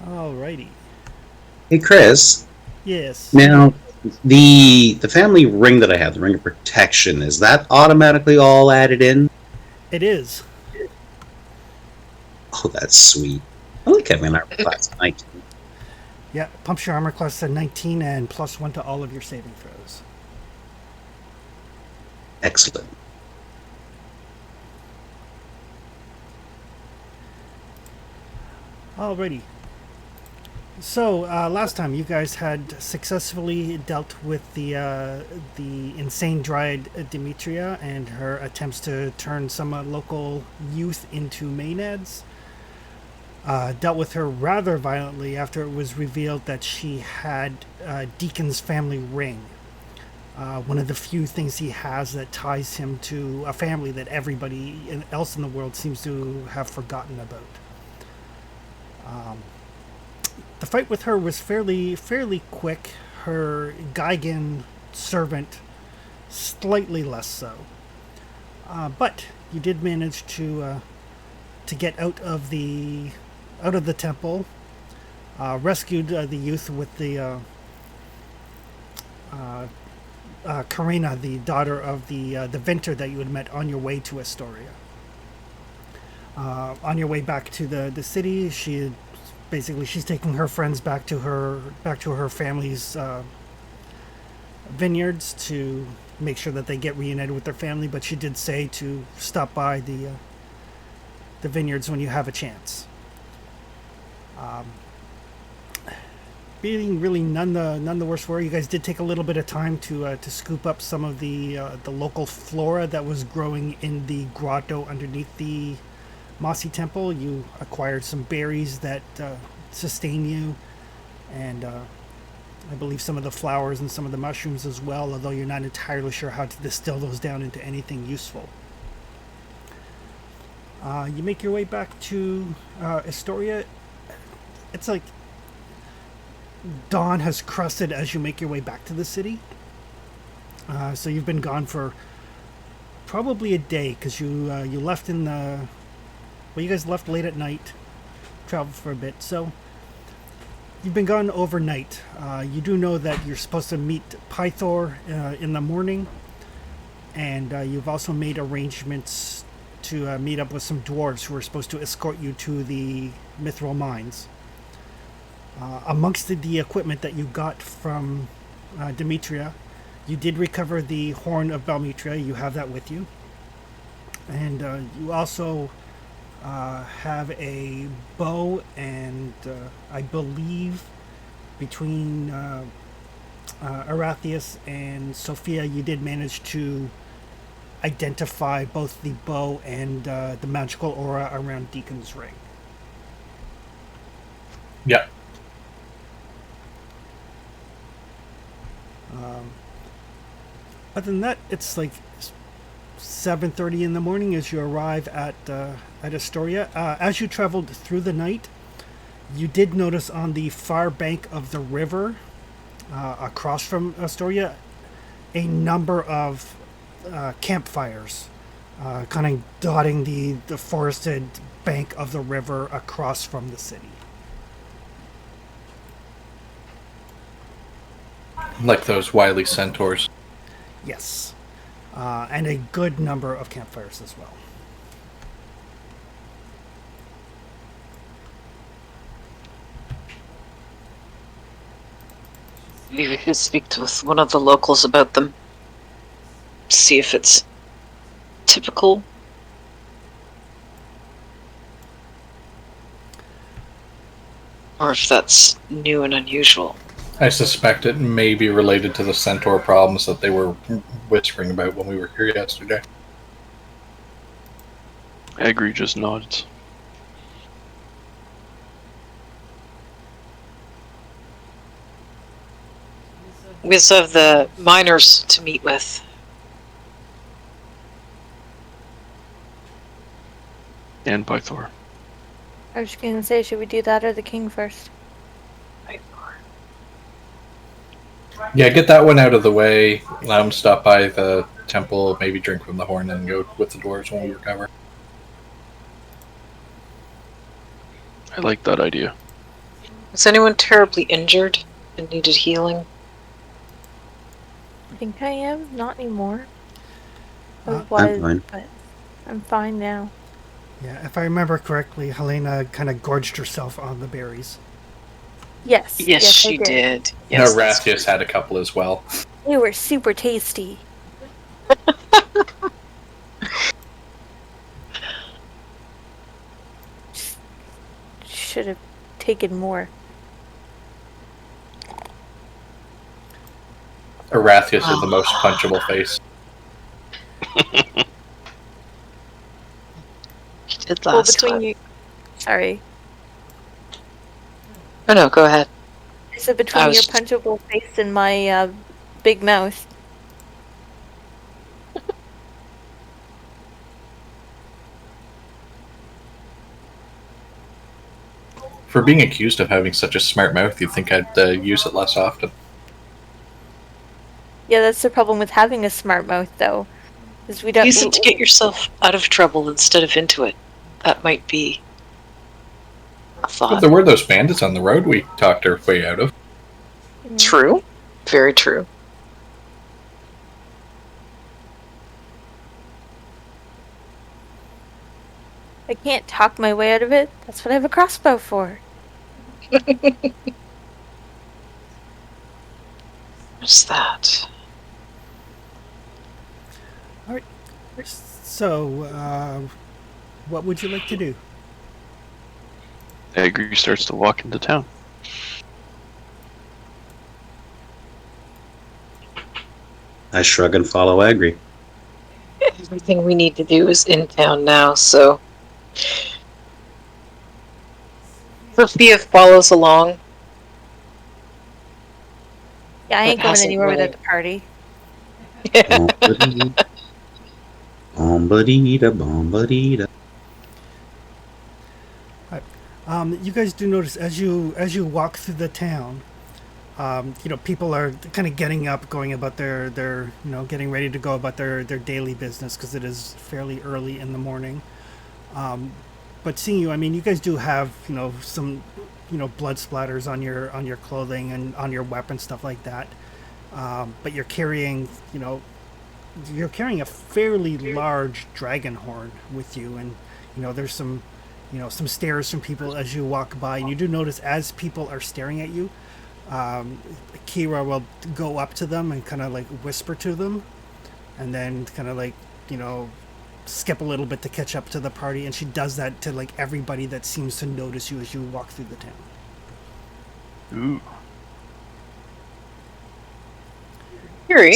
Alrighty. Hey, Chris. Yes, Now, the family ring that I have, the ring of protection, is that automatically all added in? it is. Oh, that's sweet. I like having an armor class 19. Yeah, pumps your armor class to 19 and plus 1 to all of your saving throws. Excellent. Alrighty. So last time you guys had successfully dealt with the insane dryad Demetria and her attempts to turn some local youth into maenads. Dealt with her rather violently after it was revealed that she had Deacon's family ring. One of the few things he has that ties him to a family that everybody else in the world seems to have forgotten about. The fight with her was fairly quick. Her Geigen servant slightly less so. But you did manage to get out of the temple, rescued the youth with the Karina, the daughter of the Venter that you had met on your way to Estoria. On your way back to the city, she's taking her friends back to her family's vineyards to make sure that they get reunited with their family. But she did say to stop by the vineyards when you have a chance. Being really none the worse for her. You guys did take a little bit of time to scoop up some of the local flora that was growing in the grotto underneath the Mossy Temple. You acquired some berries that sustain you, and I believe some of the flowers and some of the mushrooms as well, although you're not entirely sure how to distill those down into anything useful. You make your way back to Estoria. It's like dawn has crusted as you make your way back to the city. So you've been gone for probably a day because you left in the you guys left late at night, traveled for a bit. So you've been gone overnight. You do know that you're supposed to meet Pythor in the morning, and you've also made arrangements to meet up with some dwarves who are supposed to escort you to the Mithril mines. Amongst the equipment that you got from Demetria, you did recover the horn of Belmetria. You have that with you, and you also have a bow, and I believe between Arathius and Sophia, you did manage to identify both the bow and the magical aura around Deacon's ring. Yeah. Other than that, it's like 7:30 in the morning as you arrive at Estoria. As you traveled through the night, you did notice on the far bank of the river, across from Astoria, a number of campfires, kind of dotting the forested bank of the river across from the city. Like those wily centaurs. Yes, and a good number of campfires as well. Maybe we should speak to one of the locals about them. See if it's typical. Or if that's new and unusual. I suspect it may be related to the centaur problems that they were whispering about when we were here yesterday. Agri just nods. We also have the miners to meet with. And Pythor. I was just gonna say, should we do that or the king first? Yeah, get that one out of the way. Let them stop by the temple, maybe drink from the horn, and go with the dwarves when we recover. I like that idea. Was anyone terribly injured and needed healing? I think I am. Not anymore. I I'm was, fine. but I'm fine now. Yeah, if I remember correctly, Helena kind of gorged herself on the berries. Yes. Yes, I she did. Yes, that's Rathius had a couple as well. They were super tasty. Should have taken more. Rathius is the most punchable face. He did Well, last between time. you. Sorry. Oh no, go ahead. I said between I your was- punchable face and my big mouth. For being accused of having such a smart mouth, you'd think I'd use it less often. Yeah, that's the problem with having a smart mouth, though. Is we don't. Use it to get yourself out of trouble instead of into it. That might be a But thought. there were those bandits on the road we talked our way out of. True. Very true. I can't talk my way out of it. That's what I have a crossbow for. What's that? So, what would you like to do? Agri starts to walk into town. I shrug and follow Agri. Everything we need to do is in town now, so Sophia follows along. Yeah, I ain't That going hasn't anywhere really- without the party. Bombadita, bombadita. You guys do notice as you walk through the town, people are kind of getting up, going about their getting ready to go about their daily business because it is fairly early in the morning. But seeing you, I mean, you guys do have some blood splatters on your clothing and on your weapon, stuff like that. But you're carrying a fairly large dragon horn with you, and there's some stares from people as you walk by, and you do notice as people are staring at you, Kira will go up to them and kind of like whisper to them, and then kind of like skip a little bit to catch up to the party, and she does that to like everybody that seems to notice you as you walk through the town. Ooh. Yuri,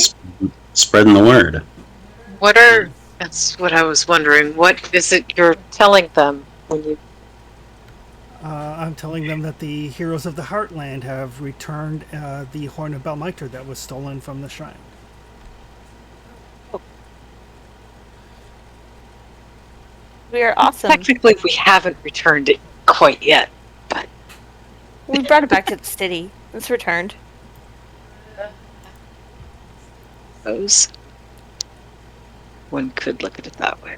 Spreading the word. that's what I was wondering. What is it you're telling them when you... I'm telling them that the heroes of the Heartland have returned the Horn of Belmiter that was stolen from the shrine. We are awesome. Technically, we haven't returned it quite yet, but... We brought it back to the city. It's returned. Those. One could look at it that way.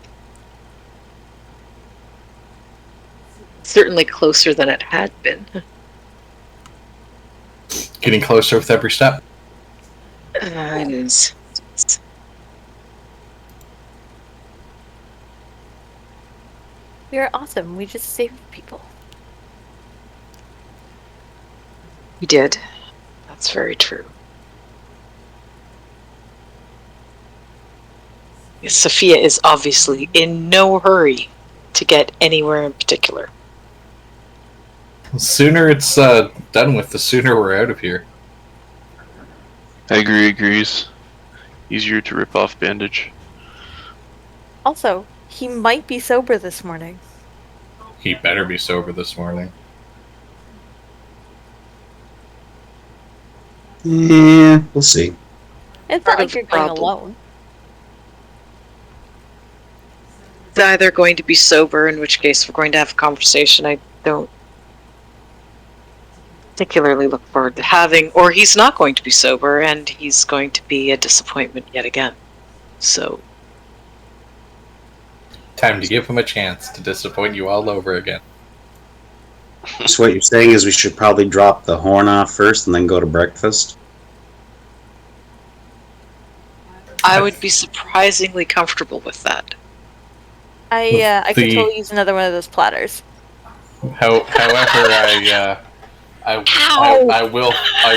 Certainly closer than it had been. Getting closer with every step. It is. We are awesome. We just save people. We did. That's very true. Sophia is obviously in no hurry to get anywhere in particular. The sooner it's done with, the sooner we're out of here. Agri agrees. Easier to rip off bandage. Also, he might be sober this morning. He better be sober this morning. Yeah, we'll see. It's Part not of like you're the going problem. alone. It's either going to be sober, in which case we're going to have a conversation I don't particularly look forward to having, or he's not going to be sober and he's going to be a disappointment yet again. So, Time to give him a chance to disappoint you all over again. So what you're saying is we should probably drop the horn off first and then go to breakfast? I would be surprisingly comfortable with that. I could The- totally use another one of those platters. However, Ow! I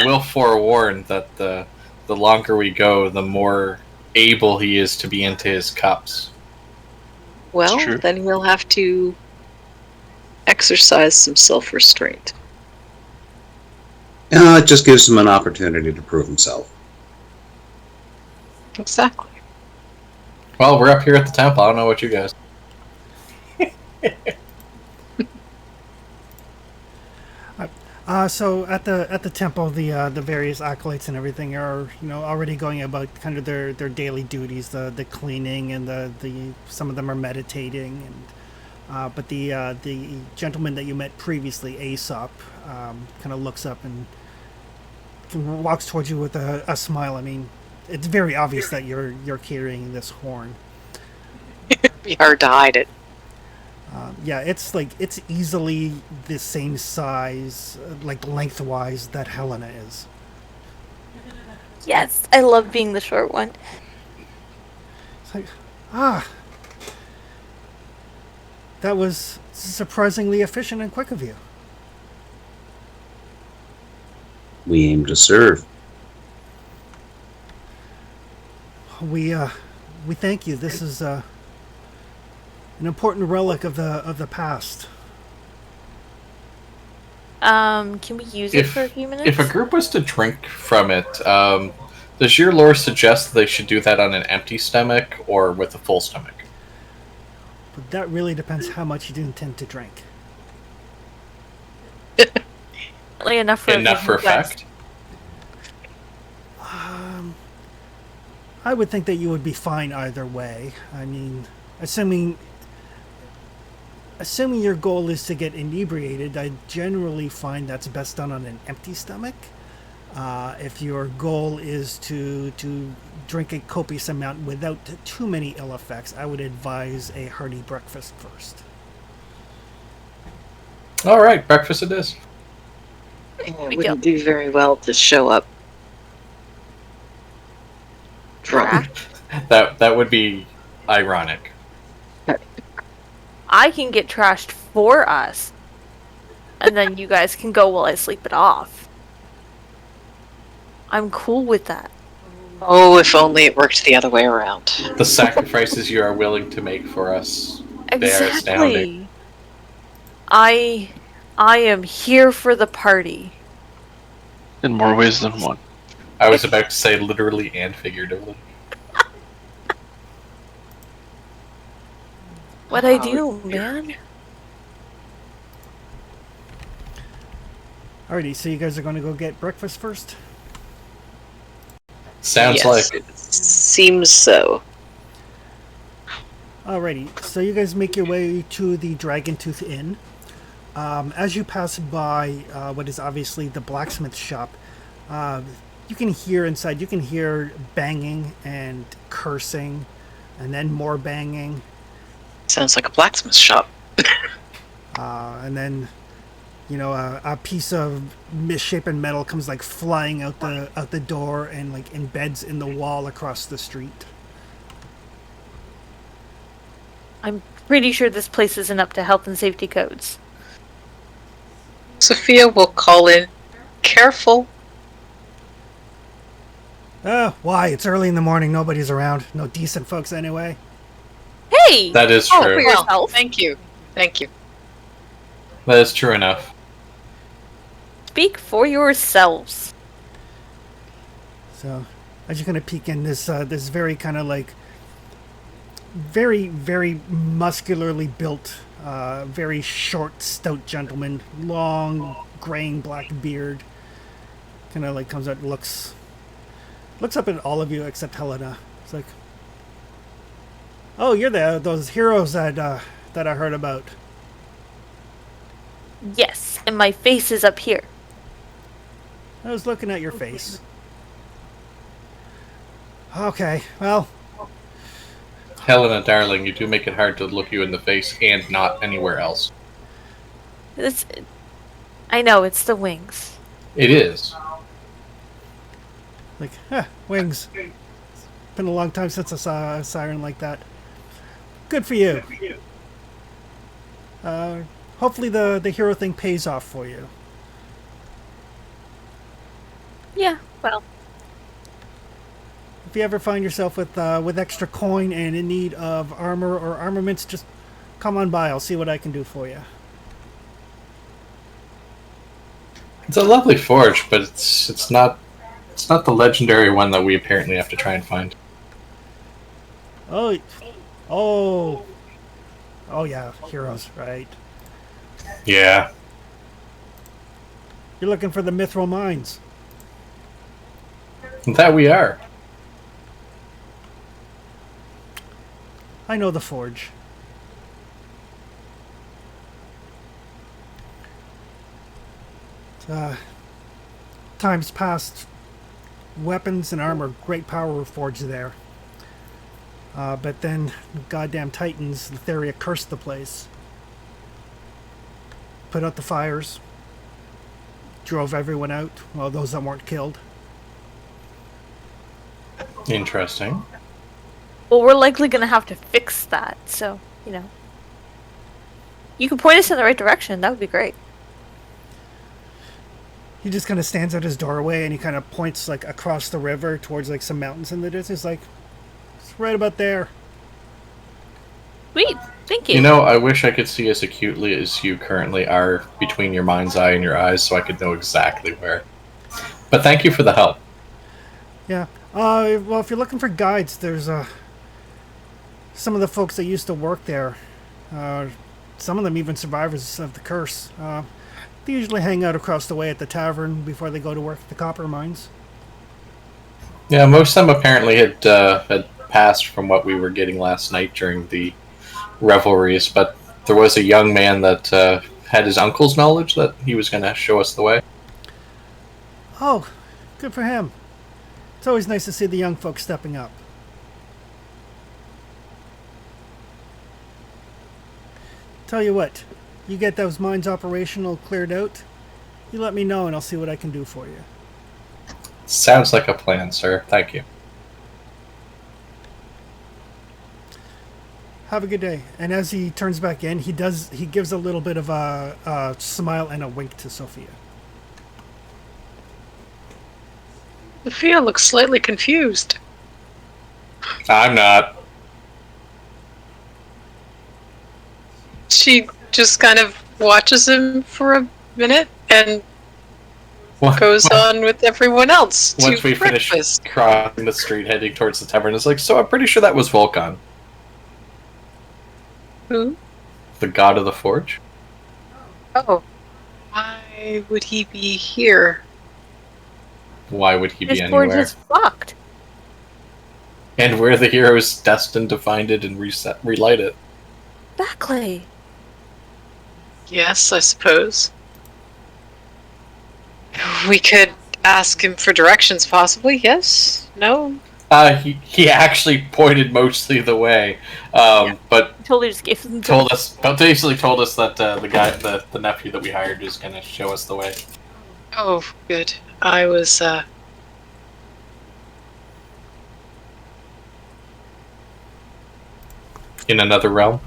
will forewarn that the longer we go, the more able he is to be into his cups. Well, true. then he'll have to exercise some self-restraint. It just gives him an opportunity to prove himself. Exactly. Well, we're up here at the temple. I don't know what you guys. So at the temple, the various acolytes and everything are already going about kind of their daily duties, the cleaning and the some of them are meditating, and but the gentleman that you met previously, Aesop, kind of looks up and walks towards you with a smile. I mean, it's very obvious that you're carrying this horn. It'd be hard to hide it. Yeah, it's easily the same size, like lengthwise, that Helena is. Yes, I love being the short one. It's like, that was surprisingly efficient and quick of you. We aim to serve. We thank you. This is an important relic of the past. Can we use it for a few minutes? If a group was to drink from it, does your lore suggest they should do that on an empty stomach or with a full stomach? But that really depends how much you do intend to drink. Like enough for effect? I would think that you would be fine either way. I mean, assuming your goal is to get inebriated, I generally find that's best done on an empty stomach. If your goal is to drink a copious amount without too many ill effects, I would advise a hearty breakfast first. All right, breakfast it is. It wouldn't do very well to show up drunk. That would be ironic. I can get trashed for us, and then you guys can go while I sleep it off. I'm cool with that. Oh, if only it worked the other way around. The sacrifices you are willing to make for us, they are astounding. I am here for the party. In more ways than one. I was about to say literally and figuratively. What I do, man. Alrighty, so you guys are going to go get breakfast first? Sounds Yes, like it seems so. Alrighty, so you guys make your way to the Dragon Tooth Inn. As you pass by what is obviously the blacksmith shop, you can hear inside, you can hear banging and cursing, and then more banging. Sounds like a blacksmith shop. And then, a piece of misshapen metal comes like flying out the door and like embeds in the wall across the street. I'm pretty sure this place isn't up to health and safety codes. Sophia will call in. Careful. Why? It's early in the morning. Nobody's around. No decent folks anyway. Hey! that is Oh, true. for yourself. Thank you. Thank you. That is true enough. Speak for yourselves. So, as you're gonna peek in, this very kind of like very, very muscularly built, very short, stout gentleman, long, graying black beard, kind of like comes out and looks up at all of you except Helena. It's like, oh, you're those heroes that I heard about. Yes, and my face is up here. I was looking at your face. Okay, well, Helena, darling, you do make it hard to look you in the face and not anywhere else. I know, it's the wings. It is. Like, wings. It's been a long time since I saw a siren like that. Good for you. Hopefully the hero thing pays off for you. Yeah, well. If you ever find yourself with extra coin and in need of armor or armaments, just come on by. I'll see what I can do for you. It's a lovely forge, but it's not the legendary one that we apparently have to try and find. Oh yeah, heroes, right? Yeah. You're looking for the mithril mines. That we are. I know the forge. Times past, weapons and armor, great power were forged there. But then, goddamn Titans, Estoria cursed the place. Put out the fires. Drove everyone out. Well, those that weren't killed. Interesting. Well, we're likely gonna have to fix that, so, you know. You can point us in the right direction, that would be great. He just kind of stands at his doorway and he kind of points like across the river towards like some mountains in the distance. Like, it's right about there. Sweet, thank you. You know, I wish I could see as acutely as you currently are between your mind's eye and your eyes so I could know exactly where. But thank you for the help. Yeah. Well, if you're looking for guides, there's some of the folks that used to work there. Some of them even survivors of the curse. They usually hang out across the way at the tavern before they go to work at the copper mines. Yeah, most of them apparently had passed from what we were getting last night during the revelries, but there was a young man that had his uncle's knowledge that he was going to show us the way. Oh, good for him. It's always nice to see the young folks stepping up. Tell you what, you get those mines operational cleared out, you let me know and I'll see what I can do for you. Sounds like a plan, sir. Thank you. Have a good day. And as he turns back in, he gives a little bit of a smile and a wink to Sophia. Sophia looks slightly confused. I'm not. She just kind of watches him for a minute and goes on with everyone else Once to we breakfast. finish crossing the street heading towards the tavern, it's like, so I'm pretty sure that was Volkan, Who? the god of the forge. Oh. Why would he be here? Why would he be This forge anywhere? is fucked. And we're the heroes destined to find it and relight it. Exactly. Yes, I suppose. We could ask him for directions, possibly. Yes? No? He actually pointed mostly the way, but Totally just gave them basically told us that the guy, the nephew that we hired, is going to show us the way. Oh, good. I was, In another realm.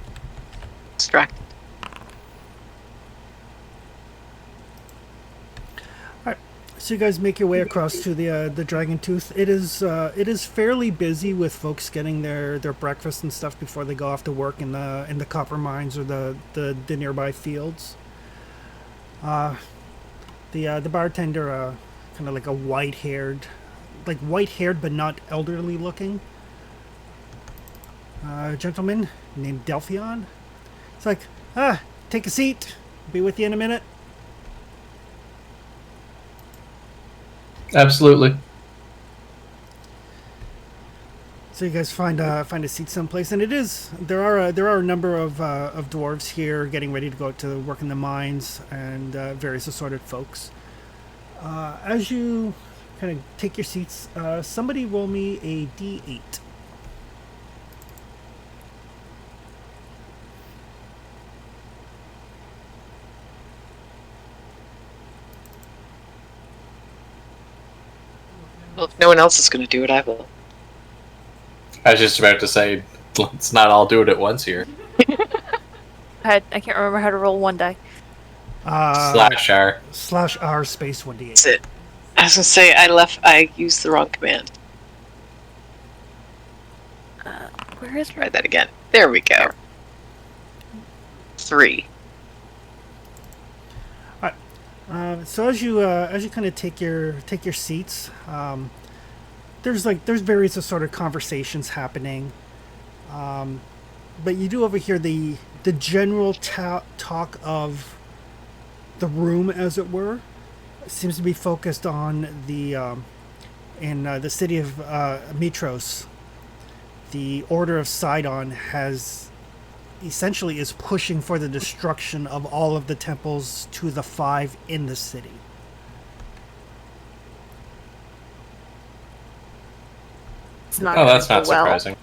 distracted. So you guys make your way across to the Dragon Tooth. It is fairly busy with folks getting their breakfast and stuff before they go off to work in the copper mines or the nearby fields. The bartender, kind of like a white-haired but not elderly looking gentleman named Delphion. It's like, take a seat. Be with you in a minute. Absolutely. So you guys find a seat someplace, and there are a number of dwarves here getting ready to go out to work in the mines and various assorted folks. As you kind of take your seats, somebody roll me a d8. Well, if no one else is going to do it, I will. I was just about to say, let's not all do it at once here. I can't remember how to roll one die. /R. /R space 1d8. That's it. I was going to say, I used the wrong command. Where is Try that again. There we go. 3. So as you kind of take your seats, there's various sort of conversations happening, but you do overhear the general talk of the room, as it were. It seems to be focused on in the city of Mitros. The Order of Sidon essentially is pushing for the destruction of all of the temples to the 5 in the city. It's not Oh, that's not well. surprising.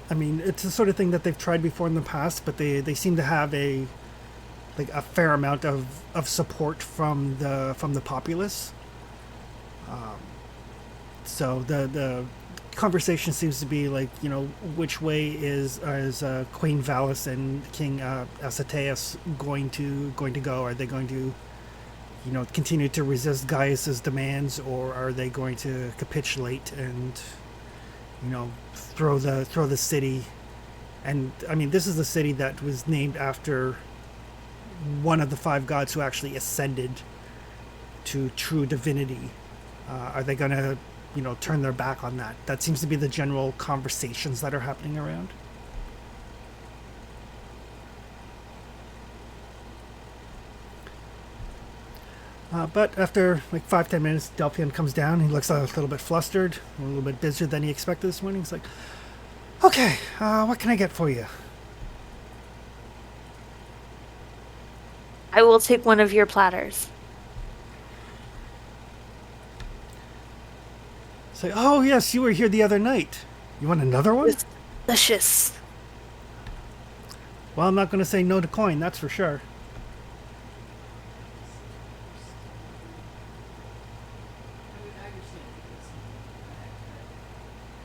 I mean, it's the sort of thing that they've tried before in the past, but they seem to have a fair amount of support from the populace. So the conversation seems to be like, which way is Queen Valis and King Asateus going to go? Are they going to continue to resist Gaius's demands, or are they going to capitulate and throw the city? And I mean, this is the city that was named after one of the 5 gods who actually ascended to true divinity. Are they going to turn their back on that? That seems to be the general conversations that are happening around. But after 5-10 minutes, Delphian comes down. He looks a little bit flustered, a little bit busier than he expected this morning. He's like, okay, what can I get for you? I will take one of your platters. Say, oh yes, you were here the other night. You want another one? It's delicious. Well, I'm not going to say no to coin, that's for sure.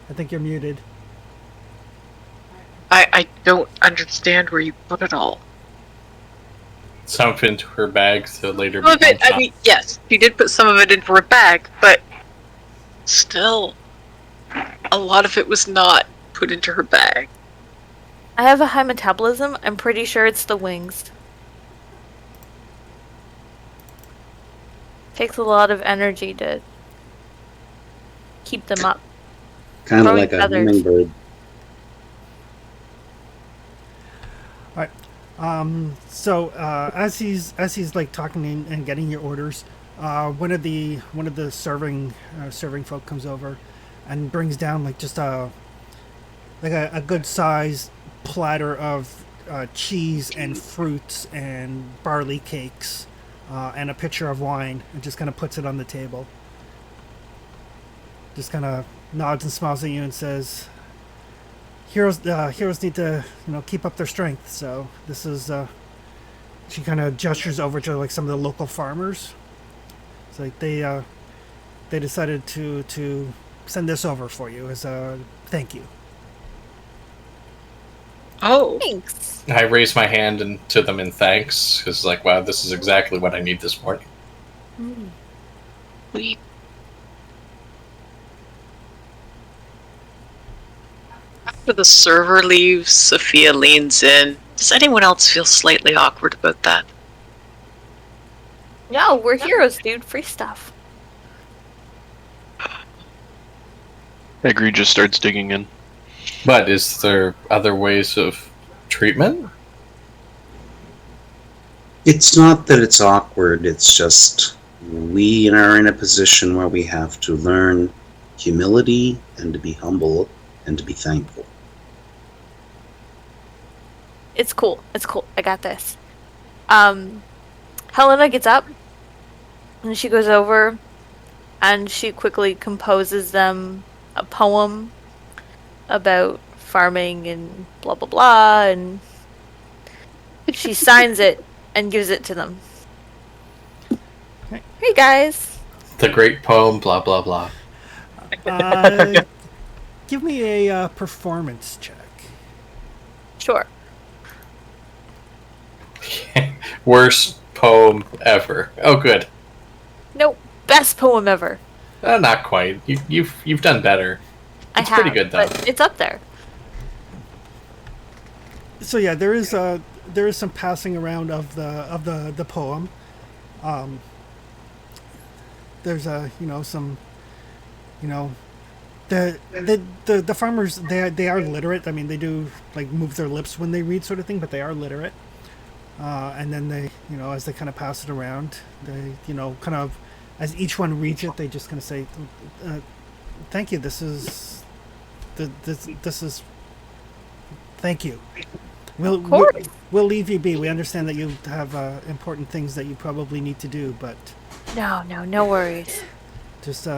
I think you're muted. I don't understand where you put it all. Some of it into her bag to later Some of it, become I mean, yes, she did put some of it into her bag, but still, a lot of it was not put into her bag. I have a high metabolism. I'm pretty sure it's the wings. Takes a lot of energy to keep them up. Kind of Growing like a feathers. hummingbird. So as he's like talking and getting your orders, one of the serving folk comes over and brings down like just a good sized platter of cheese and fruits and barley cakes and a pitcher of wine, and just kind of puts it on the table. Just kind of nods and smiles at you and says, heroes need to keep up their strength. So this is she kind of gestures over to like some of the local farmers. It's like they decided to send this over for you as a thank you. Oh, Thanks. I raise my hand to them in thanks, because wow, this is exactly what I need this morning. we. After the server leaves, Sophia leans in. Does anyone else feel slightly awkward about that? No, we're heroes, dude. Free stuff. Agri just starts digging in. But is there other ways of treatment? It's not that it's awkward, it's just we are in a position where we have to learn humility and to be humble and to be thankful. It's cool. It's cool. I got this. Helena gets up and she goes over and she quickly composes them a poem about farming and blah blah blah, and she signs it and gives it to them. Okay. Hey guys. The great poem, blah blah blah. Give me a performance check. Sure. Worst poem ever. Oh, good. Nope. Best poem ever. Not quite. You've done better. It's pretty good though. But it's up there. So yeah, there is some passing around of the poem. There's some the farmers, they are literate. I mean, they do like move their lips when they read, sort of thing, but they are literate. And then they, as they kind of pass it around, they, kind of, as each one reads it, they just kind of say, "Thank you. This is thank you. We'll leave you be. We understand that you have important things that you probably need to do, but No worries. just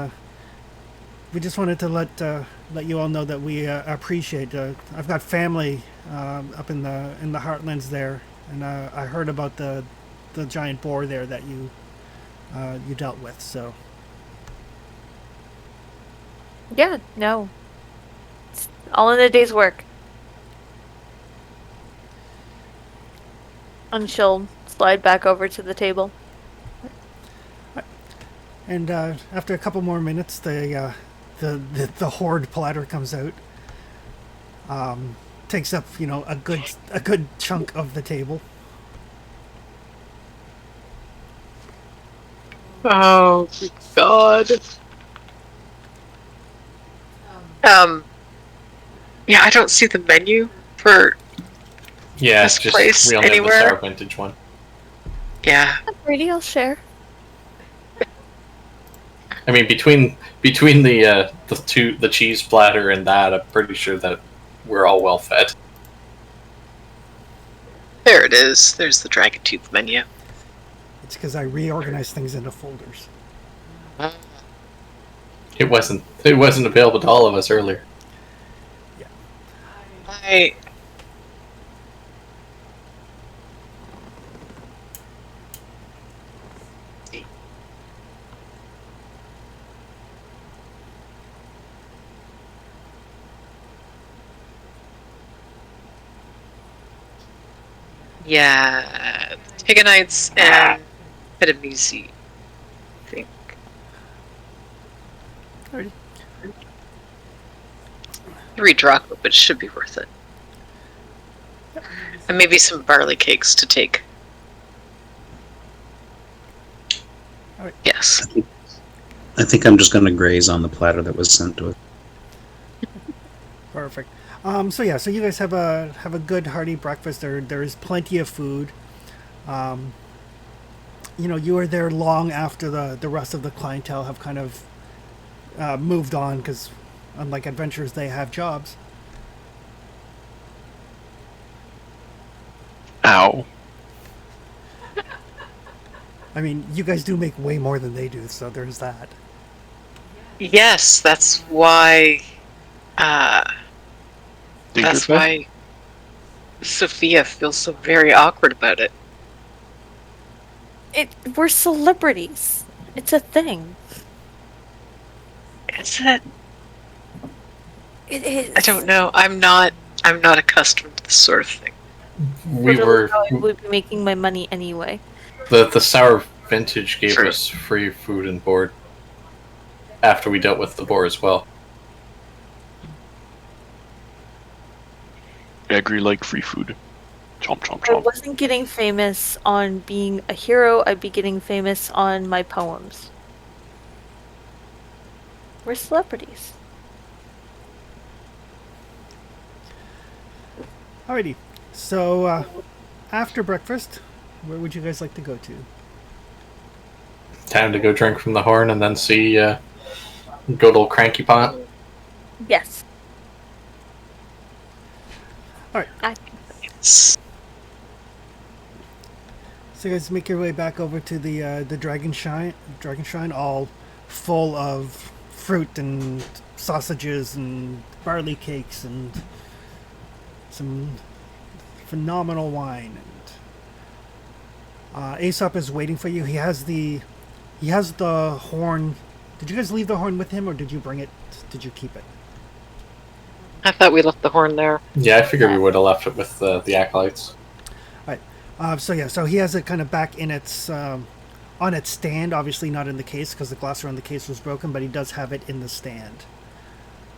we just wanted to let you all know that we appreciate. I've got family up in the heartlands there, and I heard about the giant boar there that you dealt with. So Yeah, no. It's all in a day's work. And she'll slide back over to the table. and after a couple more minutes, the horde platter comes out. Takes up a good chunk of the table. Oh, God. Yeah, I don't see the menu for Yeah, this just place we only have the anywhere. Sour Vintage one. Yeah. Brady, I'll share. I mean, between the cheese platter and that, I'm pretty sure that we're all well fed. There it is. There's the Dragon Tooth menu. It's because I reorganized things into folders. It wasn't available to all of us earlier. Yeah, Tigonites and Petamisi, I think. Alrighty. 3 drachma, but it should be worth it. And maybe some barley cakes to take. Alright. Yes. I think I'm just going to graze on the platter that was sent to us. Perfect. So you guys have a good hearty breakfast. There is plenty of food. You were there long after the rest of the clientele have kind of moved on, because unlike adventurers, they have jobs. Ow. I mean, you guys do make way more than they do, so there's that. Yes, that's why. That's why Sophia feels so very awkward about it. We're celebrities. It's a thing. Is it? It is. I don't know. I'm not accustomed to this sort of thing. We were I would be making my money anyway. the Sour Vintage gave True. us free food and board after we dealt with the boar as well. Agri like free food. Chomp chomp I chomp. wasn't getting famous on being a hero. I'd be getting famous on my poems. We're celebrities. Alrighty. So after breakfast, where would you guys like to go to? Time to go drink from the horn and then see good old Cranky Pot. Yes. Alright. It's So you guys make your way back over to the Dragon Shrine, all full of fruit and sausages and barley cakes and some phenomenal wine. And Aesop is waiting for you. He has the He has the horn. Did you guys leave the horn with him, or did you bring it? Did you keep it? I thought we left the horn there. Yeah, I figured we would have left it with the acolytes. So he has it kind of back in its on its stand. Obviously not in the case because the glass around the case was broken, but he does have it in the stand.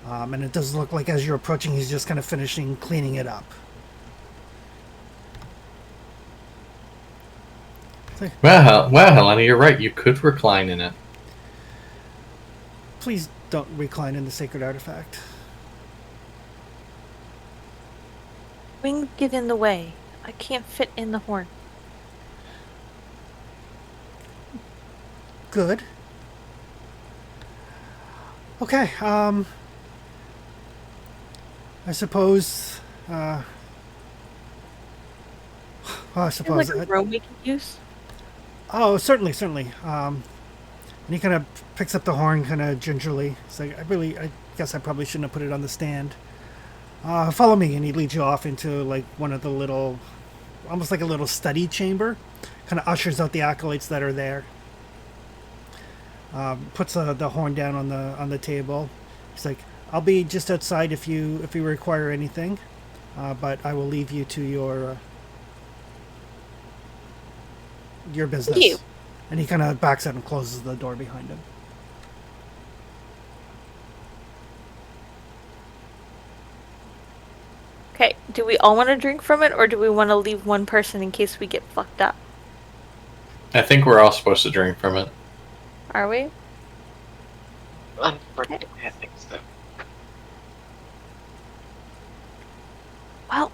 And it does look like as you're approaching, he's just kind of finishing cleaning it up. Well, Helena, you're right. You could recline in it. Please don't recline in the sacred artifact. Wings get in the way. I can't fit in the horn. Good. Okay, I suppose, I suppose... Like a room we can use? Oh, certainly. And he kind of picks up the horn kind of gingerly. It's like, I guess I probably shouldn't have put it on the stand. Follow me, and he leads you off into, like, one of the little, almost like a little study chamber. Kind of ushers out the acolytes that are there. Puts the horn down on the table. He's like, I'll be just outside if you require anything, but I will leave you to your business. Thank you. And he kind of backs out and closes the door behind him. Okay, do we all want to drink from it, or do we want to leave one person in case we get fucked up? I think we're all supposed to drink from it. Are we? Unfortunately, I think so. Well,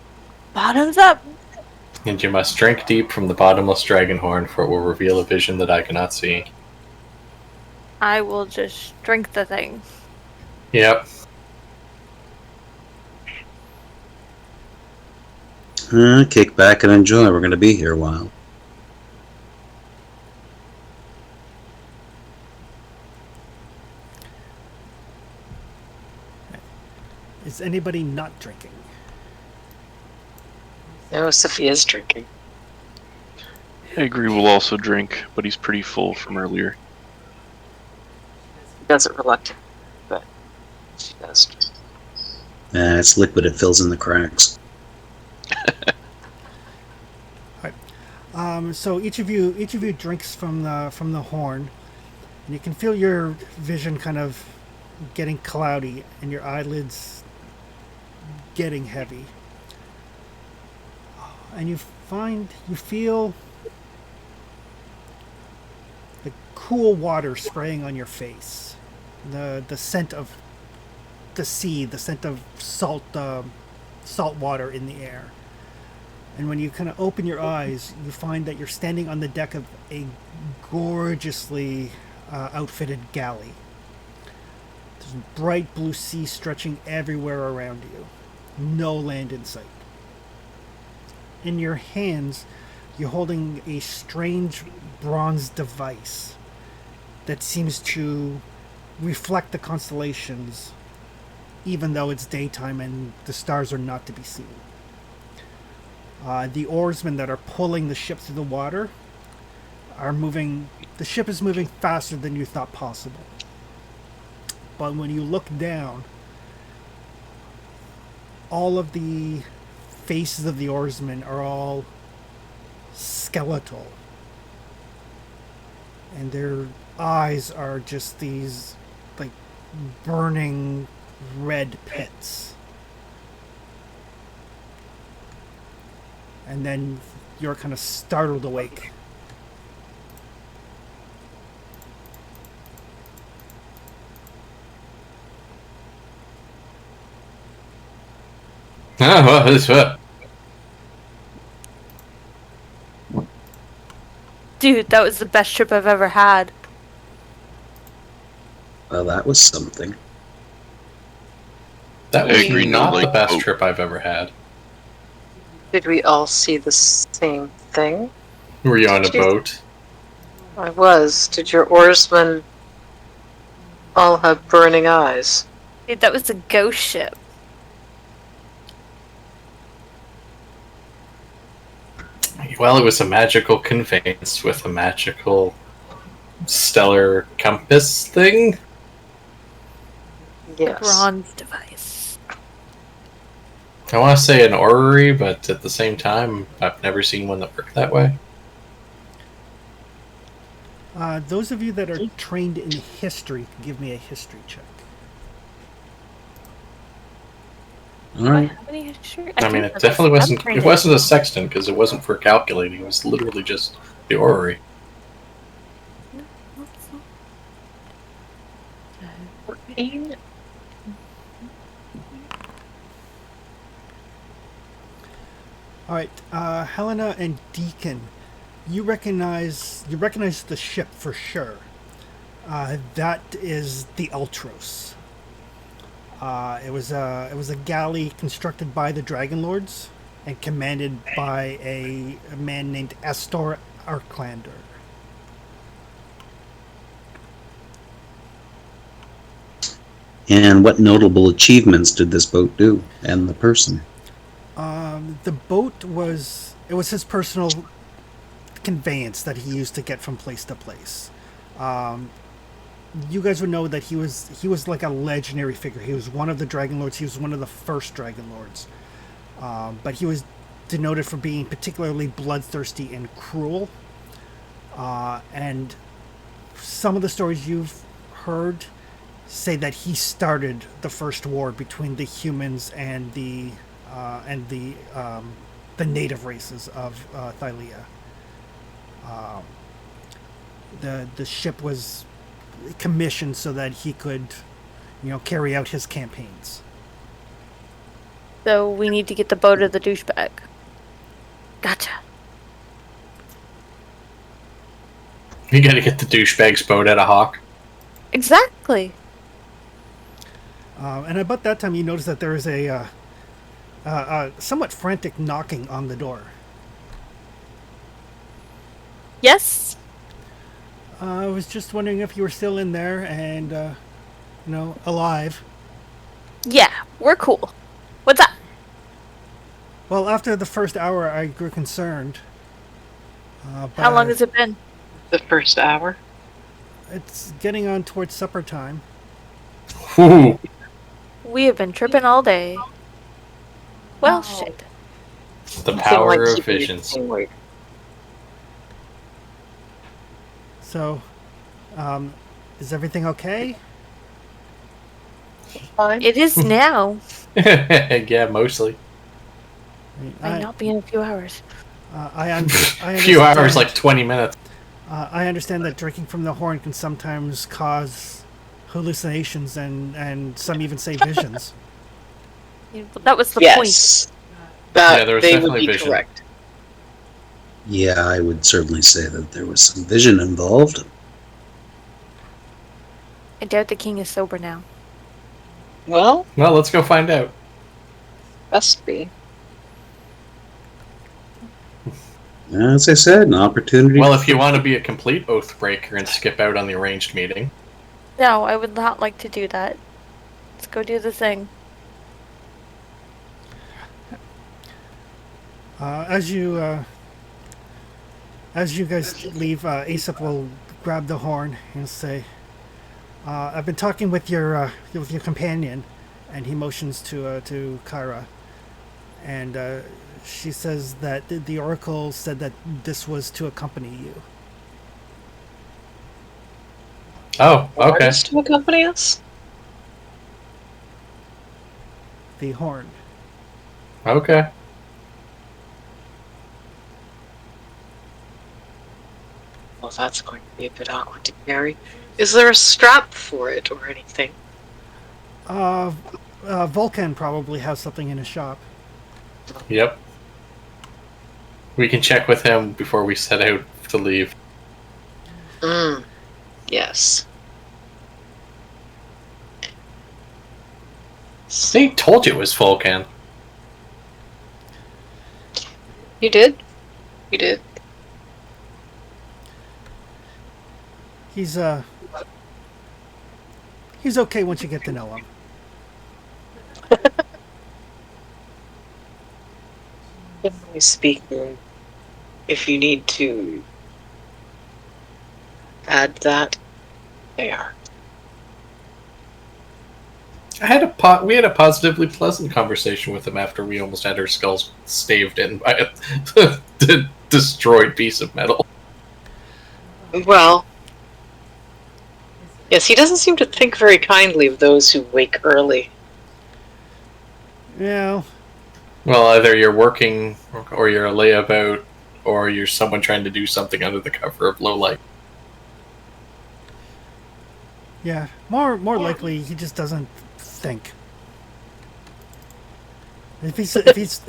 bottoms up. And you must drink deep from the bottomless dragon horn, for it will reveal a vision that I cannot see. I will just drink the thing. Yep. Kick back and enjoy. We're going to be here a while. Is anybody not drinking? No, Sophia's drinking. I agree we'll also drink, but he's pretty full from earlier. She does it reluctantly, but she does. It's liquid. It fills in the cracks. So each of you drinks from the horn, and you can feel your vision kind of getting cloudy and your eyelids getting heavy. And you feel the cool water spraying on your face, the scent of the sea, the scent of salt water in the air. And when you kind of open your eyes, you find that you're standing on the deck of a gorgeously outfitted galley. There's bright blue sea stretching everywhere around you. No land in sight. In your hands, you're holding a strange bronze device that seems to reflect the constellations, even though it's daytime and the stars are not to be seen. The oarsmen that are pulling the ship through the water are moving. The ship is moving faster than you thought possible. But when you look down, all of the faces of the oarsmen are all skeletal. And their eyes are just these, like, burning red pits. And then you're kind of startled awake. Oh, well, this what? Dude, that was the best trip I've ever had. Well, that was something. That I was agree, not no, the like, best oh. trip I've ever had. Did we all see the same thing? Were you on a Jeez. boat? I was. Did your oarsmen all have burning eyes? Dude, that was a ghost ship. Well, it was a magical conveyance with a magical stellar compass thing. The Yes. bronze device. I want to say an orrery, but at the same time, I've never seen one that worked that way. Those of you that are trained in history, give me a history check. All Do I right. have any history? I mean, do it have definitely this. wasn't. I'm trained It in wasn't a sextant because it wasn't for calculating. It was literally just the orrery. Fourteen. All right, Helena and Deacon, you recognize the ship for sure. That is the Ultros. It was a galley constructed by the Dragonlords and commanded by a man named Estoria Arklander. And what notable achievements did this boat do, and the person? The boat was his personal conveyance that he used to get from place to place. You guys would know that he was like a legendary figure. He was one of the Dragonlords. He was one of the first Dragonlords. But he was denoted for being particularly bloodthirsty and cruel. And some of the stories you've heard say that he started the first war between the humans and the native races of Thylea. The ship was commissioned so that he could, carry out his campaigns. So we need to get the boat of the douchebag. Gotcha. You got to get the douchebag's boat out of Hawk. Exactly. And about that time, you notice that there is a somewhat frantic knocking on the door. Yes. I was just wondering if you were still in there and, alive. Yeah, we're cool. What's up? Well, after the first hour, I grew concerned. How long has it been? The first hour. It's getting on towards supper time. Whew. We have been tripping all day. Well, Oh. shit. The You don't power like of keeping visions. anything awake. So, is everything okay? Fine. It is now. Yeah, mostly. Might not be in a few hours. I A understand. few hours, like 20 minutes. I understand that drinking from the horn can sometimes cause hallucinations and some even say visions. That was the point. Yes. That Yeah, there was they would definitely be vision. correct. Yeah, I would certainly say that there was some vision involved. I doubt the king is sober now. Well, Well, let's go find out. must be. As I said, an opportunity. Well, if you want to be a complete oath breaker and skip out on the arranged meeting. No, I would not like to do that. Let's go do the thing. As you guys leave, Aesop will grab the horn and say, "I've been talking with your companion," and he motions to Kyra, and she says that the oracle said that this was to accompany you. Oh, okay. Artists to accompany us? The horn. Okay. Well, that's going to be a bit awkward to carry. Is there a strap for it or anything? Vulcan probably has something in his shop. Yep. We can check with him before we set out to leave. Yes. They told you it was Vulcan. You did? You did. He's okay once you get to know him. Generally speaking, if you need to add that. They are. We had a positively pleasant conversation with him after we almost had our skulls staved in by a destroyed piece of metal. Well, yes, he doesn't seem to think very kindly of those who wake early. Yeah. Well, either you're working, or you're a layabout, or you're someone trying to do something under the cover of low light. Yeah. More likely, he just doesn't think. If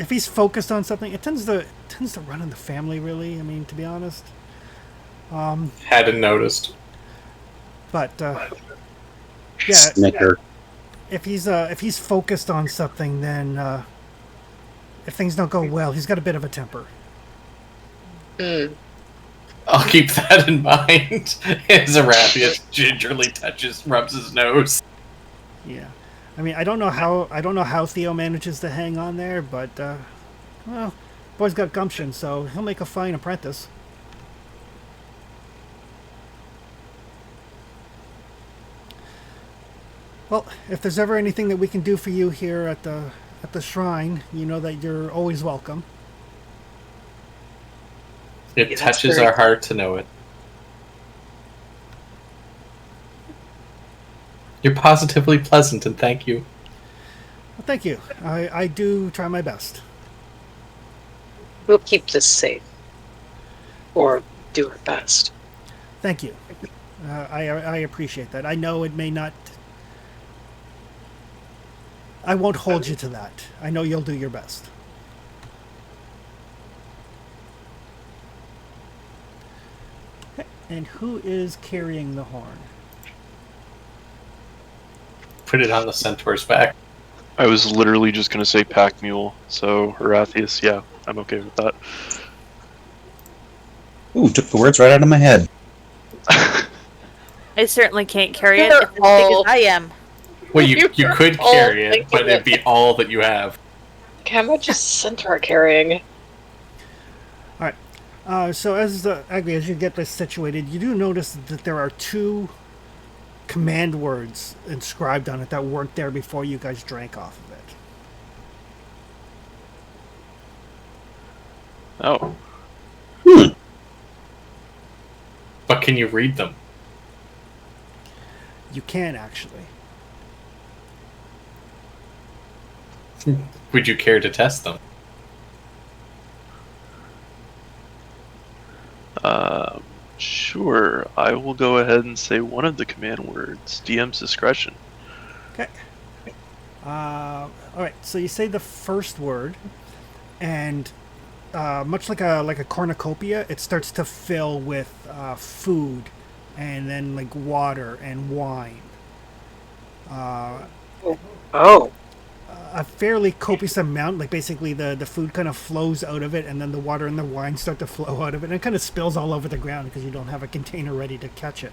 he's focused on something, it tends to run in the family. Really, I mean, to be honest. Hadn't noticed. But yeah, Snicker. if he's focused on something, then if things don't go well, he's got a bit of a temper. I'll keep that in mind. As Arathius gingerly rubs his nose. Yeah, I mean, I don't know how Theo manages to hang on there, but well, boy's got gumption, so he'll make a fine apprentice. Well, if there's ever anything that we can do for you here at the shrine, you know that you're always welcome. It touches our heart to know it. You're positively pleasant, and thank you. Well, thank you. I do try my best. We'll keep this safe. Or do our best. Thank you. I appreciate that. I know it may not... I won't hold you to that. I know you'll do your best. And who is carrying the horn? Put it on the centaur's back. I was literally just going to say pack mule, so Arathius, yeah, I'm okay with that. Ooh, took the words right out of my head. I certainly can't carry it. They're It's as big as I am. Well, you could carry it, thinking but it'd be all that you have. How much is Centaur carrying? So as Agri, as you get this situated, you do notice that there are 2 command words inscribed on it that weren't there before you guys drank off of it. Oh. But can you read them? You can, actually. Would you care to test them? Sure. I will go ahead and say one of the command words. DM's discretion. Okay. All right. So you say the first word, and much like a cornucopia, it starts to fill with food, and then like water and wine. Oh. A fairly copious amount, like basically the food kind of flows out of it, and then the water and the wine start to flow out of it, and it kind of spills all over the ground because you don't have a container ready to catch it.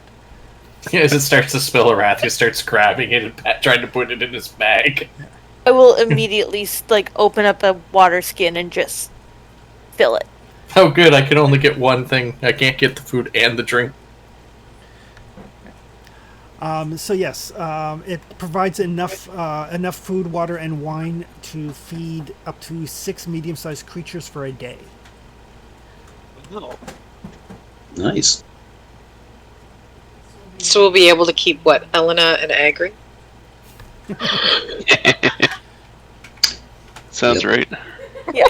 As it starts to spill, Arathia starts grabbing it and trying to put it in his bag. I will immediately open up a water skin and just fill it. Oh good, I can only get one thing. I can't get the food and the drink. So yes, it provides enough food, water, and wine to feed up to 6 medium-sized creatures for a day. Oh. Nice. So we'll be able to keep what, Elena and Agri? Sounds right. Yeah.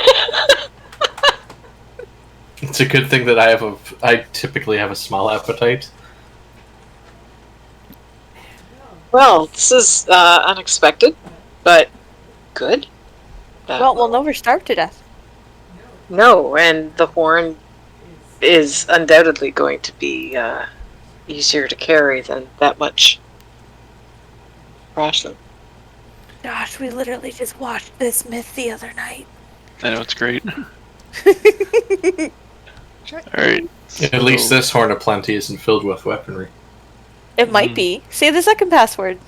It's a good thing that I typically have a small appetite. Well, this is unexpected, but good. Well, we'll never starve to death. No, and the horn is undoubtedly going to be easier to carry than that much ration. Gosh, we literally just watched this myth the other night. I know, it's great. Alright. At least this horn of plenty isn't filled with weaponry. It might be. Say the second password.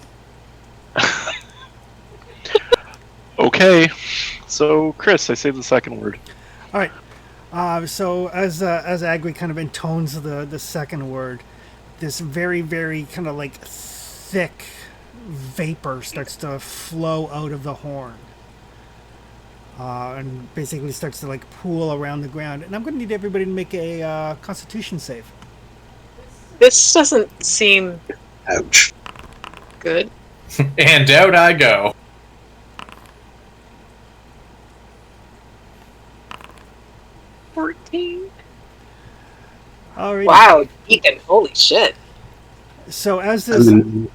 Okay. So, Chris, I say the second word. All right. So as Agri kind of intones the second word, this very, very kind of like thick vapor starts to flow out of the horn. And basically starts to like pool around the ground. And I'm going to need everybody to make a Constitution save. This doesn't seem Ouch. good. And out I go. 14. Alrighty. Wow, Deacon, holy shit. So as I this mean,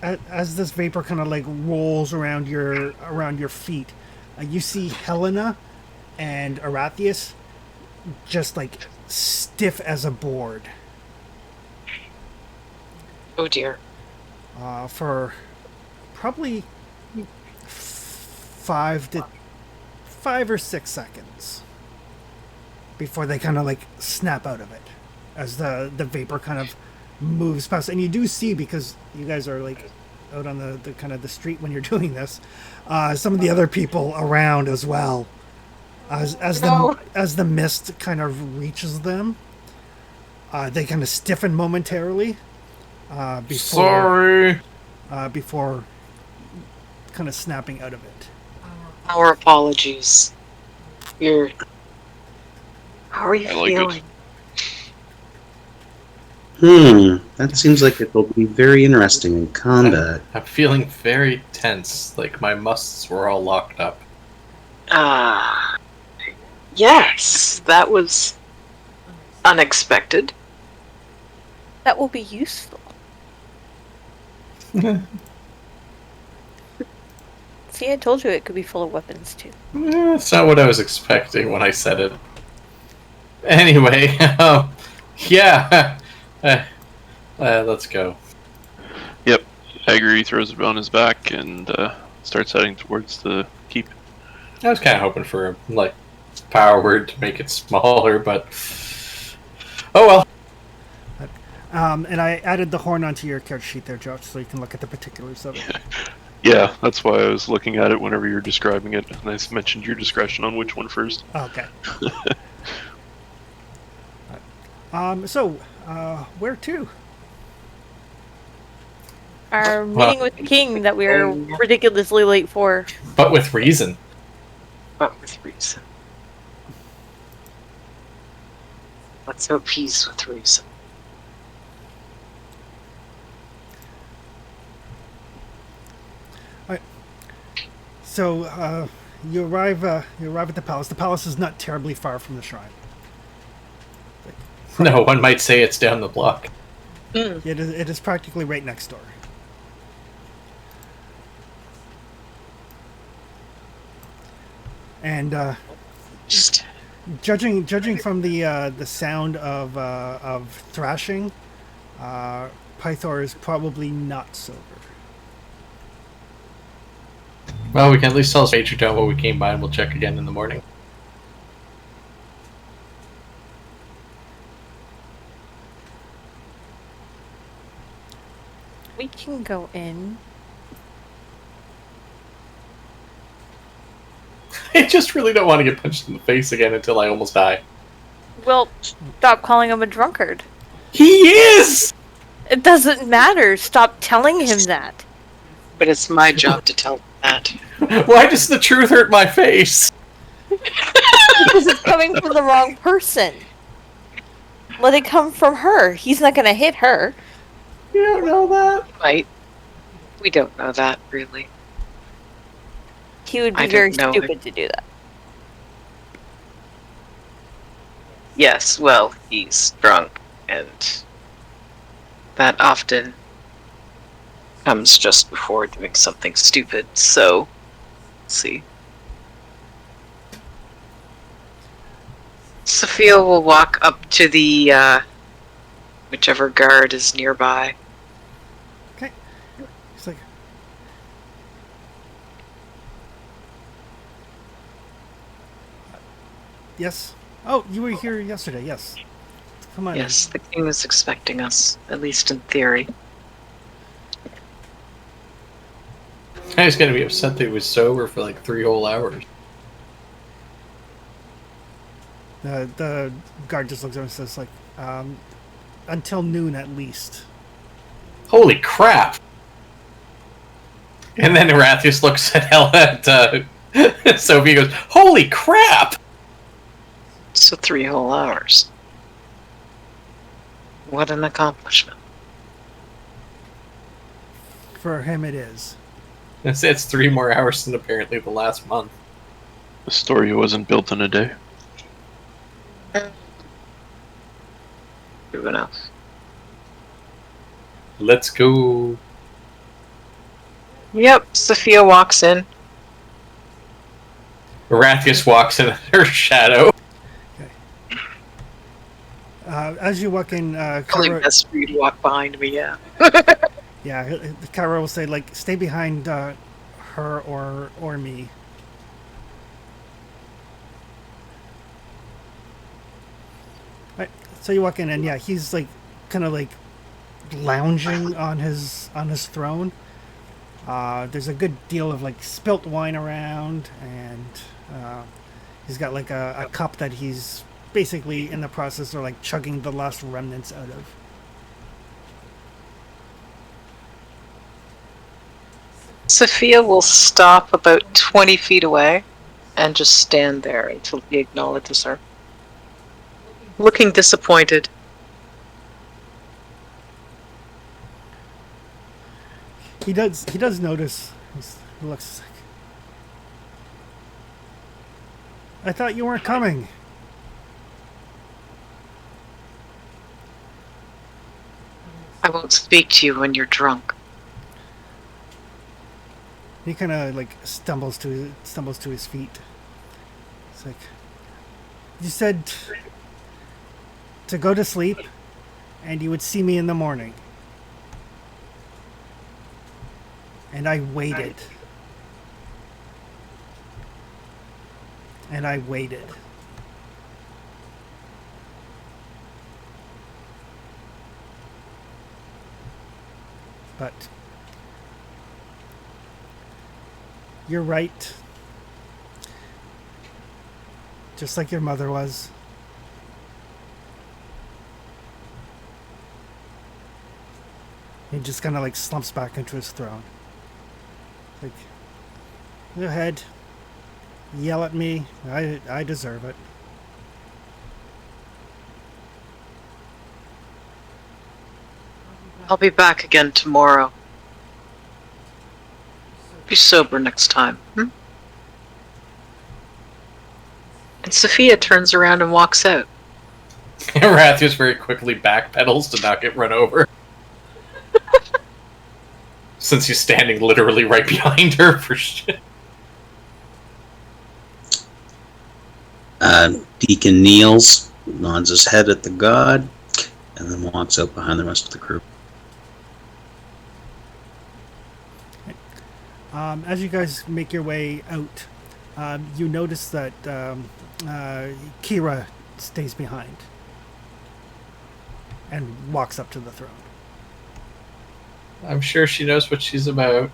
as this vapor kind of like rolls around your feet, you see Helena and Arathius just like stiff as a board Oh dear. for probably 5 or 6 seconds before they kind of like snap out of it as the vapor kind of moves past. And you do see, because you guys are like out on the kind of the street when you're doing this, some of the other people around as well, as the mist kind of reaches them, they kind of stiffen momentarily before kind of snapping out of it. Our apologies. How are you I like it. feeling? That seems like it will be very interesting in combat. I'm feeling very tense, like my muscles were all locked up. Yes, that was unexpected. That will be useful. See, I told you it could be full of weapons too. That's not what I was expecting when I said it. Anyway, yeah, let's go. Yep. Agri throws it on his back and starts heading towards the keep. I was kind of hoping for a like power word to make it smaller, but oh well. And I added the horn onto your character sheet there, Josh, so you can look at the particulars of it. Yeah, that's why I was looking at it whenever you were describing it, and I mentioned your discretion on which one first. Okay. So, where to? Our meeting with the king that we were ridiculously late for. But with reason. But with reason. Let's go peace with reason. So, you arrive at the palace. The palace is not terribly far from the shrine. No, one might say it's down the block. It is practically right next door. And Just judging from the sound of thrashing, Pythor is probably not sober. Well, we can at least tell Major Domo what we came by, and we'll check again in the morning. We can go in. I just really don't want to get punched in the face again until I almost die. Well, stop calling him a drunkard. He is! It doesn't matter. Stop telling him that. but it's my job to tell them that. Why does the truth hurt my face? Because it's coming from the wrong person. Let it come from her. He's not going to hit her. You don't know that? Right? We don't know that, really. He would I be very don't know. stupid to do that. Yes, well, he's drunk, and that often comes just before doing something stupid, so we'll see. Sophia will walk up to the whichever guard is nearby. Okay. He's like, yes. Oh, you were here yesterday. Yes. Come on. Yes, the king was expecting us, at least in theory. I was gonna be upset that he was sober for like 3 whole hours. The guard just looks at him and says, like, until noon at least. Holy crap! And then Erathius looks at Sophie and goes, "Holy crap!" So 3 whole hours. What an accomplishment. For him, it is. It's 3 more hours than apparently the last month. Estoria wasn't built in a day. True enough. Let's go. Yep, Sophia walks in. Erathius walks in her shadow. As you walk in, Probably Kara, best for you to walk behind me, yeah. yeah, Kara will say, like, stay behind her or me. Right. So you walk in, and yeah, he's like kind of like lounging on his throne. There's a good deal of like spilt wine around, and he's got like a cup that he's basically in the process of like chugging the last remnants out of. Sophia will stop about 20 feet away and just stand there until he acknowledges her. Looking disappointed. He does notice. He looks like, I thought you weren't coming. I won't speak to you when you're drunk. He kind of like stumbles to his feet. It's like, you said to go to sleep, and you would see me in the morning. And I waited. And I waited. But you're right. Just like your mother was. He just kind of like slumps back into his throne. Like, go ahead. Yell at me. I deserve it. I'll be back again tomorrow. Be sober next time, hmm? And Sophia turns around and walks out. Erathius very quickly backpedals to not get run over. Since he's standing literally right behind her for shit. Deacon kneels, nods his head at the god, and then walks out behind the rest of the group. As you guys make your way out, you notice that Kira stays behind and walks up to the throne. I'm sure she knows what she's about.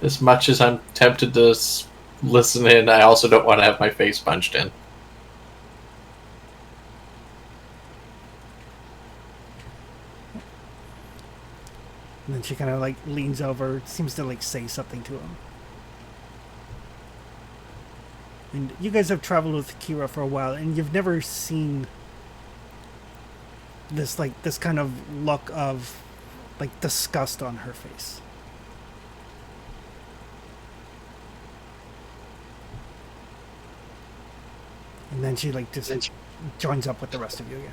As much as I'm tempted to listen in, I also don't want to have my face punched in. And then she kind of like leans over, seems to like say something to him. And you guys have traveled with Kira for a while, and you've never seen this kind of look of like disgust on her face. And then she like just joins up with the rest of you again.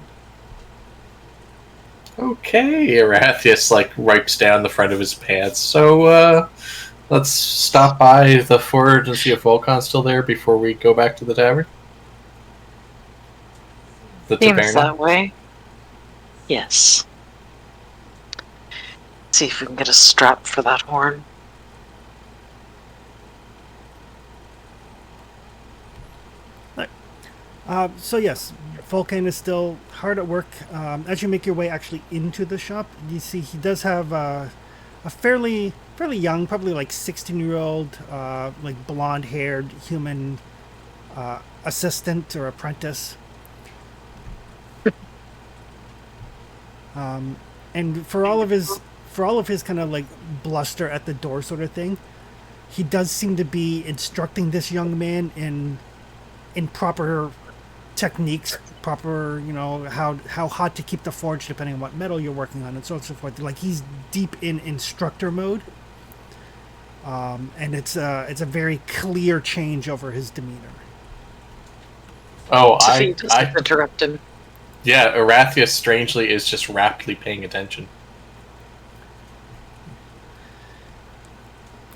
Okay, Erathius like wipes down the front of his pants. So, let's stop by the forge and see if Volcon's still there before we go back to the tavern. The Seems taverna. that way. Yes. See if we can get a strap for that horn. So yes, Vulcan is still hard at work. As you make your way actually into the shop, you see he does have a fairly young, probably like 16-year-old, like blonde-haired human assistant or apprentice. And for all of his kind of like bluster at the door sort of thing, he does seem to be instructing this young man in proper techniques, proper, how hot to keep the forge depending on what metal you're working on, and so on and so forth. Like, he's deep in instructor mode, and it's a very clear change over his demeanor. Oh, Sophia doesn't interrupt him. Yeah, Arathia strangely is just raptly paying attention.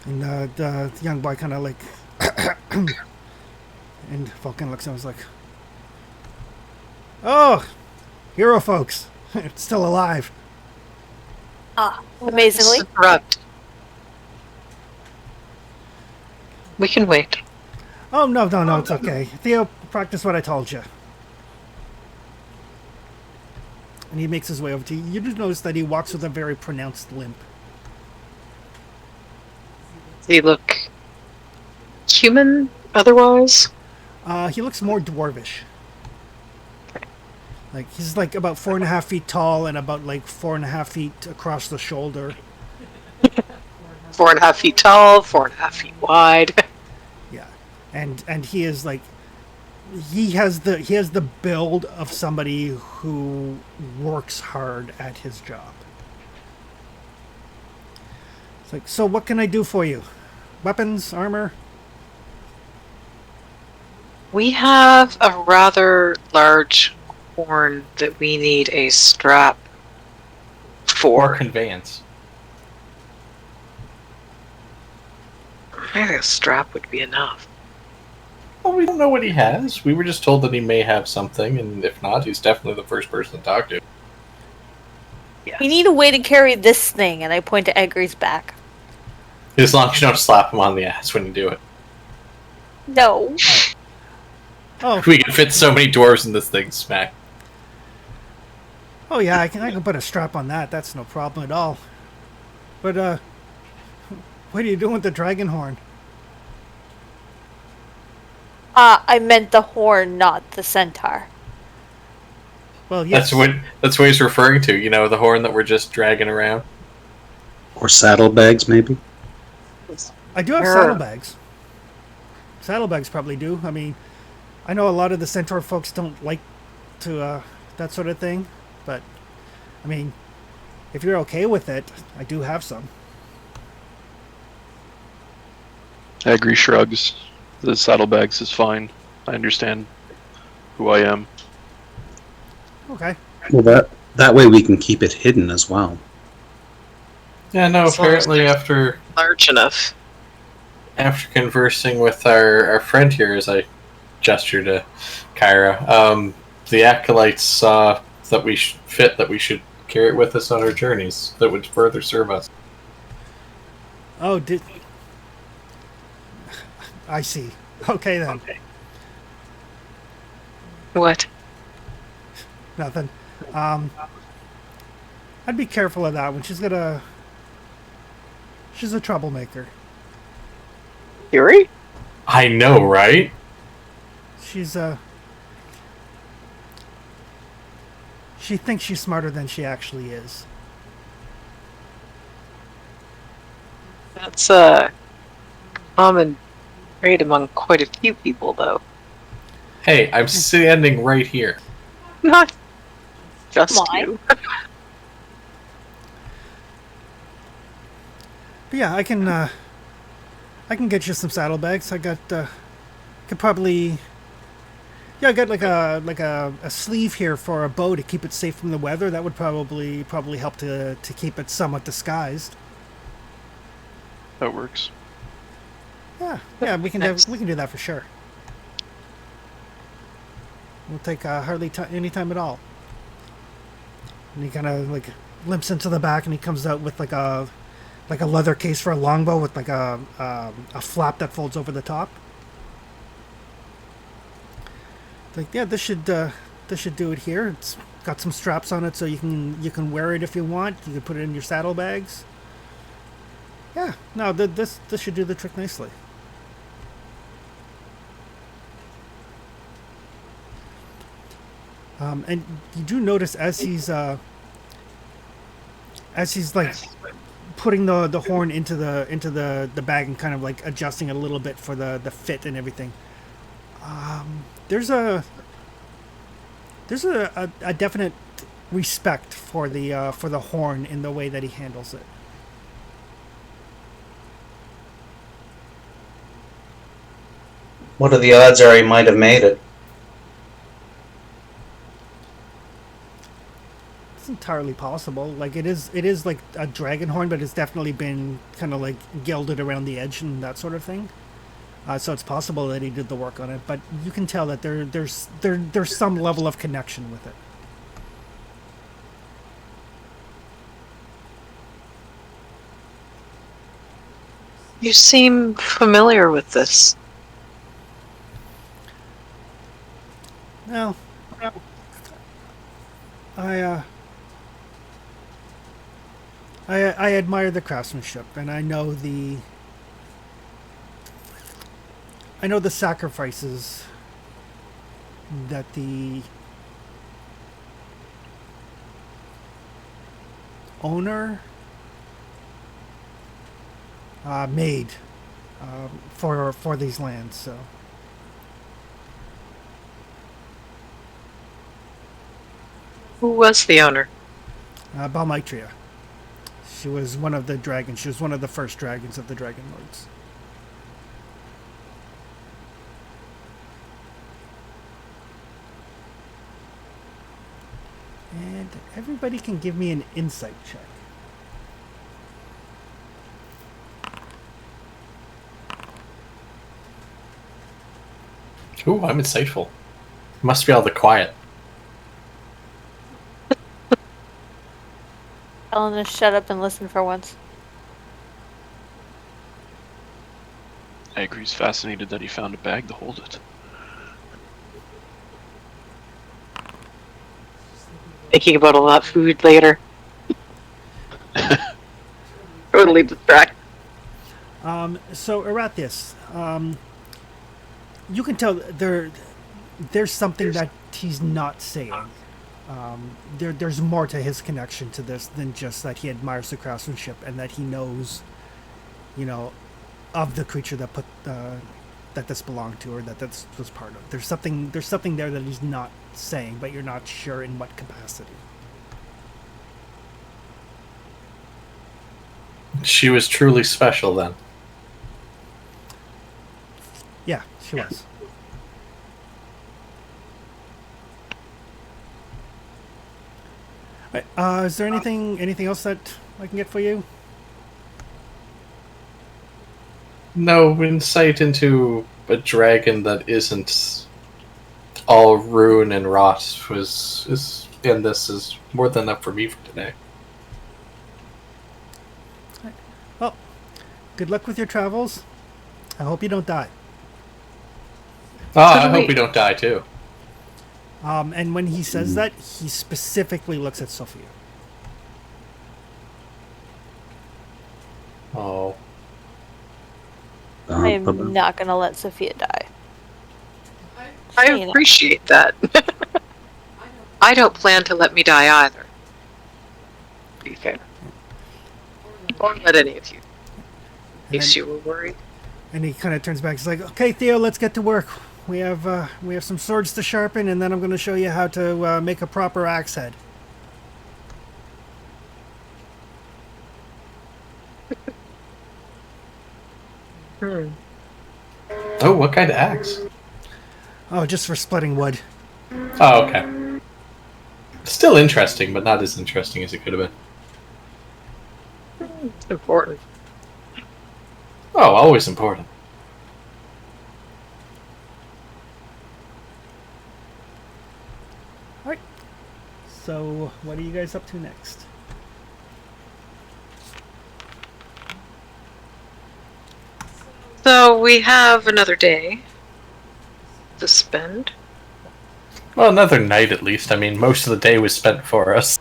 And the young boy kind of like, and Vulcan looks and was like, "Oh, hero folks, it's still alive." Amazingly. Interrupt. We can wait. Oh, no, it's okay. Theo, practice what I told you. And he makes his way over to you. You do notice that he walks with a very pronounced limp. They look human otherwise? He looks more dwarvish. Like, he's like about 4.5 feet tall and about like 4.5 feet across the shoulder. 4.5 feet tall, 4.5 feet wide. Yeah, and he is like, he has the build of somebody who works hard at his job. It's like, so what can I do for you? Weapons, armor? We have a rather large horn that we need a strap Or for. conveyance. Maybe a strap would be enough. Well, we don't know what he has. We were just told that he may have something, and if not, he's definitely the first person to talk to. Yes. We need a way to carry this thing, and I point to Egri's back. As long as you don't slap him on the ass when you do it. No. Oh, We can fit so many dwarves in this thing, smack. oh yeah, I can put a strap on that. That's no problem at all. But what are you doing with the dragon horn? I meant the horn, not the centaur. Well, yes. That's what he's referring to. You know, the horn that we're just dragging around. Or saddlebags, maybe? I do have Sure. saddlebags. Saddlebags probably do. I mean, I know a lot of the centaur folks don't like to that sort of thing, but I mean, if you're okay with it, I do have some. Agri shrugs. The saddlebags is fine. I understand who I am. Okay. Well, that way we can keep it hidden as well. Yeah, no, As long as apparently there's- after Large enough. conversing with our friend here, as I gesture to Kyra, the acolytes saw that we should carry it with us on our journeys. That would further serve us. Oh, I see. Okay then. What? Nothing. I'd be careful of that one. She's a troublemaker. Fury? I know, right? She's she thinks she's smarter than she actually is. That's a common trait among quite a few people, though. Hey, I'm standing right here. Not just Come on. you. But yeah, I can get you some saddlebags. I got could probably I got like a sleeve here for a bow to keep it safe from the weather. That would probably help to keep it somewhat disguised. That works. Yeah, we can Nice. we can do that for sure. We'll take hardly any time at all. And he kind of like limps into the back, and he comes out with like a leather case for a longbow with like a flap that folds over the top. Like, yeah, this should do it here. It's got some straps on it, so you can wear it if you want. You can put it in your saddlebags. Yeah, no, this should do the trick nicely. And you do notice as as he's like putting the horn into the bag and kind of like adjusting it a little bit for the fit and everything. There's a definite respect for the horn in the way that he handles it. What are the odds are he might have made it? It's entirely possible. Like it is like a dragon horn, but it's definitely been kind of like gilded around the edge and that sort of thing. So it's possible that he did the work on it, but you can tell that there's some level of connection with it. You seem familiar with this. Well, I admire the craftsmanship, and I know the sacrifices that the owner made for these lands. So Who was the owner? Balmitria. She was one of the dragons. She was one of the first dragons of the Dragonlords. And everybody can give me an insight check. Ooh, I'm insightful. Must be all the quiet. Tell him to shut up and listen for once. I agree. He's fascinated that he found a bag to hold it. Thinking about all that food later. Totally distracted. So Erathius, you can tell there's something that he's not saying. There's more to his connection to this than just that he admires the craftsmanship and that he knows, of the creature that that this belonged to or that was part of. There's something there that he's not saying, but you're not sure in what capacity. She was truly special then. Yeah, she was. Right, is there anything else that I can get for you? No insight into a dragon that isn't all ruin and rot is more than enough for me for today. Well, good luck with your travels. I hope you don't die. I hope we don't die too. And when he says that, he specifically looks at Sophia. Oh. I am not gonna let Sophia die. I appreciate that. I don't plan to let me die either. To be fair. Or let any of you. In case you were worried. And he kind of turns back. He's like, "Okay, Theo, let's get to work. We have some swords to sharpen, and then I'm going to show you how to make a proper axe head." Oh, what kind of axe? Oh, just for splitting wood. Oh, okay. Still interesting, but not as interesting as it could have been. Important. Oh, always important. All right. So, what are you guys up to next? So we have another day to spend. Well, another night at least. I mean, most of the day was spent for us.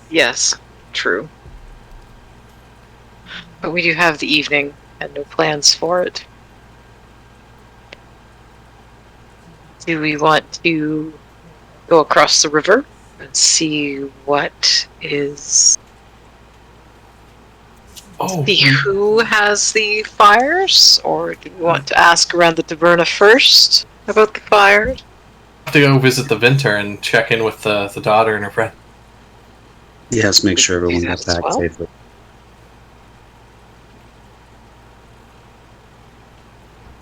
Yes, true. But we do have the evening and no plans for it. Do we want to go across the river and see what is. Oh, See who has the fires, or do you want to ask around the taverna first about the fires? have to go visit the Vinter and check in with the daughter and her friend. Yes, make sure Do everyone that got as back well. safely.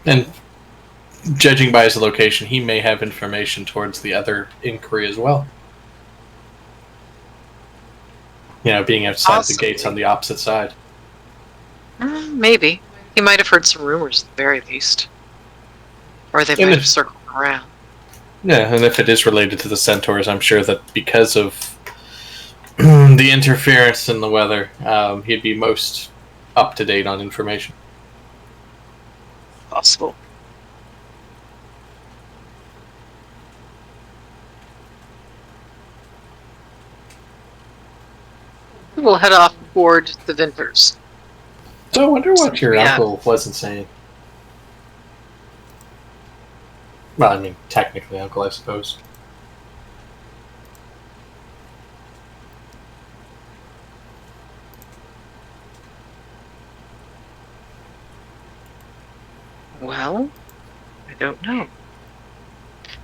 And judging by his location, he may have information towards the other inquiry as well. You know, being outside Possibly. the gates on the opposite side. Maybe. He might have heard some rumors at the very least. Or they might have circled around. Yeah, and if it is related to the centaurs, I'm sure that because of the interference in the weather, he'd be most up to date on information. Possible. We'll head off toward the Vinters. So I wonder what your Yeah. uncle wasn't saying. Well, I mean, technically uncle, I suppose. Well, I don't know.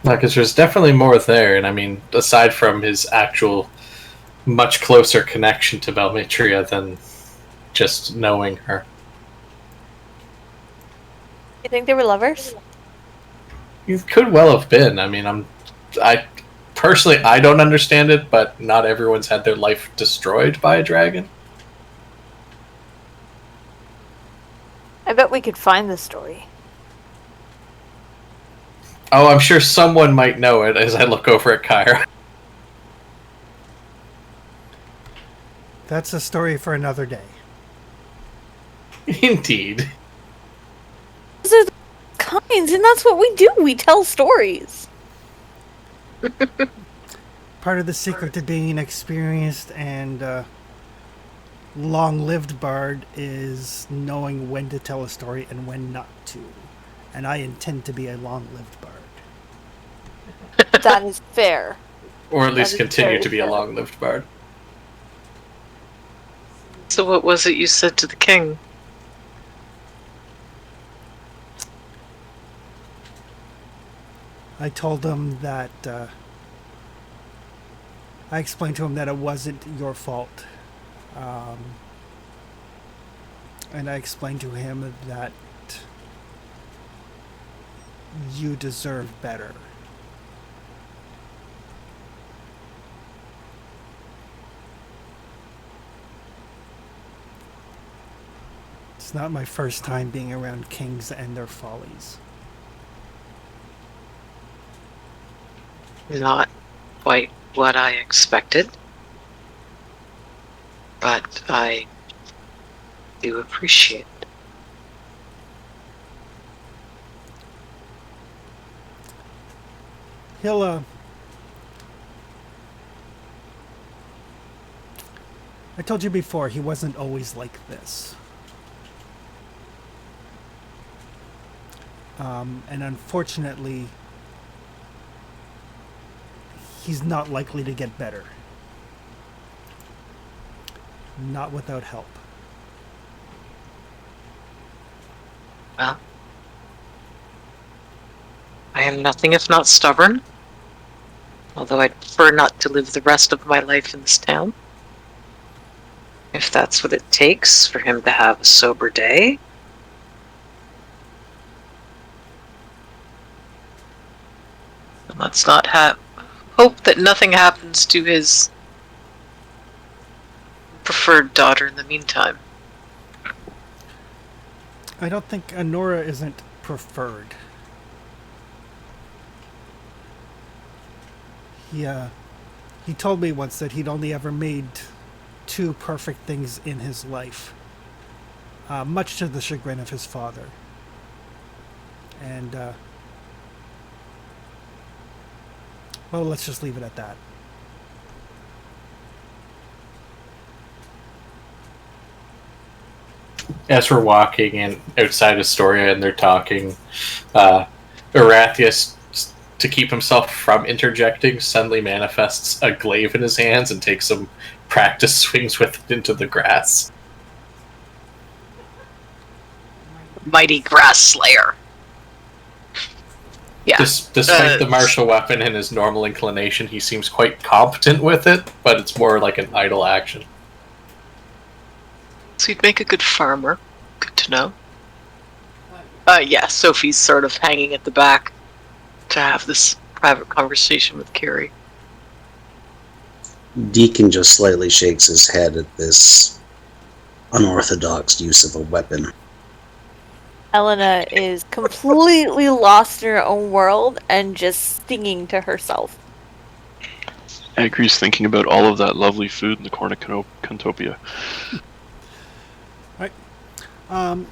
Because there's definitely more there, and I mean, aside from his actual much closer connection to Valmitria than just knowing her. You think they were lovers? You could well have been. I mean, I personally, I don't understand it, but not everyone's had their life destroyed by a dragon. I bet we could find the story. Oh, I'm sure someone might know it as I look over at Kyra. That's a story for another day. Indeed. Those are the kinds, and that's what we do. We tell stories. Part of the secret to being an experienced and long-lived bard is knowing when to tell a story and when not to. And I intend to be a long-lived bard. That is fair. Or at least That is continue very to be a fair. long-lived bard. So what was it you said to the king? I told him that I explained to him that it wasn't your fault. And I explained to him that you deserve better. It's not my first time being around kings and their follies. Not quite what I expected. But I do appreciate it. He'll, I told you before, he wasn't always like this. And unfortunately, he's not likely to get better. Not without help. Well, I am nothing if not stubborn. Although I'd prefer not to live the rest of my life in this town. If that's what it takes for him to have a sober day. And let's not hope that nothing happens to his preferred daughter in the meantime. I don't think Honora isn't preferred. He told me once that he'd only ever made 2 perfect things in his life, much to the chagrin of his father. And, well, let's just leave it at that. As we're walking in outside Astoria and they're talking, Erathius to keep himself from interjecting, suddenly manifests a glaive in his hands and takes some practice swings with it into the grass. Mighty Grass Slayer. Yeah. Despite the martial weapon and his normal inclination, he seems quite competent with it, but it's more like an idle action. So you'd make a good farmer. Good to know. Yeah, Sophie's sort of hanging at the back to have this private conversation with Carrie. Deacon just slightly shakes his head at this unorthodox use of a weapon. Elena is completely lost in her own world and just singing to herself. Agri's thinking about all of that lovely food in the cornucopia.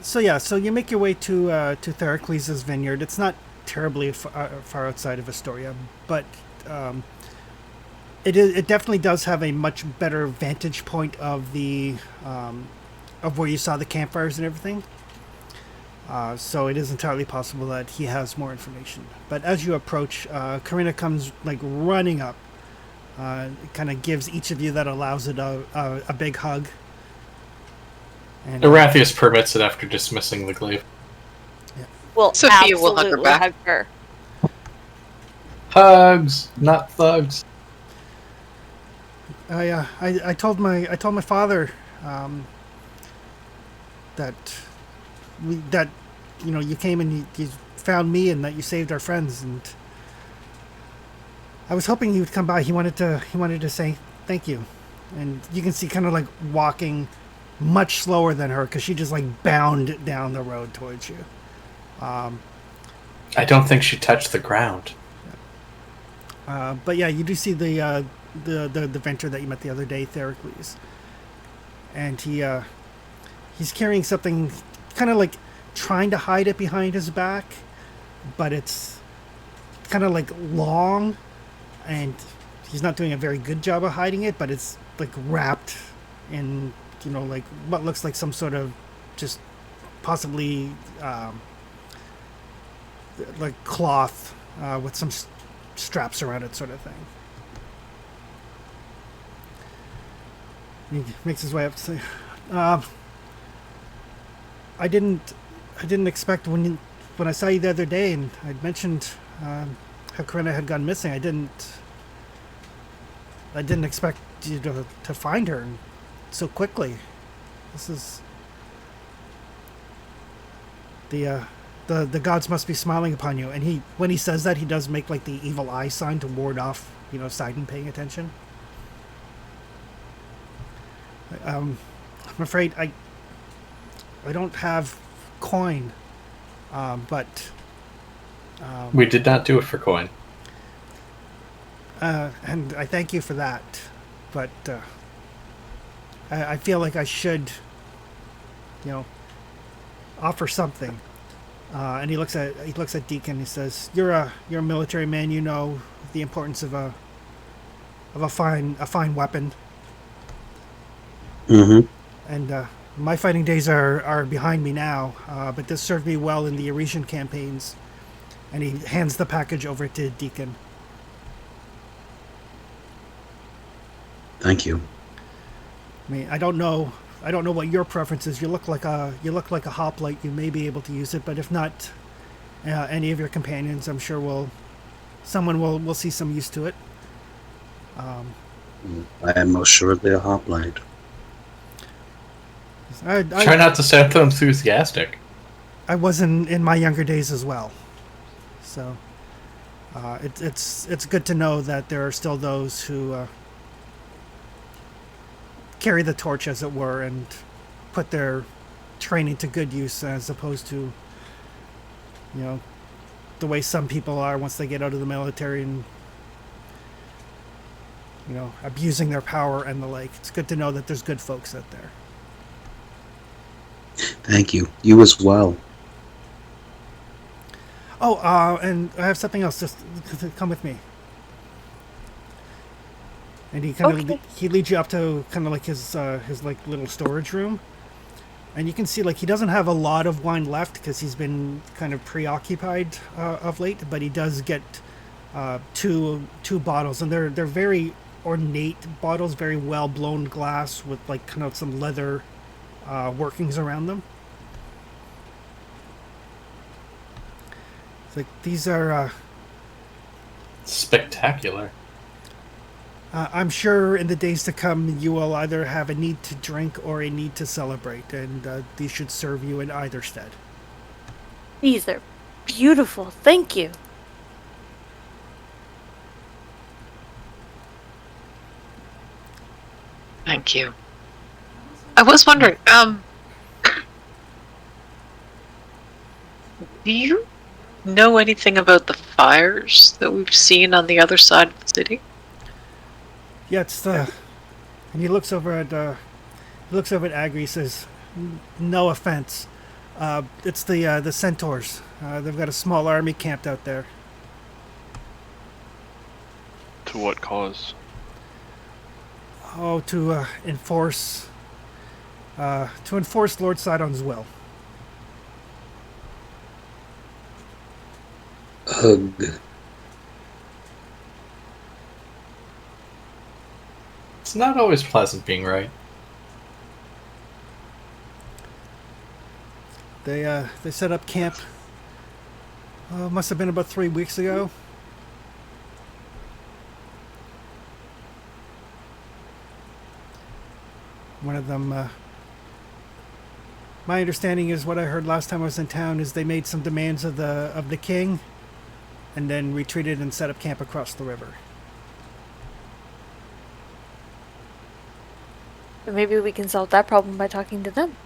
So you make your way to Theracles' vineyard. It's not terribly far outside of Estoria, but it definitely does have a much better vantage point of the of where you saw the campfires and everything. So it is entirely possible that he has more information. But as you approach, Karina comes like running up, kind of gives each of you that allows it a big hug. And Erathius permits it after dismissing the glaive. Well, Sophia will hug her absolutely back. hug her. Hugs, not thugs. I told my father that you came and you found me and that you saved our friends, and I was hoping he would come by. He wanted to say thank you, and you can see kind of like walking much slower than her because she just like bound down the road towards you. I don't think she touched the ground. But yeah, you do see the venture that you met the other day, Theracles, and he's carrying something, kind of like trying to hide it behind his back, but it's kind of like long, and he's not doing a very good job of hiding it, but it's like wrapped in like what looks like some sort of just possibly like cloth with some straps around it, sort of thing. He makes his way up to say, I didn't expect when I saw you the other day and I'd mentioned how Corinna had gone missing. I didn't expect you to find her so quickly. This is the gods must be smiling upon you. And when he says that, he does make like the evil eye sign to ward off Sidon paying attention. I'm afraid I don't have coin, but We did not do it for coin. and I thank you for that. But I feel like I should, offer something. And he looks at Deacon. He says, "You're a military man. You know the importance of a fine weapon." Mm-hmm. And my fighting days are behind me now, but this served me well in the Eurasian campaigns. And he hands the package over to Deacon. Thank you. I mean, I don't know what your preference is. You look like a hoplite. You may be able to use it, but if not, any of your companions, I'm sure someone will see some use to it. I am most assuredly a hoplite. Try not to sound so enthusiastic. I was in my younger days as well, so it's good to know that there are still those who carry the torch, as it were, and put their training to good use, as opposed to the way some people are once they get out of the military and abusing their power and the like. It's good to know that there's good folks out there. Thank you. You as well. Oh, and I have something else. Just come with me. And he leads you up to kind of like his like little storage room, and you can see like he doesn't have a lot of wine left because he's been kind of preoccupied of late. But he does get two bottles, and they're very ornate bottles, very well blown glass with like kind of some leather workings around them. It's like these are. Spectacular. I'm sure in the days to come you will either have a need to drink or a need to celebrate, and these should serve you in either stead. These are beautiful. Thank you. Thank you. I was wondering, do you know anything about the fires that we've seen on the other side of the city? Yeah, it's the. And he looks over at Agri. He says, "No offense, it's the centaurs. They've got a small army camped out there. To what cause? Oh, to enforce Lord Sidon's will." Ugh. It's not always pleasant being right. They set up camp. Must have been about 3 weeks ago. One of them. My understanding is what I heard last time I was in town is they made some demands of the king, and then retreated and set up camp across the river. But maybe we can solve that problem by talking to them.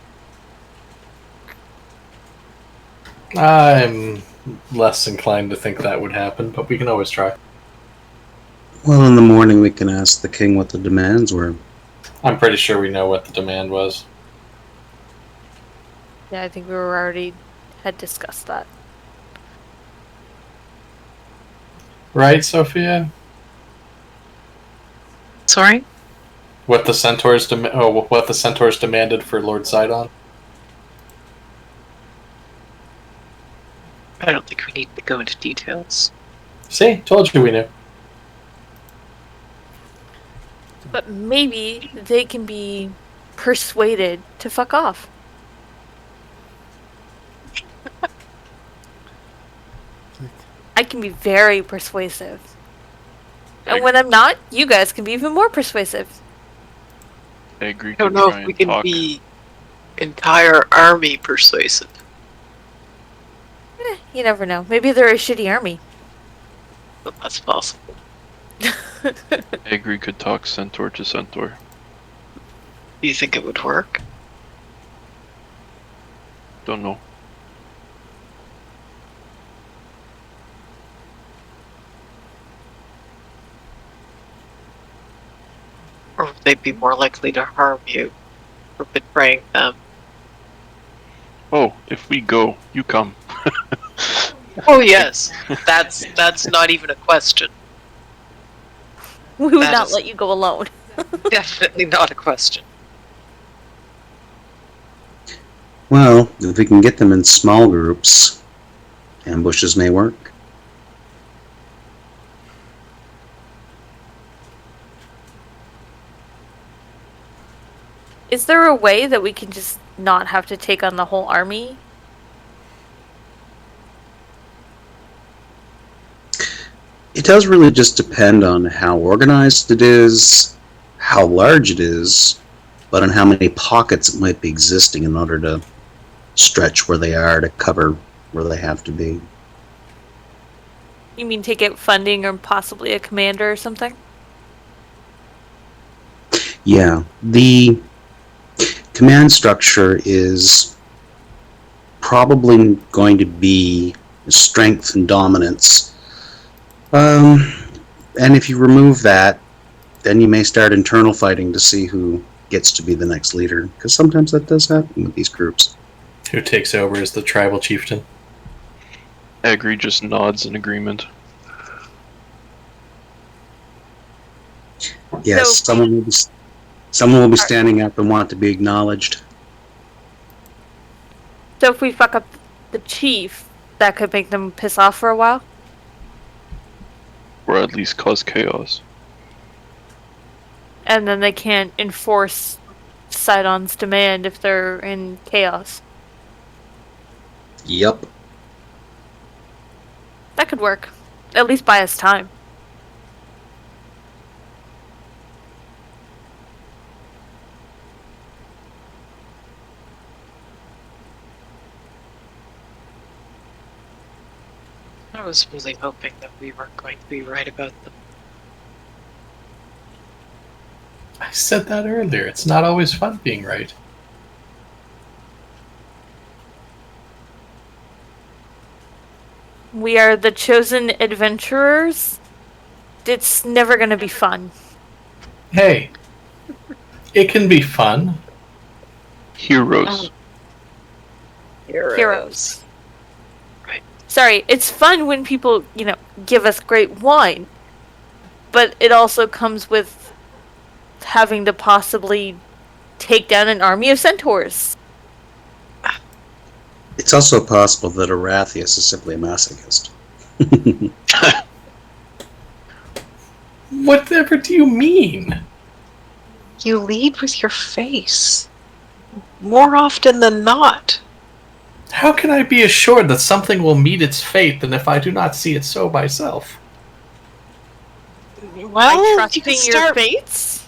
I'm less inclined to think that would happen, but we can always try. Well, in the morning we can ask the king what the demands were. I'm pretty sure we know what the demand was. Yeah, I think we were already had discussed that. Right, Sophia? Sorry? What the centaurs demanded for Lord Sidon? I don't think we need to go into details. See, told you we knew. But maybe they can be persuaded to fuck off. I can be very persuasive. And when I'm not, you guys can be even more persuasive. I agree. I don't know if we can be entire army persuasive. You never know. Maybe they're a shitty army. But that's possible. Agri could talk centaur to centaur. Do you think it would work? Don't know. Or would they be more likely to harm you for betraying them? Oh, if we go, you come. Oh yes, that's not even a question. We would That not is- let you go alone. Definitely not a question. Well, if we can get them in small groups, ambushes may work. Is there a way that we can just not have to take on the whole army? It does really just depend on how organized it is, how large it is, but on how many pockets it might be existing in order to stretch where they are to cover where they have to be. You mean take out funding or possibly a commander or something? Yeah, the command structure is probably going to be strength and dominance. And if you remove that, then you may start internal fighting to see who gets to be the next leader, because sometimes that does happen with these groups. Who takes over as the tribal chieftain? Agri just nods in agreement. Yes, So- someone will be standing up and want to be acknowledged. So if we fuck up the chief, that could make them piss off for a while? Or at least cause chaos. And then they can't enforce Sidon's demand if they're in chaos. Yep. That could work. At least buy us time. I was really hoping that we weren't going to be right about them. I said that earlier. It's not always fun being right. We are the chosen adventurers. It's never gonna be fun. Hey, it can be fun. Heroes. Heroes. Right. Sorry, it's fun when people, give us great wine. But it also comes with having to possibly take down an army of centaurs. It's also possible that Arathius is simply a masochist. Whatever do you mean? You lead with your face. More often than not. How can I be assured that something will meet its fate than if I do not see it so myself? Well, By you trusting can your start fates?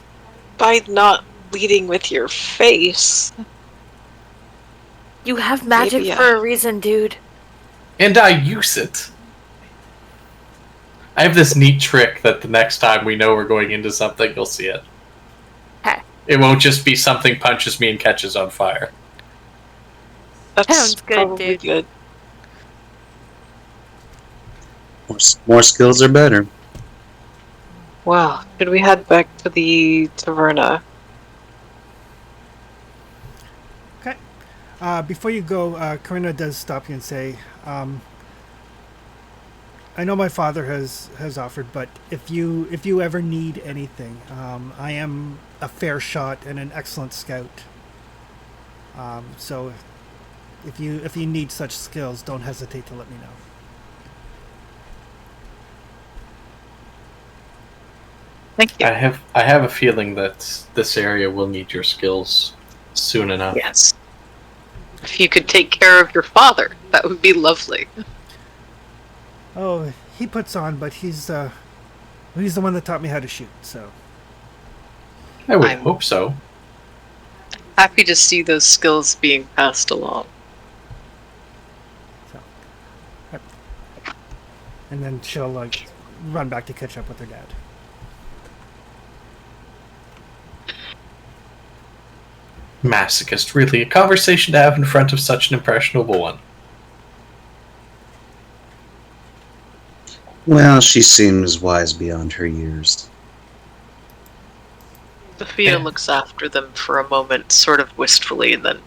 by not leading with your face. You have magic Maybe, for a reason, dude. And I use it. I have this neat trick that the next time we know we're going into something, you'll see it. Hey. It won't just be something punches me and catches on fire. That's Sounds good, probably dude. good. More skills are better. Well, should we head back to the taverna? Okay. Before you go, Corinna does stop you and say, I know my father has offered, but if you ever need anything, I am a fair shot and an excellent scout. So if you need such skills, don't hesitate to let me know. Thank you. I have a feeling that this area will need your skills soon enough. Yes. If you could take care of your father, that would be lovely. Oh, he puts on, but he's the one that taught me how to shoot. So I would I'm- hope so. Happy to see those skills being passed along. and then she'll run back to catch up with her dad. Masochist, really. A conversation to have in front of such an impressionable one. Well, she seems wise beyond her years. Sophia looks after them for a moment, sort of wistfully, and then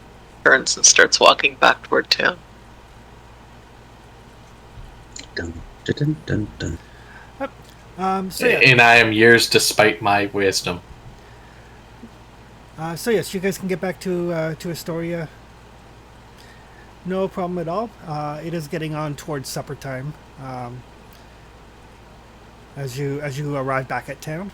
turns and starts walking back toward town. Dun, dun, dun, dun, dun. So yeah. And I am years despite my wisdom. So yes, you guys can get back to Estoria. No problem at all. It is getting on towards supper time. As you arrive back at town.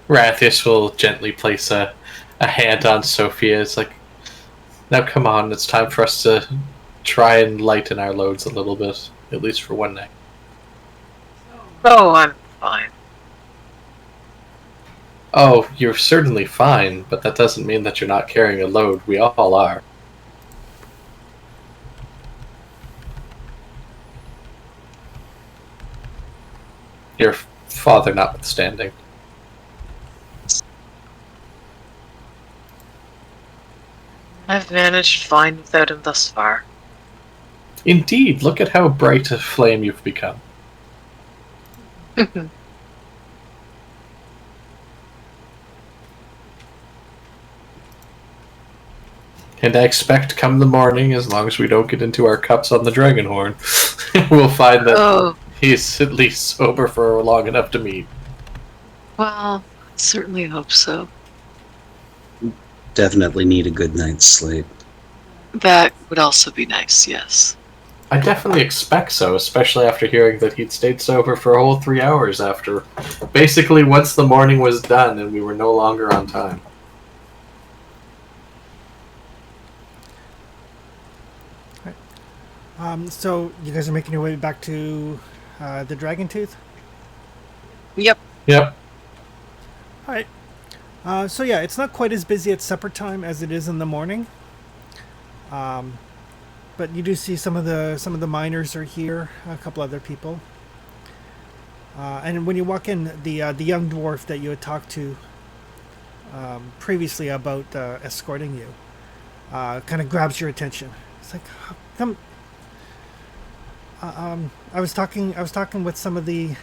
Rathius will gently place a hand on Sophia. It's like, now come on, it's time for us to try and lighten our loads a little bit, at least for one night. Oh, I'm fine. Oh, you're certainly fine, but that doesn't mean that you're not carrying a load. We all are. Your father notwithstanding. I've managed fine without him thus far. Indeed, look at how bright a flame you've become. And I expect come the morning, as long as we don't get into our cups on the Dragonhorn, we'll find that he's at least sober for long enough to meet. Well, certainly hope so. definitely need a good night's sleep. That would also be nice, yes. I definitely expect so, especially after hearing that he'd stayed sober for a whole 3 hours after basically once the morning was done and we were no longer on time. So you guys are making your way back to the Dragon Tooth? Yep. Yep. All right. So yeah, it's not quite as busy at supper time as it is in the morning. But you do see some of the miners are here, a couple other people. And when you walk in, the young dwarf that you had talked to previously about escorting you kind of grabs your attention. It's like, come. I was talking with some of the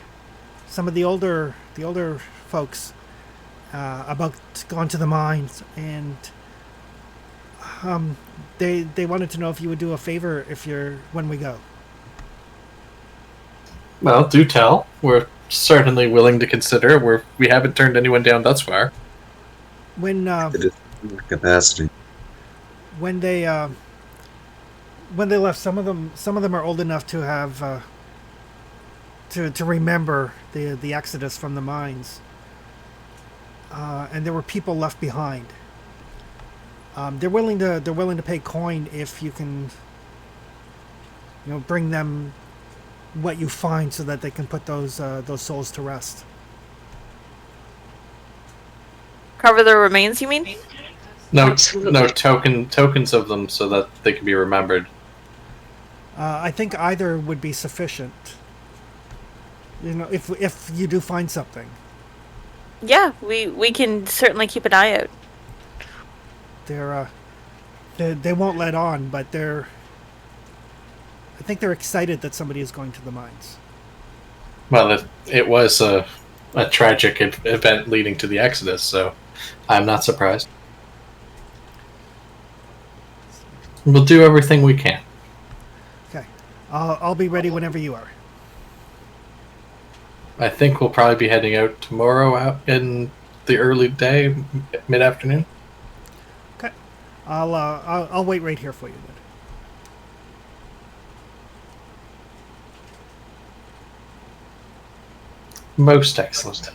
older folks about going to the mines, and they wanted to know if you would do a favor when we go. Well, do tell. We're certainly willing to consider. We haven't turned anyone down thus far. When It is in their capacity. when they left, some of them are old enough to have to remember the exodus from the mines, and there were people left behind. They're willing to pay coin if you can, bring them what you find so that they can put those souls to rest. Cover the remains, you mean? No, Absolutely. no tokens of them so that they can be remembered. I think either would be sufficient. If you do find something. Yeah, we can certainly keep an eye out. They won't let on, but I think they're excited that somebody is going to the mines. Well, it was a tragic event leading to the Exodus, so I'm not surprised. We'll do everything we can. Okay, I'll be ready whenever you are. I think we'll probably be heading out tomorrow out in the early day, mid-afternoon. Okay, I'll wait right here for you then. Most excellent.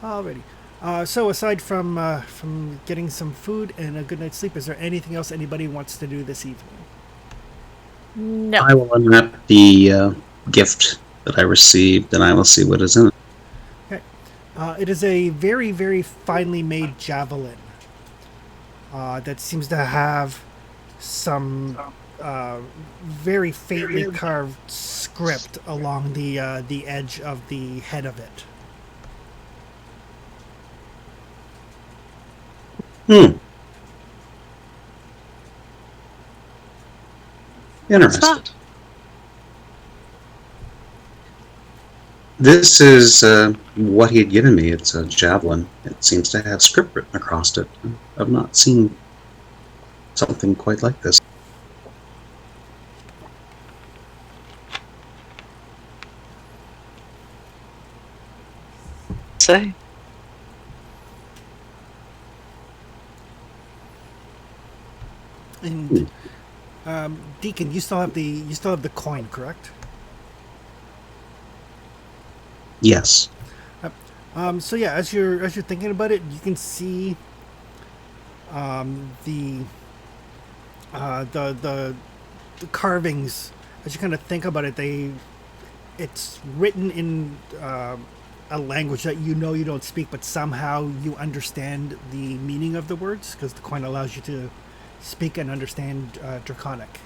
Alrighty. So aside from getting some food and a good night's sleep, is there anything else anybody wants to do this evening? No. I will unwrap the gift that I received, and I will see what is in it. Okay. It is a very, very finely made javelin that seems to have some very faintly carved script along the edge of the head of it. Interesting. not. This is what he had given me. It's a javelin. It seems to have script written across it. I've not seen something quite like this. Say. And Deacon, you still have the coin, correct? Yes. So yeah, as you're thinking about it, you can see the carvings. As you kind of think about it, it's written in a language that you don't speak, but somehow you understand the meaning of the words because the coin allows you to speak and understand Draconic.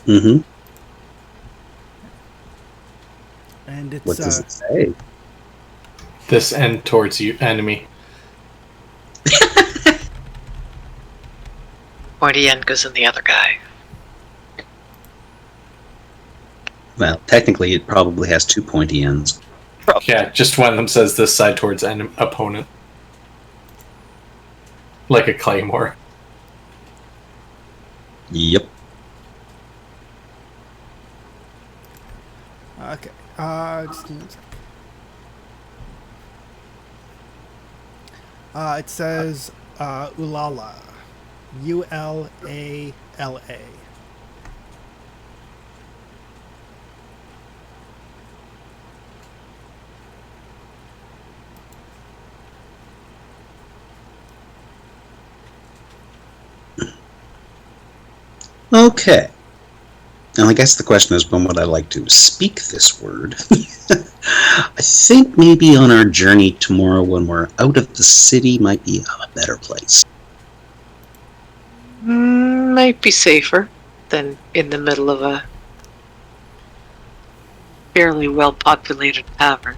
Mm-hmm. And it's What does it say? This end towards you, enemy. Pointy end goes in the other guy. Well, technically, it probably has two pointy ends. Yeah, just one of them says this side towards opponent. Like a claymore. Yep. Okay. Just give me one sec. It says Ulala. Ulala. Okay. And I guess the question is, when would I like to speak this word? I think maybe on our journey tomorrow when we're out of the city might be a better place. Might be safer than in the middle of a fairly well-populated tavern.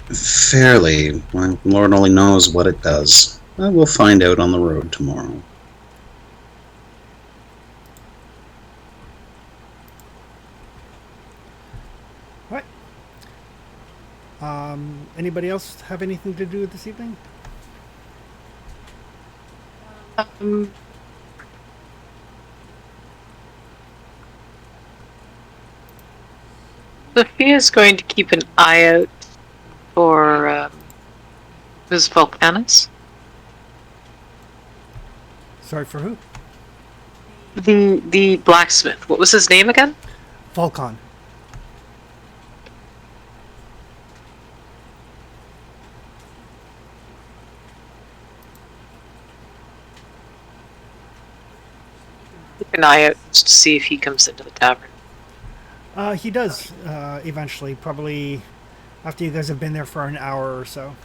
Fairly. Well, Lord only knows what it does. We'll find out on the road tomorrow. What? Anybody else have anything to do this evening? Sophia's going to keep an eye out for Ms. Volcanus. Sorry, for who? The blacksmith. What was his name again? Volcon. Keep an eye out to see if he comes into the tavern. He does, eventually, probably after you guys have been there for an hour or so.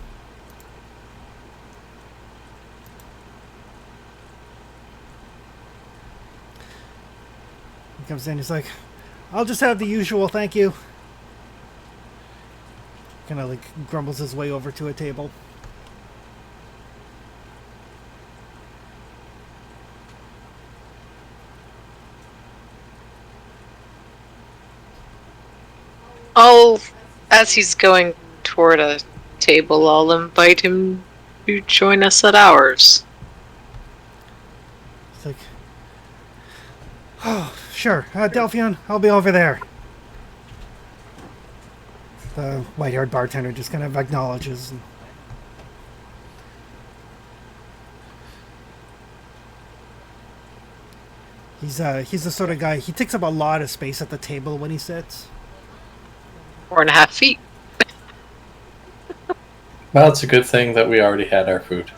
He comes in, he's like, I'll just have the usual, thank you. Kind of like grumbles his way over to a table. As he's going toward a table, I'll invite him to join us at ours. It's like, oh, sure, Delphion, I'll be over there. The white-haired bartender just kind of acknowledges. He's the sort of guy, he takes up a lot of space at the table when he sits. 4.5 feet. Well, it's a good thing that we already had our food.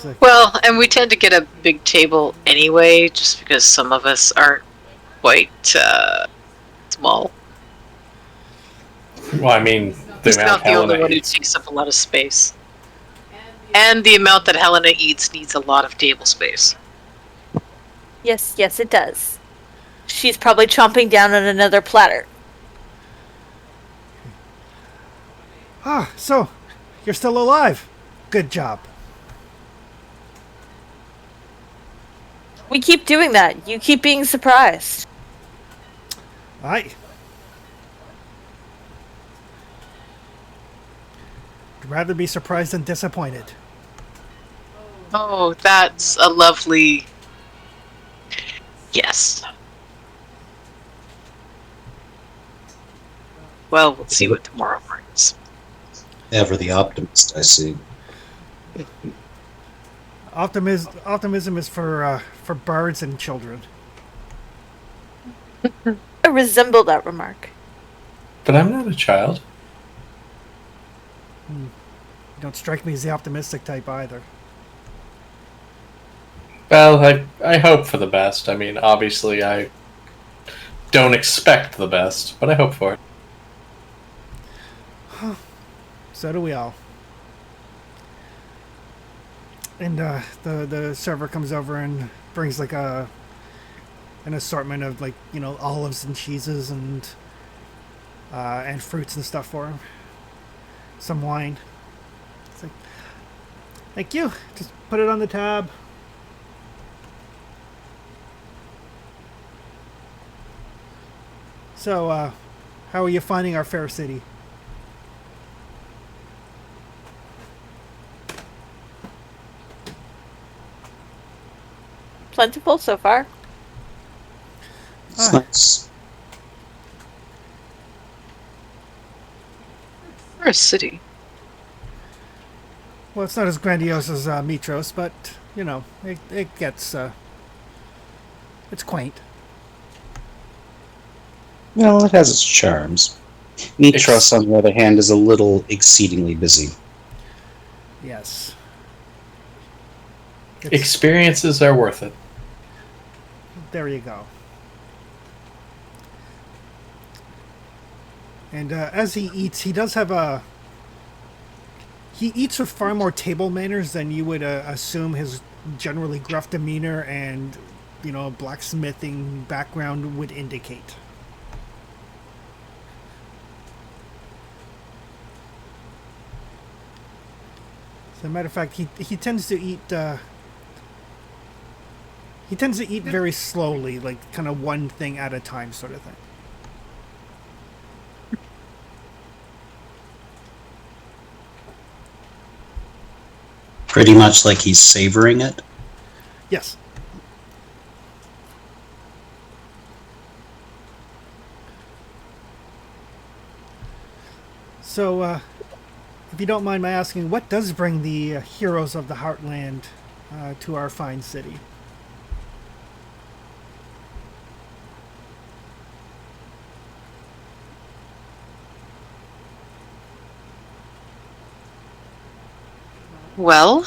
Like, Well, and we tend to get a big table anyway, just because some of us aren't quite small. Well, I mean, the He's amount not the only Helena one who eats. takes up a lot of space. And the amount that Helena eats needs a lot of table space. Yes, it does. She's probably chomping down on another platter. so, you're still alive. Good job. We keep doing that. You keep being surprised. I'd rather be surprised than disappointed. Oh, that's a lovely... Yes. Well, we'll see what tomorrow brings. Ever the optimist, I see. Optimism is for birds and children. I resemble that remark. But I'm not a child. You don't strike me as the optimistic type either. Well, I hope for the best. I mean, obviously, I don't expect the best, but I hope for it. So do we all. And the server comes over and brings like an assortment of like, you know, olives and cheeses and fruits and stuff for him. Some wine. It's like, thank you. Just put it on the tab. So, how are you finding our fair city? Plentiful so far. It's nice. We're a city. Well, it's not as grandiose as Mitros, but you know, it gets it's quaint. Well, it has its charms. Mitros, on the other hand, is a little exceedingly busy. Yes. Experiences are worth it. There you go. And as he eats, he does have a. He eats with far more table manners than you would assume his generally gruff demeanor and, you know, blacksmithing background would indicate. As a matter of fact, he tends to eat. He tends to eat very slowly, like kind of one thing at a time, sort of thing. Pretty much like he's savoring it. Yes. So, if you don't mind my asking, what does bring the heroes of the Heartland to our fine city? Well,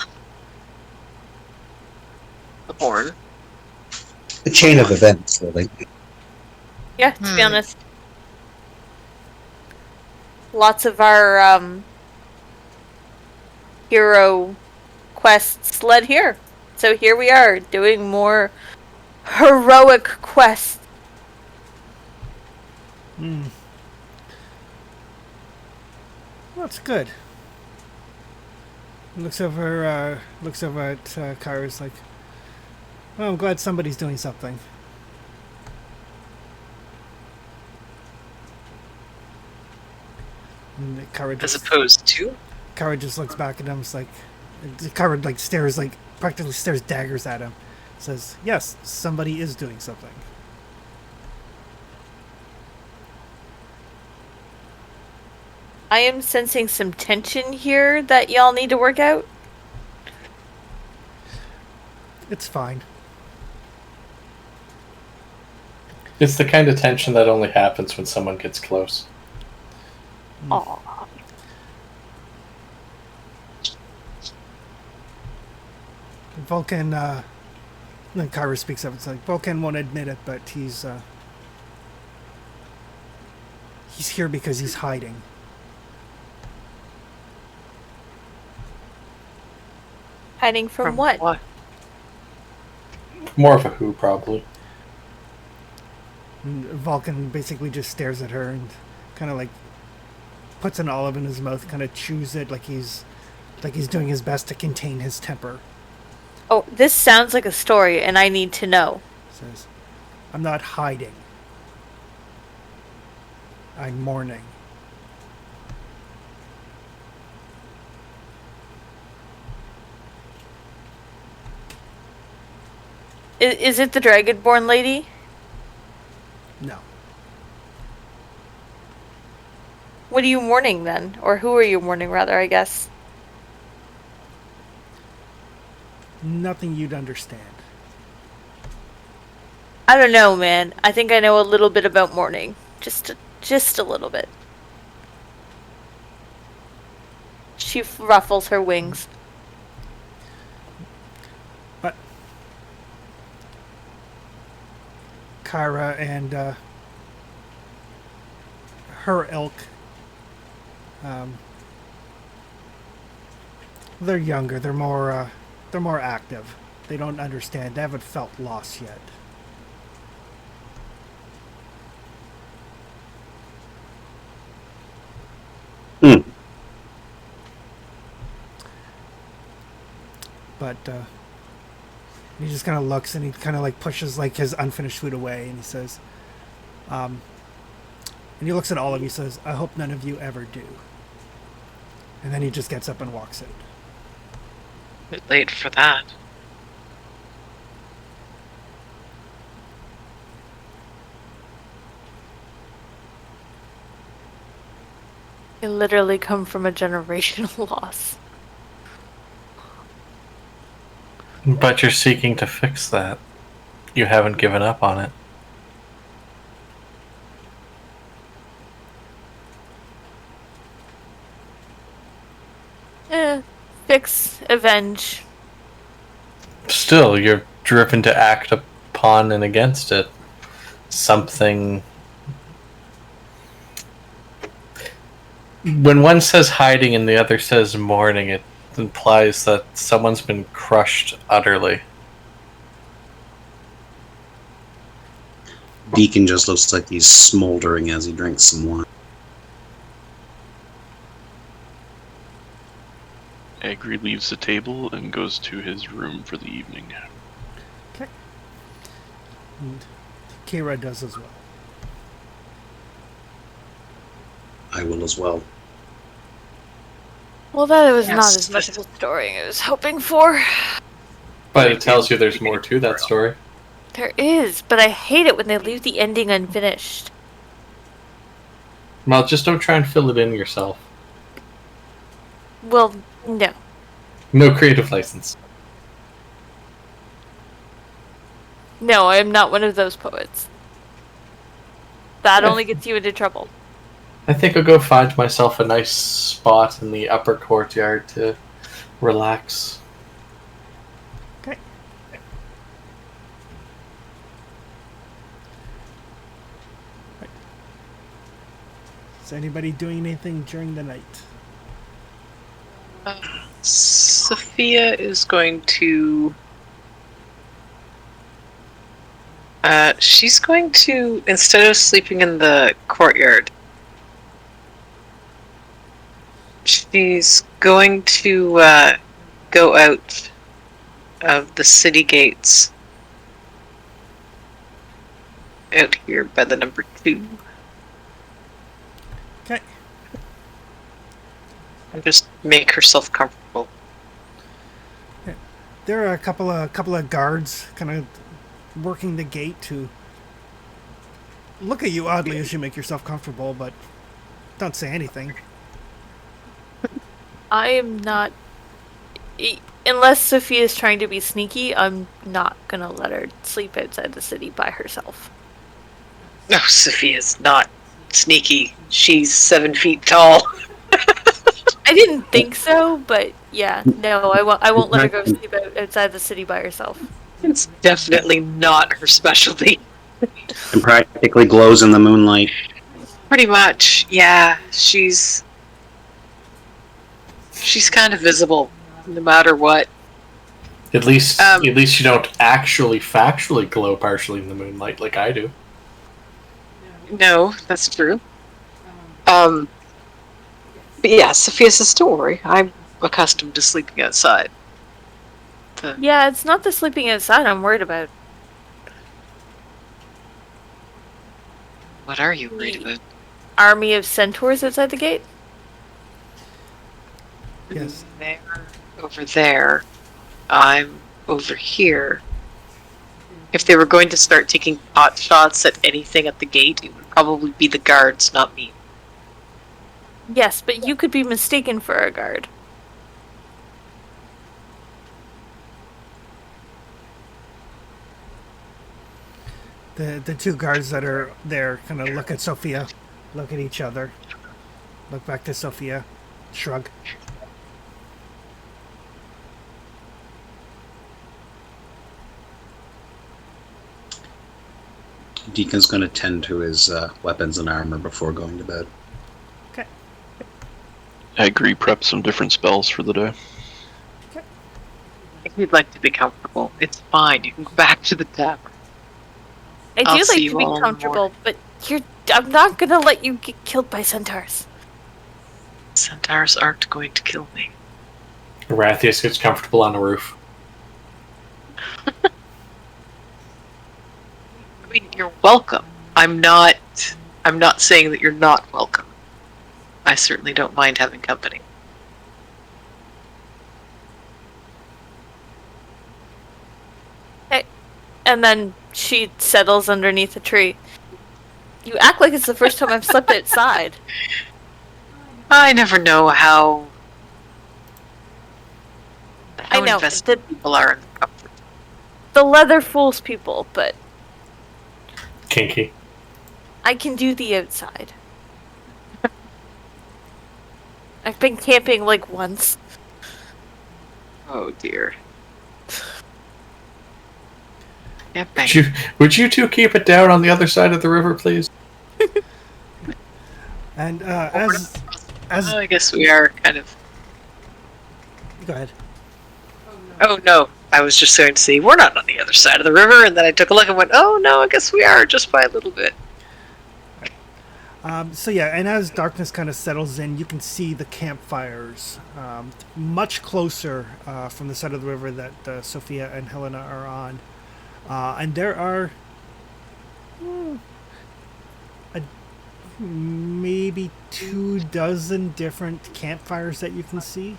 the horn. A chain of events, really. Yeah, to be honest. Lots of our hero quests led here. So here we are, doing more heroic quests. Well, that's good. Looks over at Kyra's like, well, I'm glad somebody's doing something. And Kyra As just, opposed to? Kyra just looks back at him. It's like, Kyra like stares, like practically stares daggers at him. Says, yes, somebody is doing something. I am sensing some tension here that y'all need to work out. It's fine. It's the kind of tension that only happens when someone gets close. Aw. Vulcan, then Kyra speaks up. It's like, Vulcan won't admit it, but he's here because he's hiding. Hiding from what? More of a who, probably. And Vulcan basically just stares at her and kind of like puts an olive in his mouth, kind of chews it like he's doing his best to contain his temper. Oh, this sounds like a story, and I need to know. Says, I'm not hiding. I'm mourning. Is it the Dragonborn lady? No. What are you mourning then? Or who are you mourning, rather, I guess? Nothing you'd understand. I don't know, man. I think I know a little bit about mourning. Just a little bit. She ruffles her wings. But Kyra and her ilk, they're younger. They're more active. They don't understand. They haven't felt loss yet. But he just kind of looks and he kind of like pushes like his unfinished food away and he says, and he looks at all of you and says, I hope none of you ever do. And then he just gets up and walks out. Bit late for that. You literally come from a generational loss. But you're seeking to fix that. You haven't given up on it. Fix, avenge. Still, you're driven to act upon and against it. Something. When one says hiding and the other says mourning, it implies that someone's been crushed utterly. Deacon just looks like he's smoldering as he drinks some wine. Agri leaves the table and goes to his room for the evening. Okay. And Kira does as well. I will as well. Well, that was not Yes. as much of a story I was hoping for. But it tells you there's more to that story. There is, but I hate it when they leave the ending unfinished. Well, just don't try and fill it in yourself. Well, no. No creative license. No, I am not one of those poets. That only gets you into trouble. I think I'll go find myself a nice spot in the upper courtyard to relax. Okay. Right. Is anybody doing anything during the night? Sophia is going to. She's going to, instead of sleeping in the courtyard, she's going to go out of the city gates. Out here by the number 2. Okay. And just make herself comfortable. There are a couple of guards kind of working the gate to look at you oddly as you make yourself comfortable, but don't say anything. I am not. Unless Sophia is trying to be sneaky, I'm not gonna let her sleep outside the city by herself. No, Sophia's not sneaky. She's 7 feet tall. I didn't think so, but yeah, no, I won't let her go sleep outside the city by herself. It's definitely not her specialty. And practically glows in the moonlight. Pretty much, yeah. She's kind of visible, no matter what. At least you don't actually factually glow partially in the moonlight like I do. No, that's true. But yeah, Sophia says, don't worry. I'm accustomed to sleeping outside. Yeah, it's not the sleeping outside I'm worried about. What are you worried about? Army of centaurs outside the gate? Yes. They're over there. I'm over here. If they were going to start taking pot shots at anything at the gate, it would probably be the guards, not me. Yes, but you could be mistaken for a guard. The two guards that are there kind of look at Sophia, look at each other, look back to Sophia, shrug. Deacon's going to tend to his weapons and armor before going to bed. Okay. Agri preps some different spells for the day. If you'd like to be comfortable, it's fine. You can go back to the tavern. I I'll do see like you to be all in the comfortable, but I'm not gonna let you get killed by centaurs. Centaurs aren't going to kill me. Rathius gets comfortable on the roof. I mean, you're welcome. I'm not saying that you're not welcome. I certainly don't mind having company. And then she settles underneath a tree. You act like it's the first time I've slept outside. I never know how I know, invested people are in the The leather fools people, but Kinky. I can do the outside. I've been camping like once. Oh dear. Yeah, Would you two keep it down on the other side of the river, please? And as I guess we are kind of. go ahead. Oh no, I was just going to say we're not on the other side of the river, and then I took a look and went, oh no, I guess we are just by a little bit. So yeah, and as darkness kind of settles in, you can see the campfires much closer from the side of the river that Sophia and Helena are on. And there are maybe 24 different campfires that you can see.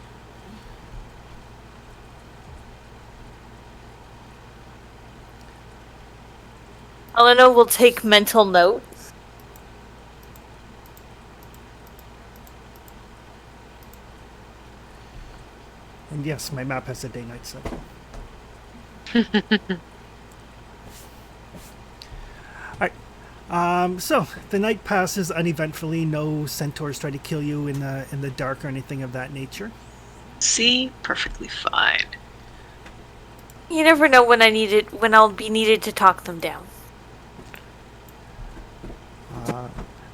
Helena will take mental notes. And yes, my map has a day-night cycle. Alright. So the night passes uneventfully. No centaurs try to kill you in the dark or anything of that nature. See, perfectly fine. You never know when I'll be needed to talk them down.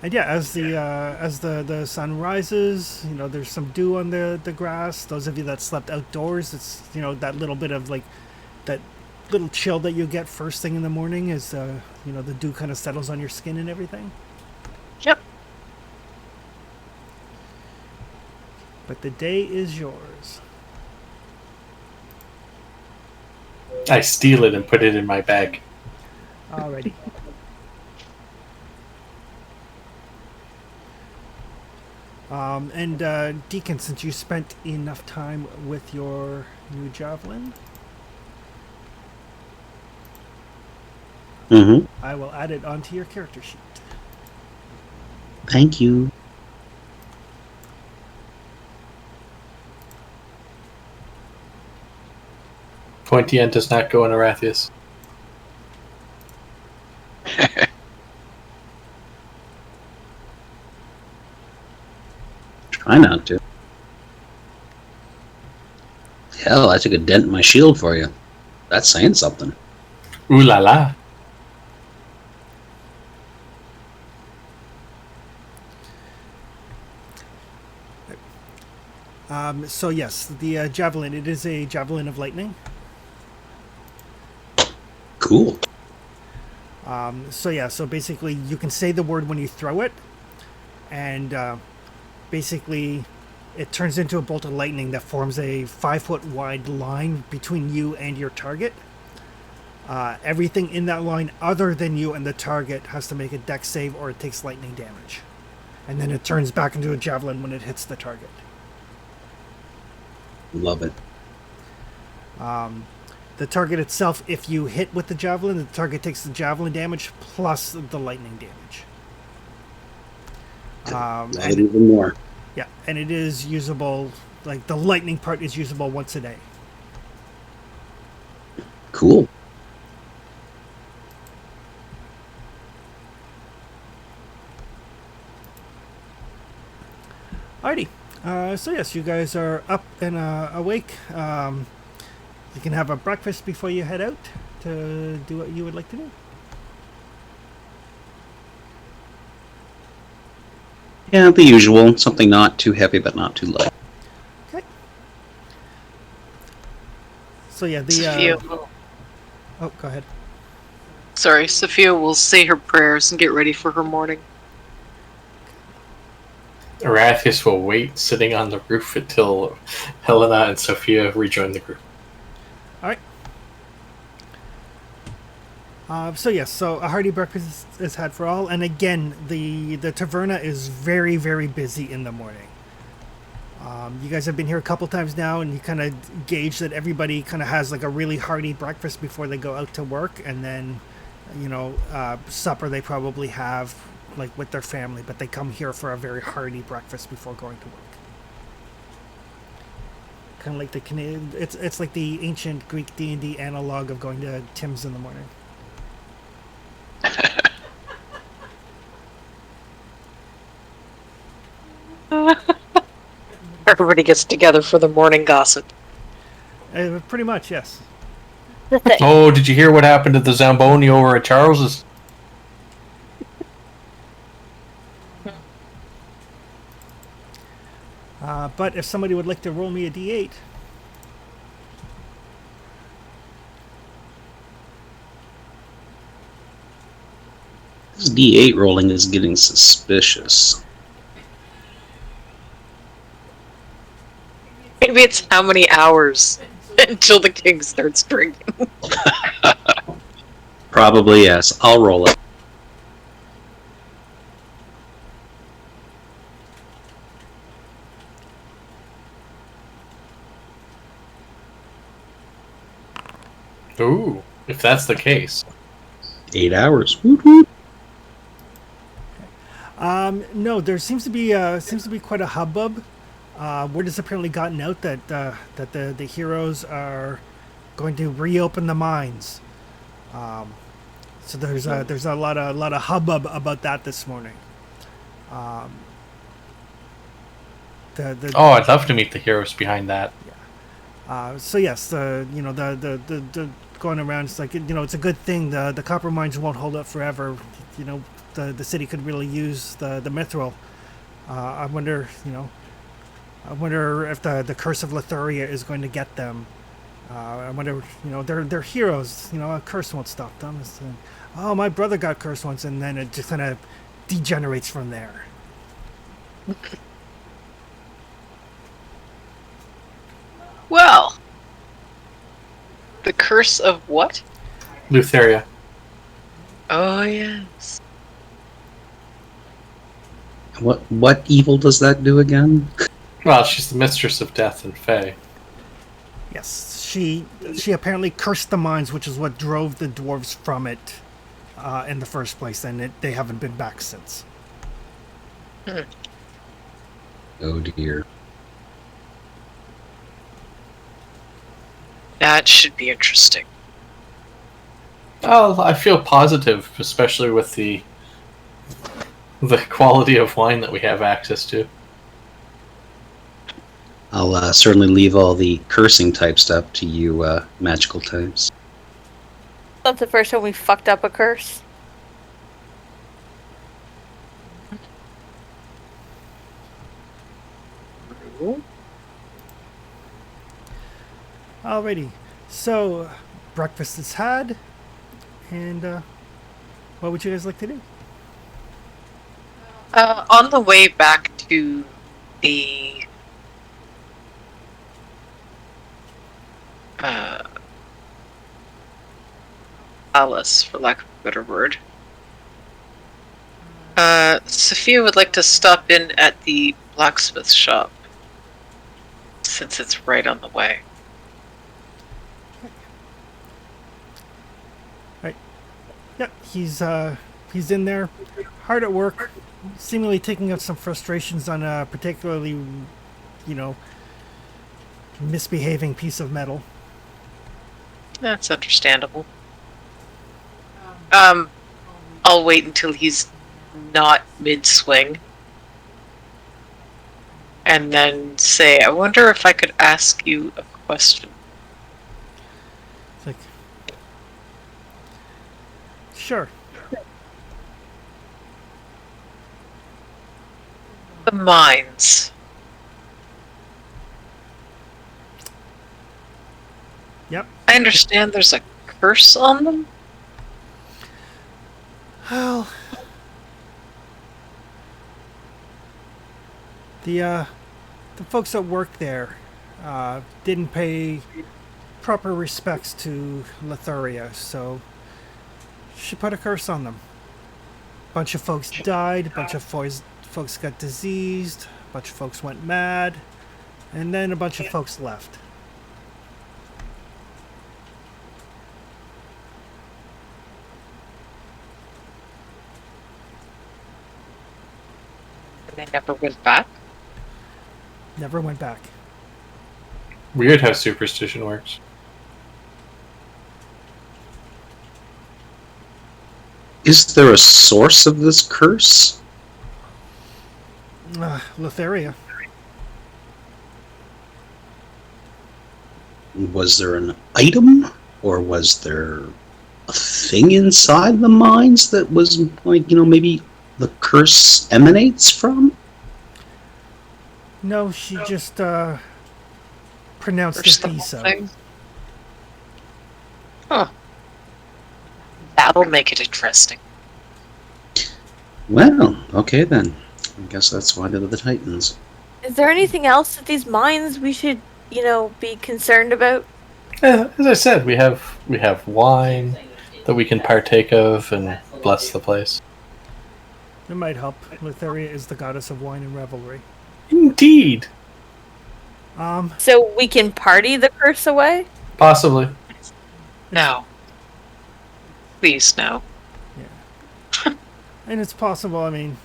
And yeah, as the sun rises, there's some dew on the grass. Those of you that slept outdoors, it's that little bit of that little chill that you get first thing in the morning as the dew kind of settles on your skin and everything. Yep. But the day is yours. I steal it and put it in my bag. Alrighty. And Deacon, since you spent enough time with your new javelin, I will add it onto your character sheet. Thank you. Pointy end does not go in Arathius. Try not to. Hell, I took a dent in my shield for you. That's saying something. Ooh la la. So yes, the javelin, it is a javelin of lightning. Cool. So basically you can say the word when you throw it, and basically it turns into a bolt of lightning that forms a 5-foot wide line between you and your target. Everything in that line other than you and the target has to make a dex save or it takes lightning damage. And then it turns back into a javelin when it hits the target. Love it. The target itself, if you hit with the javelin, the target takes the javelin damage plus the lightning damage. Love it even more. Yeah, and it is usable, like the lightning part is usable once a day. Cool. Alrighty. So yes, you guys are up and awake. You can have a breakfast before you head out to do what you would like to do. Yeah, the usual. Something not too heavy, but not too light. Okay. So yeah, Sophia oh, go ahead. Sorry, Sophia will say her prayers and get ready for her morning. Arathius will wait sitting on the roof until Helena and Sophia rejoin the group. Alright. So yes, so a hearty breakfast is had for all, and again, the taverna is very, very busy in the morning. You guys have been here a couple times now, and you kind of gauge that everybody kind of has like a really hearty breakfast before they go out to work, and then, supper they probably have like with their family, but they come here for a very hearty breakfast before going to work. kind of like the Canadian. It's like the ancient Greek D&D analog of going to Tim's in the morning. Everybody gets together for the morning gossip. Pretty much, yes. The thing. Oh, did you hear what happened to the Zamboni over at Charles's? But if somebody would like to roll me a d8, This D8 rolling is getting suspicious. Maybe it's how many hours until the king starts drinking. Probably yes. I'll roll it. Ooh, if that's the case. 8 hours. Woot woot. no, there seems to be quite a hubbub. Word has apparently gotten out that the heroes are going to reopen the mines. So there's a lot of hubbub about that this morning. Oh, I'd love to meet the heroes behind that. So yes, the going around, it's like, it's a good thing the copper mines won't hold up forever. The city could really use the mithril. I wonder if the curse of Estoria is going to get them. I wonder, they're heroes. A curse won't stop them. Oh, my brother got cursed once, and then it just kind of degenerates from there. Well, the curse of what? Lutheria. Oh, yes. What evil does that do again? Well, she's the mistress of death and Fae. Yes, she apparently cursed the mines, which is what drove the dwarves from it in the first place, and they haven't been back since. Oh dear. That should be interesting. Oh, I feel positive, especially with the quality of wine that we have access to. I'll certainly leave all the cursing type stuff to you magical types. That's the first time we fucked up a curse. Alrighty, so breakfast is had, and what would you guys like to do? On the way back to the palace, for lack of a better word, Sophia would like to stop in at the blacksmith shop, since it's right on the way. Yeah, he's in there, hard at work, seemingly taking out some frustrations on a particularly, misbehaving piece of metal. That's understandable. I'll wait until he's not mid-swing. And then say, I wonder if I could ask you a question. It's like, sure. The mines. Yep. I understand there's a curse on them? Well, the folks that work there didn't pay proper respects to Estoria, so she put a curse on them. Bunch of folks died, a bunch of folks got diseased, a bunch of folks went mad, and then a bunch of folks left. And they never went back? Never went back. Weird how superstition works. Is there a source of this curse? Letheria. Was there an item, or was there a thing inside the mines that was like, maybe the curse emanates from? No, she just pronounced There's it the be whole so. thing. Huh. That'll make it interesting. Well, okay then. I guess that's why they're the Titans. Is there anything else at these mines we should, be concerned about? As I said, we have wine that we can partake of and bless the place. It might help. Letheria is the goddess of wine and revelry. Indeed. So we can party the curse away? Possibly. No. Please, no. And it's possible, I mean,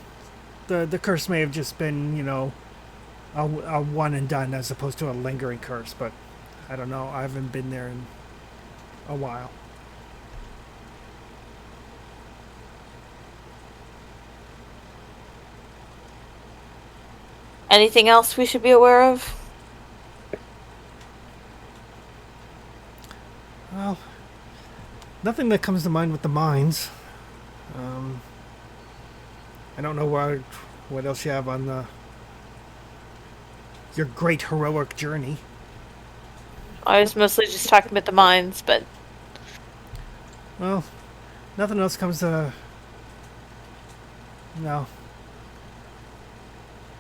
the curse may have just been, a one and done as opposed to a lingering curse, but I don't know. I haven't been there in a while. Anything else we should be aware of? Well, nothing that comes to mind with the mines. I don't know what else you have on your great heroic journey. I was mostly just talking about the mines, but Well, nothing else comes to... No.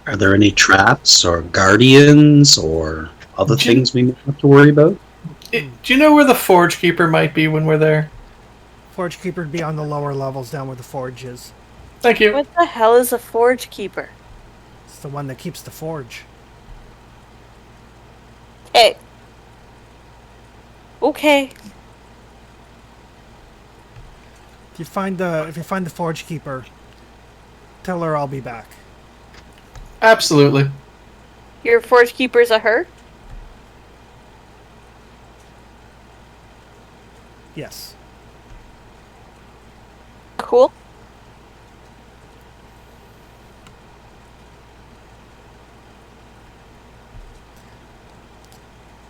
Are there any traps or guardians or other things we may have to worry about? Do you know where the Forge Keeper might be when we're there? Forge Keeper would be on the lower levels down where the forge is. Thank you. what the hell is a forge keeper? It's the one that keeps the forge. Hey. Okay. If you find the forge keeper, tell her I'll be back. Absolutely. Your forge keeper's a her? Yes. Cool.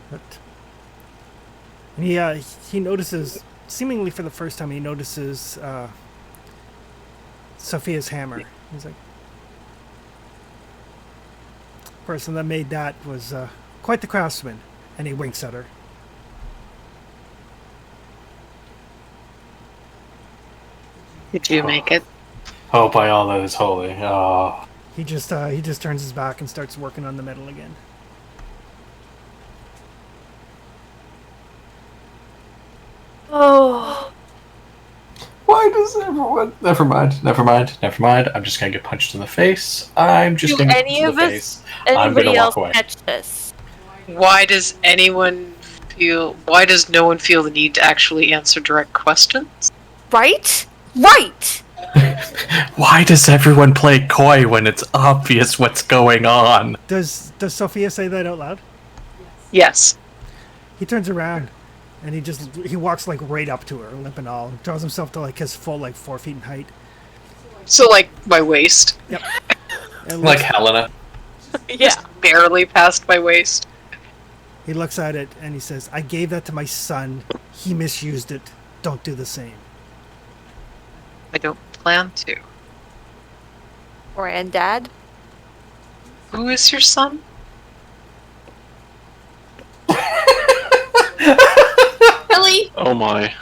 But and he notices, seemingly for the first time, he notices Sophia's hammer. He's like, person that made that was quite the craftsman, and he winks at her. Did you make it? Oh, by all that is holy. Oh. He just turns his back and starts working on the metal again. Oh. Why does everyone... Never mind. I'm just gonna get punched in the face. I'm just Do gonna get any punched in of the us, face. I'm gonna anybody else walk away. catch this? Why does no one feel the need to actually answer direct questions? Right? Right! Why does everyone play coy when it's obvious what's going on? Does Sophia say that out loud? Yes. He turns around and he walks like right up to her, limp and all. Draws himself to like his full 4 feet in height. So, like, my waist. Yep. And Like looks, Helena. Yeah. Barely past my waist. he looks at it and he says, "I gave that to my son. He misused it. Don't do the same." I don't plan to. Granddad? Who is your son? Really? Oh my.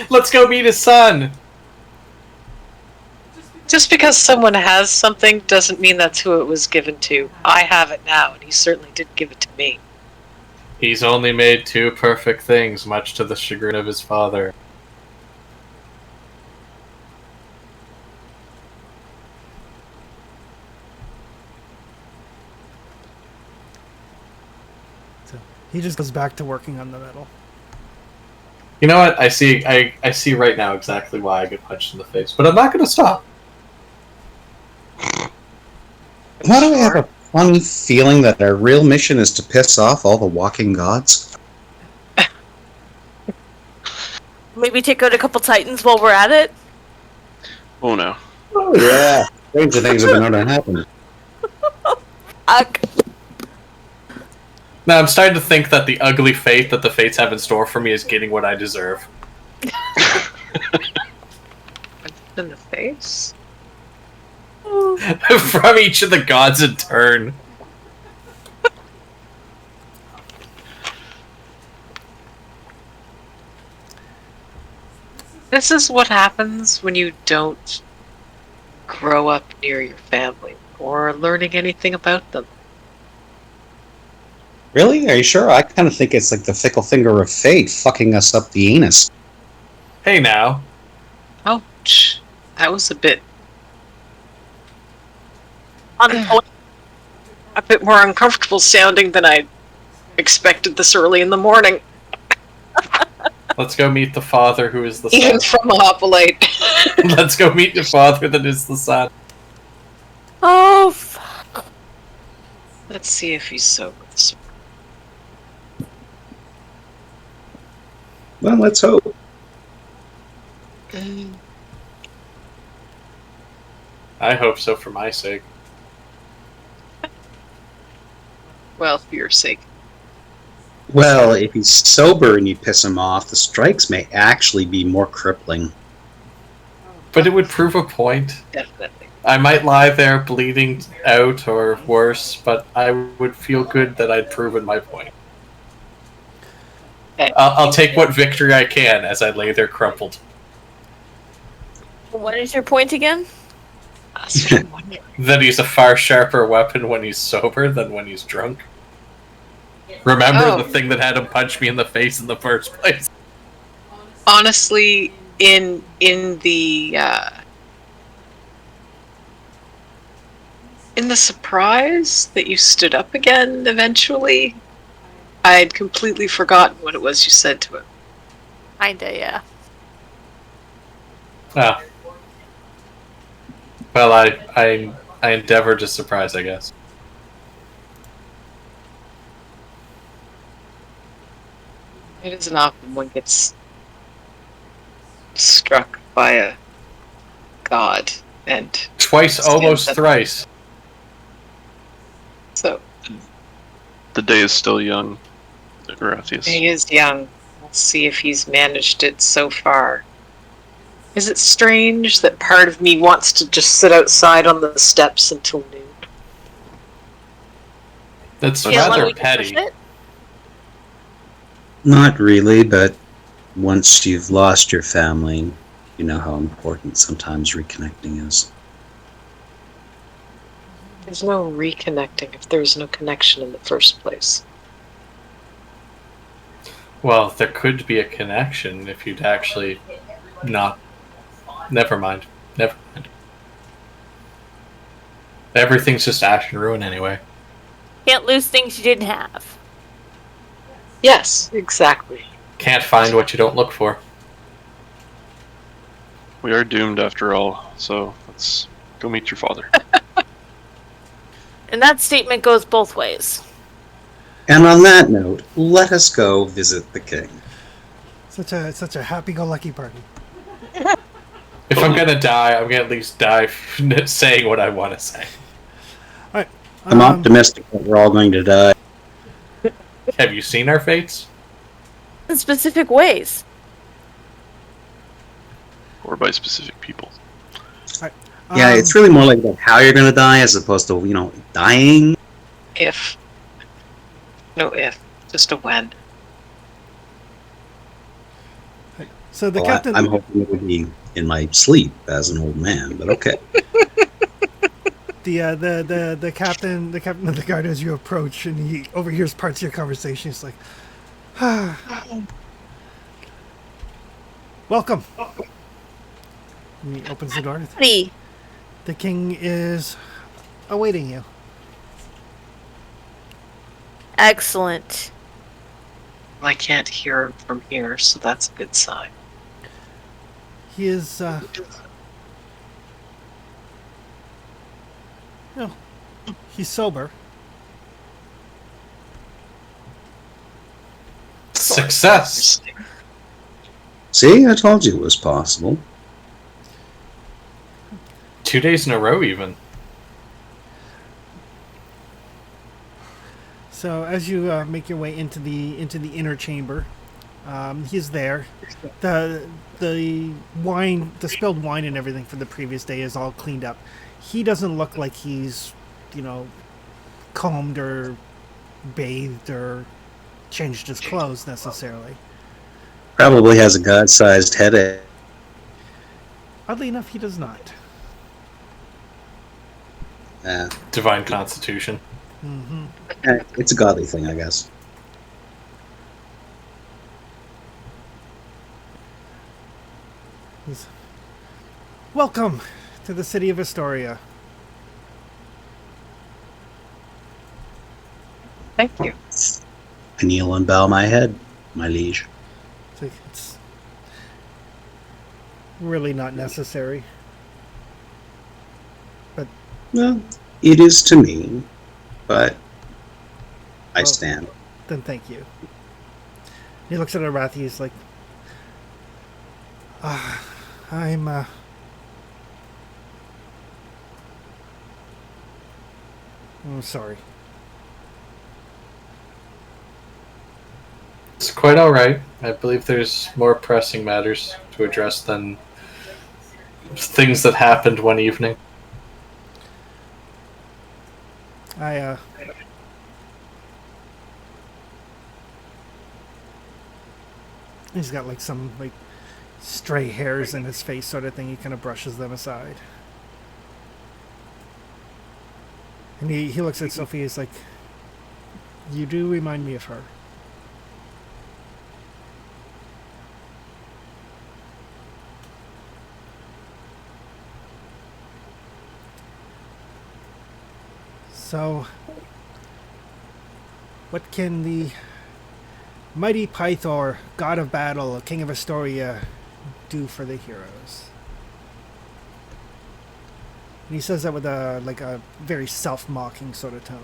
Let's go meet his son. Just because someone has something doesn't mean that's who it was given to. I have it now, and he certainly didn't give it to me. He's only made 2 perfect things, much to the chagrin of his father. So he just goes back to working on the metal. You know what? I see right now exactly why I get punched in the face, but I'm not gonna stop. Why do I have a funny feeling that our real mission is to piss off all the walking gods? Maybe take out a couple titans while we're at it. Oh no. Oh yeah. Stranger things have been known to happen. Fuck. Now I'm starting to think that the ugly fate that the fates have in store for me is getting what I deserve. In the face? From each of the gods in turn. This is what happens when you don't grow up near your family or learning anything about them. Really? Are you sure? I kind of think it's like the fickle finger of fate fucking us up the anus. Hey now. Ouch. That was a bit On a bit more uncomfortable sounding than I expected this early in the morning. Let's go meet the father who is the Even son. from a hoplite. Let's go meet the father that is the son. Oh, fuck. Let's see if he's sober. Well, let's hope. I hope so for my sake. Well, for your sake. Well, if he's sober and you piss him off, the strikes may actually be more crippling. But it would prove a point. Definitely. I might lie there bleeding out or worse, but I would feel good that I'd proven my point. I'll take what victory I can as I lay there crumpled. What is your point again? That he's a far sharper weapon when he's sober than when he's drunk. Remember the thing that had him punch me in the face in the first place? Honestly, in the surprise that you stood up again eventually, I'd completely forgotten what it was you said to him. Kinda, yeah. Ah. Well, I endeavored to surprise, I guess. It isn't often one gets struck by a god, and Twice, almost Stand up. thrice. so The day is still young, Erathius. he is young. We'll see if he's managed it so far. Is it strange that part of me wants to just sit outside on the steps until noon? That's Can't let rather me push petty. it? Not really, but once you've lost your family, you know how important sometimes reconnecting is. There's no reconnecting if there's no connection in the first place. Well, there could be a connection if you'd actually not. Never mind. Never mind. Everything's just ash and ruin anyway. Can't lose things you didn't have. Yes, exactly. Can't find what you don't look for. We are doomed after all, so let's go meet your father. And that statement goes both ways. And on that note, let us go visit the king. Such a happy-go-lucky party. If I'm gonna die, I'm gonna at least die saying what I want to say. All right. I'm optimistic that we're all going to die. Have you seen our fates? In specific ways. Or by specific people. Yeah, it's really more like about how you're going to die as opposed to, dying. If. No if. Just a when. So the Well, captain. I'm hoping it would be in my sleep as an old man, but okay. The captain of the guard as you approach, and he overhears parts of your conversation. He's like, "Welcome." And he opens the door. Howdy. The king is awaiting you. Excellent. I can't hear him from here, so that's a good sign. He is. He's sober. Success! See, I told you it was possible. 2 days in a row, even. So as you make your way into the inner chamber, he's there. The wine, the spilled wine and everything from the previous day is all cleaned up. He doesn't look like he's, combed or bathed or changed his clothes necessarily. Probably has a god-sized headache. Oddly enough, he does not. Divine Constitution. Mm-hmm. It's a godly thing, I guess. Welcome to the city of Estoria. Thank you. I kneel and bow my head, my liege. It's really not necessary. Well, it is to me, but I stand. Then thank you. He looks at Arathi, he's like, I'm sorry. It's quite alright. I believe there's more pressing matters to address than things that happened one evening. He's got some stray hairs in his face sort of thing. He kind of brushes them aside. And he looks at Sophie, he's like, you do remind me of her. So, what can the mighty Pythor, god of battle, king of Estoria, do for the heroes? And he says that with a very self-mocking sort of tone.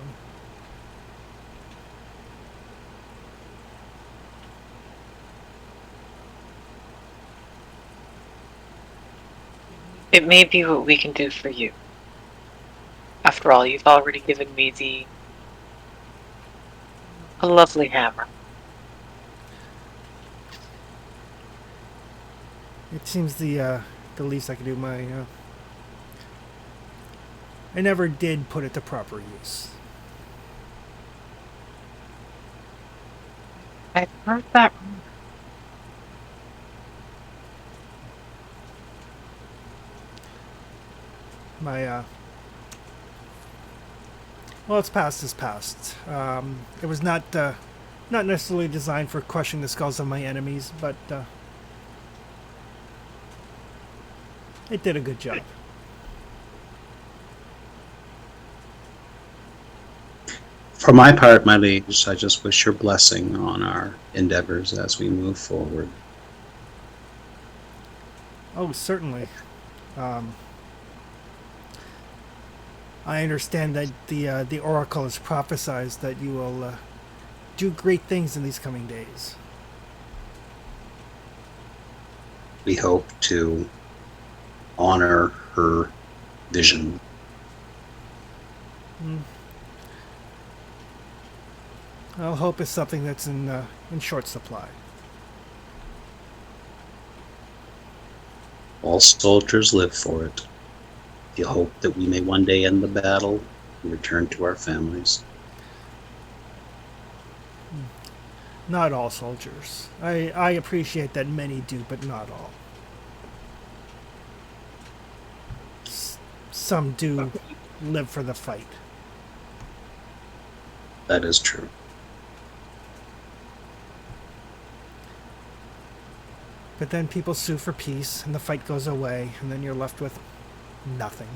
It may be what we can do for you. After all, you've already given me a lovely hammer. It seems the least I can do. I never did put it to proper use. I've heard that. Well, it's past is past. It was not necessarily designed for crushing the skulls of my enemies, but it did a good job. For my part, my liege, I just wish your blessing on our endeavors as we move forward. Oh, certainly. I understand that the Oracle has prophesized that you will do great things in these coming days. We hope to honor her vision. Well, hope is something that's in short supply. All soldiers live for it. We hope that we may one day end the battle and return to our families. Not all soldiers. I appreciate that many do, but not all. Some do live for the fight. That is true. But then people sue for peace, and the fight goes away, and then you're left with nothing.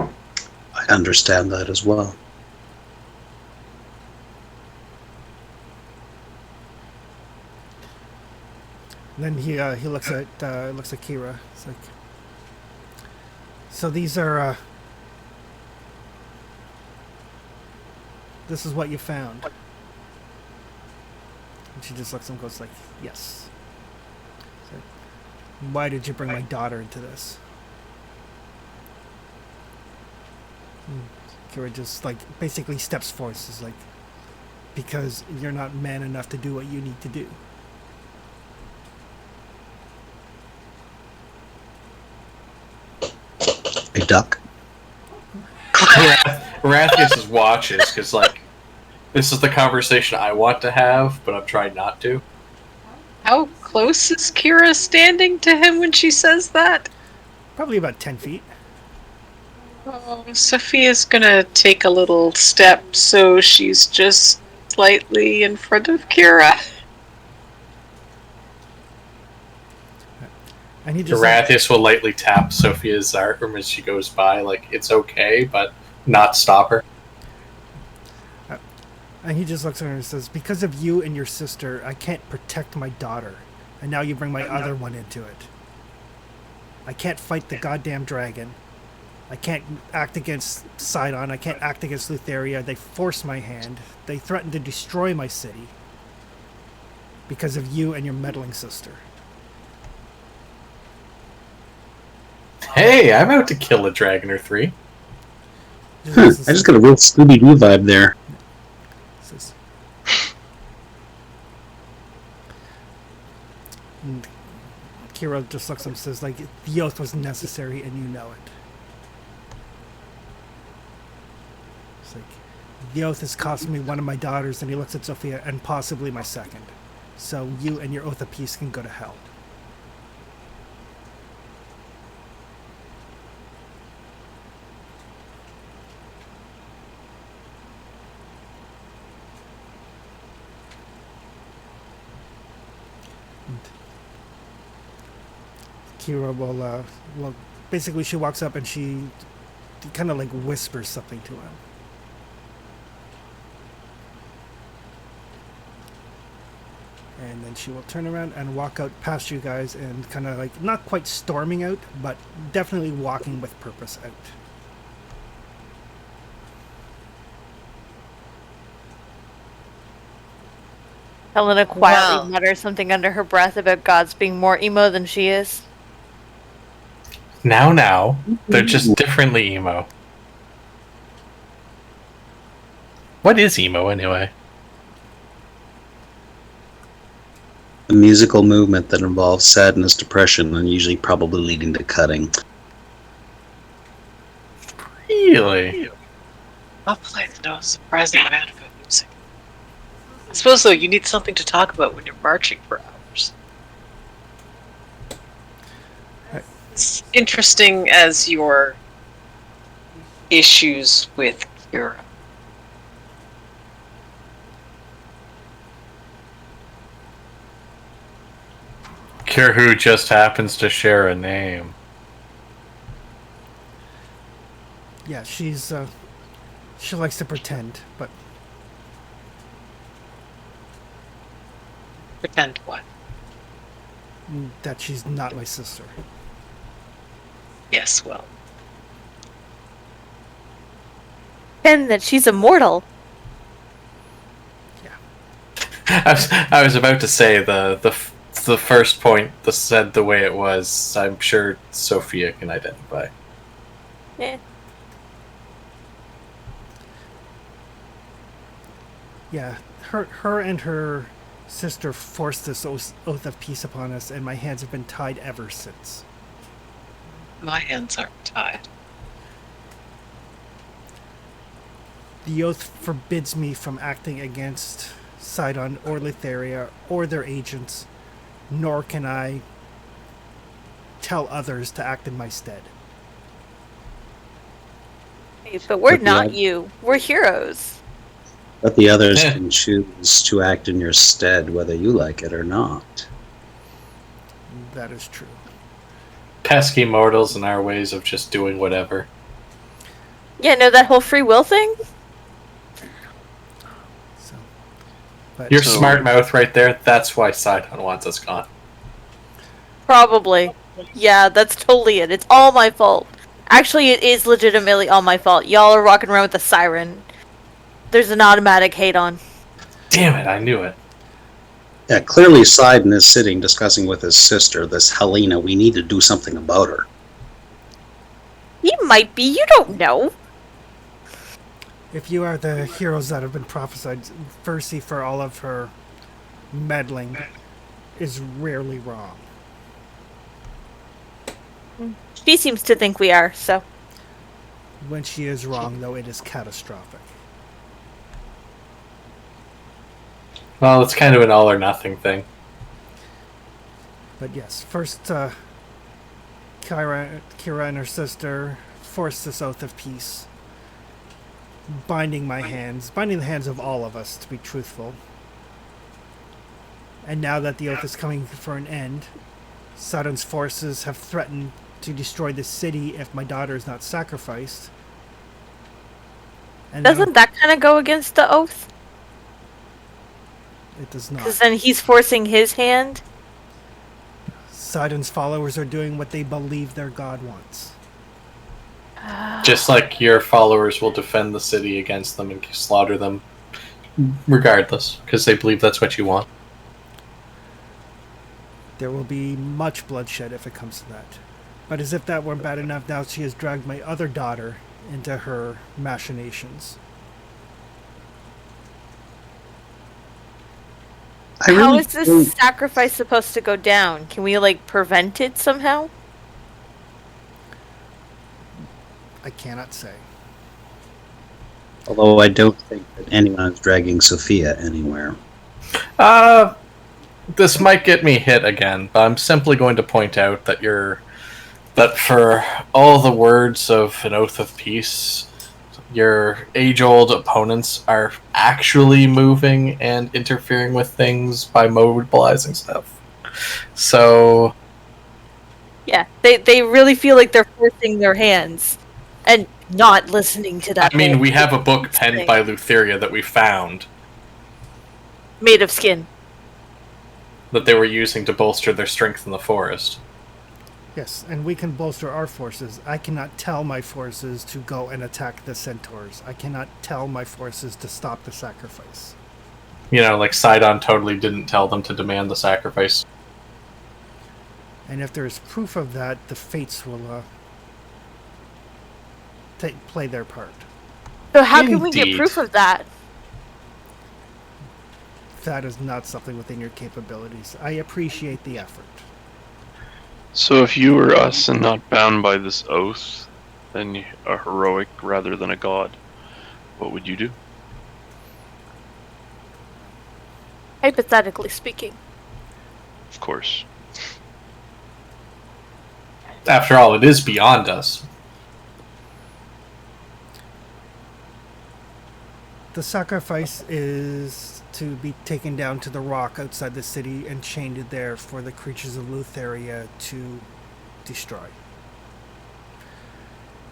I understand that as well. And then he looks at Kira. It's like, so these are this is what you found. And she just looks and goes like, yes. So, why did you bring my daughter into this? Kira just like basically steps forward. Is like, because you're not man enough to do what you need to do. A duck. Rathius just watches because, like, this is the conversation I want to have, but I'm trying not to. How close is Kira standing to him when she says that? Probably about 10 feet. Oh, Sophia's gonna take a little step so she's just slightly in front of Kira. And he just Rathius will lightly tap Sophia's arm as she goes by, like, it's okay, but not stop her. And he just looks at her and says, because of you and your sister, I can't protect my daughter. And now you bring my other one into it. I can't fight the goddamn dragon. I can't act against Sidon. I can't act against Lutheria. They force my hand. They threaten to destroy my city. Because of you and your meddling sister. Hey, I'm out to kill a dragon or three. I just got a real Scooby-Doo vibe there. Says, and Kira just looks at him and says, like, the oath was necessary and you know it. It's like, the oath has cost me one of my daughters, and he looks at Sophia, and possibly my second. So you and your oath of peace can go to hell. Kira will basically she walks up and she kind of like whispers something to him. And then she will turn around and walk out past you guys and kind of like, not quite storming out, but definitely walking with purpose out. Helena quietly Wow. mutters something under her breath about gods being more emo than she is. Now, they're just differently emo. What is emo, anyway? A musical movement that involves sadness, depression, and usually probably leading to cutting. Really? I'll play the no surprising amount of music. I suppose, though, you need something to talk about when you're marching for hours. As interesting as your issues with Kira. Kirhu just happens to share a name. Yeah, she likes to pretend, but Pretend what? that she's not my sister. Yes, well. And that she's immortal. I was about to say the first point said the way it was. I'm sure Sophia can identify. Yeah. Yeah, her and her sister forced this oath of peace upon us, and my hands have been tied ever since. My hands aren't tied. The oath forbids me from acting against Sidon or Lutheria or their agents, nor can I tell others to act in my stead. Hey, but we're But not the- you. We're heroes. But the others can choose to act in your stead whether you like it or not. That is true. Pesky mortals and our ways of just doing whatever. Yeah, no, that whole free will thing? So, but Your So- smart mouth right there, that's why Sidon wants us gone. Probably. Yeah, that's totally it. It's all my fault. Actually, it is legitimately all my fault. Y'all are walking around with a siren. there's an automatic hate on. Damn it, I knew it. Yeah, clearly Sidon is sitting discussing with his sister, this Helena. We need to do something about her. He might be, you don't know. If you are the heroes that have been prophesied, Versi, for all of her meddling, is rarely wrong. She seems to think we are, so. When she is wrong, though, it is catastrophic. Well, it's kind of an all or nothing thing. But yes, first, Kira and her sister forced this oath of peace, binding the hands of all of us, to be truthful. And now that the oath is coming for an end, Saturn's forces have threatened to destroy the city if my daughter is not sacrificed. And Doesn't that kind of go against the oath? it does not. Because then he's forcing his hand. Sidon's followers are doing what they believe their god wants. Just like your followers will defend the city against them and slaughter them regardless, because they believe that's what you want. There will be much bloodshed if it comes to that. But as if that weren't bad enough, now she has dragged my other daughter into her machinations. How is this sacrifice supposed to go down? Can we, like, prevent it somehow? I cannot say. Although I don't think that anyone is dragging Sophia anywhere. This might get me hit again, but I'm simply going to point out that that for all the words of an oath of peace, your age-old opponents are actually moving and interfering with things by mobilizing stuff. So... Yeah, they really feel like they're forcing their hands and not listening to that. I mean, whole we have a book penned thing. by Lutheria that we found Made of skin. that they were using to bolster their strength in the forest. Yes, and we can bolster our forces. I cannot tell my forces to go and attack the centaurs. I cannot tell my forces to stop the sacrifice. You know, like Sidon totally didn't tell them to demand the sacrifice. And if there's proof of that, the fates will play their part. So how can we get Indeed. proof of that? That is not something within your capabilities. I appreciate the effort. So if you were us and not bound by this oath, then a heroic rather than a god, what would you do? Hypothetically speaking. Of course. After all, it is beyond us. The sacrifice is to be taken down to the rock outside the city and chained there for the creatures of Lutheria to destroy.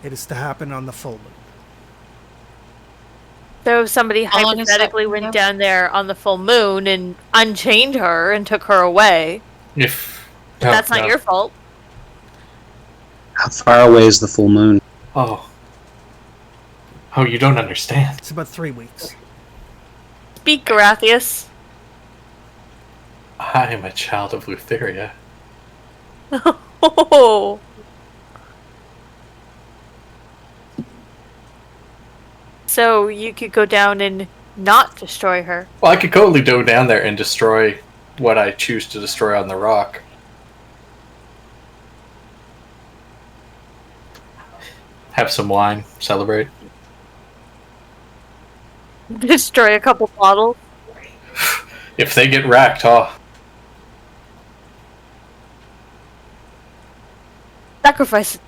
It is to happen on the full moon. So if somebody How long is that hypothetically window? went down there on the full moon and unchained her and took her away, that's not your fault. How far away is the full moon? Oh, you don't understand. It's about 3 weeks. Speak, Garathius. I am a child of Lutheria. Oh. So you could go down and not destroy her. Well, I could totally go down there and destroy what I choose to destroy on the rock. Have some wine, celebrate. Destroy a couple bottles. If they get wrecked, oh, Sacrifice.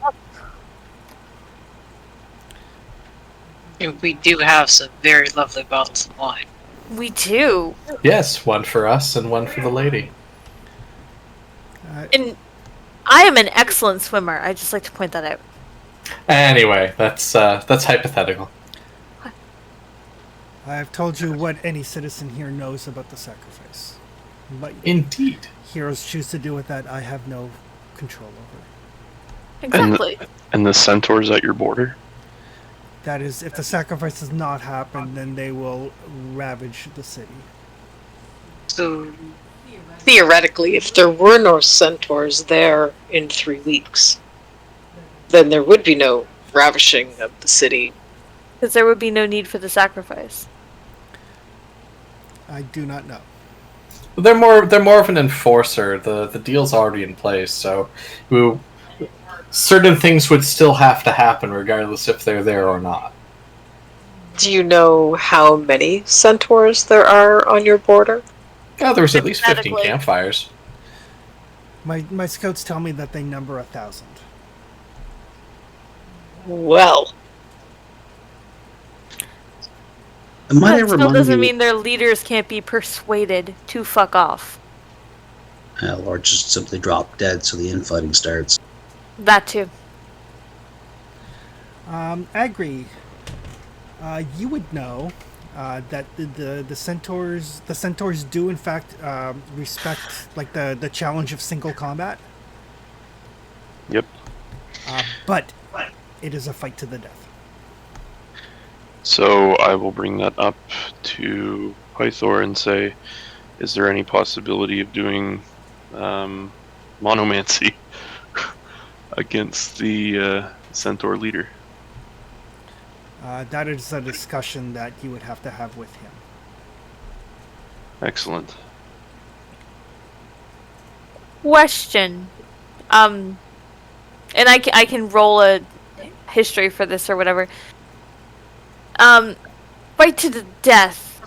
And we do have some very lovely bottles of wine. We do. yes, one for us and one for the lady. And I am an excellent swimmer. I just like to point that out. Anyway, that's hypothetical. I have told you what any citizen here knows about the sacrifice. But Indeed. heroes choose to do with that, I have no control over. Exactly. And the centaurs at your border? That is, if the sacrifice does not happen, then they will ravage the city. So, theoretically, if there were no centaurs there in 3 weeks, then there would be no ravishing of the city. Because there would be no need for the sacrifice. I do not know. They're more of an enforcer. The deal's already in place, so certain things would still have to happen regardless if they're there or not. Do you know how many centaurs there are on your border? Yeah, there was at least 15 Hypothetically. campfires. My scouts tell me that they number 1,000. Well, It might That have still reminded doesn't me. mean their leaders can't be persuaded to fuck off. Or just simply drop dead so the infighting starts. That too. Agri, you would know that the centaurs do in fact respect like the challenge of single combat. Yep. But it is a fight to the death. So I will bring that up to Pythor and say, is there any possibility of doing monomancy against the centaur leader? That is a discussion that you would have to have with him. Excellent. Question. And I can roll a history for this or whatever. Fight to the death.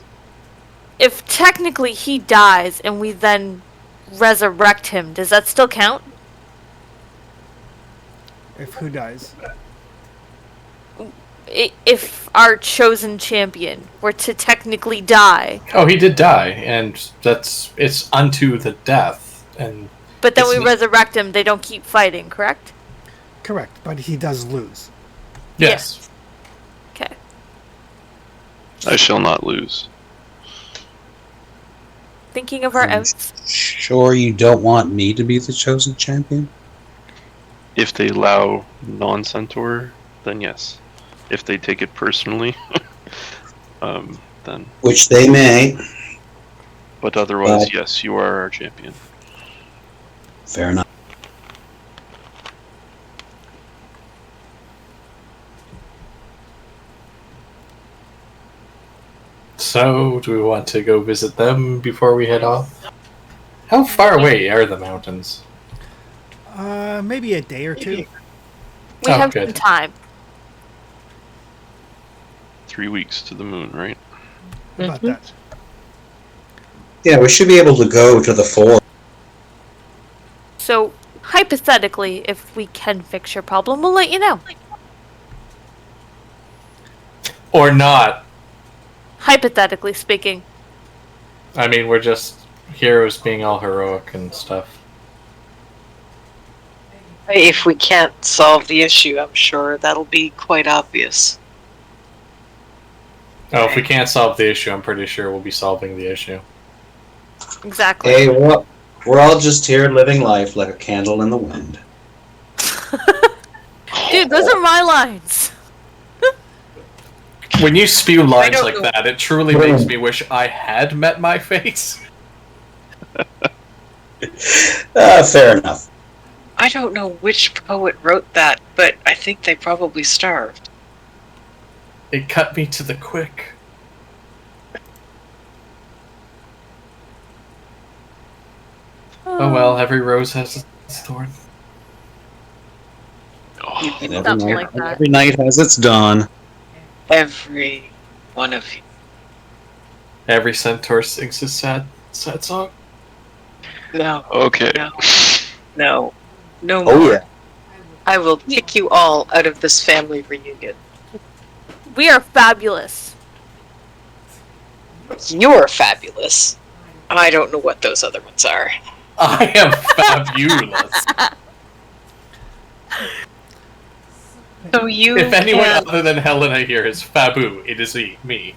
If technically he dies and we then resurrect him, does that still count? If who dies? If our chosen champion were to technically die, Oh, he did die, and it's unto the death. And but then we It's- resurrect him, they don't keep fighting, correct? Correct, but he does lose. yes, Okay. I shall not lose. Thinking of our outs. Sure, you don't want me to be the chosen champion? If they allow non-centaur, then yes. If they take it personally, then. Which they may. But otherwise, yes, you are our champion. Fair enough. So, do we want to go visit them before we head off? How far away are the mountains? Maybe a day or two. We Oh, have good. some time. 3 weeks to the moon, right? About Mhm. that. Yeah, we should be able to go to the fort. So, hypothetically, if we can fix your problem, we'll let you know. Or not? Hypothetically speaking. I mean, we're just heroes being all heroic and stuff. if we can't solve the issue, I'm sure that'll be quite obvious. Oh, if we can't solve the issue, I'm pretty sure we'll be solving the issue. Exactly. Hey, we're all just here living life like a candle in the wind. Dude, those are my lines. When you spew lines don't like know. that, it truly makes me wish I had met my fate. Fair enough. I don't know which poet wrote that, but I think they probably starved. It cut me to the quick. Oh well, every rose has its thorn. Oh, And Something like that. every night has its dawn. Every one of you. Every centaur sings his sad song. No, okay. no, no more. Oh, yeah. I will kick you all out of this family reunion. We are fabulous. You're fabulous. I don't know what those other ones are. I am fabulous. So you If anyone can, other than Helena here is Fabu, it is me.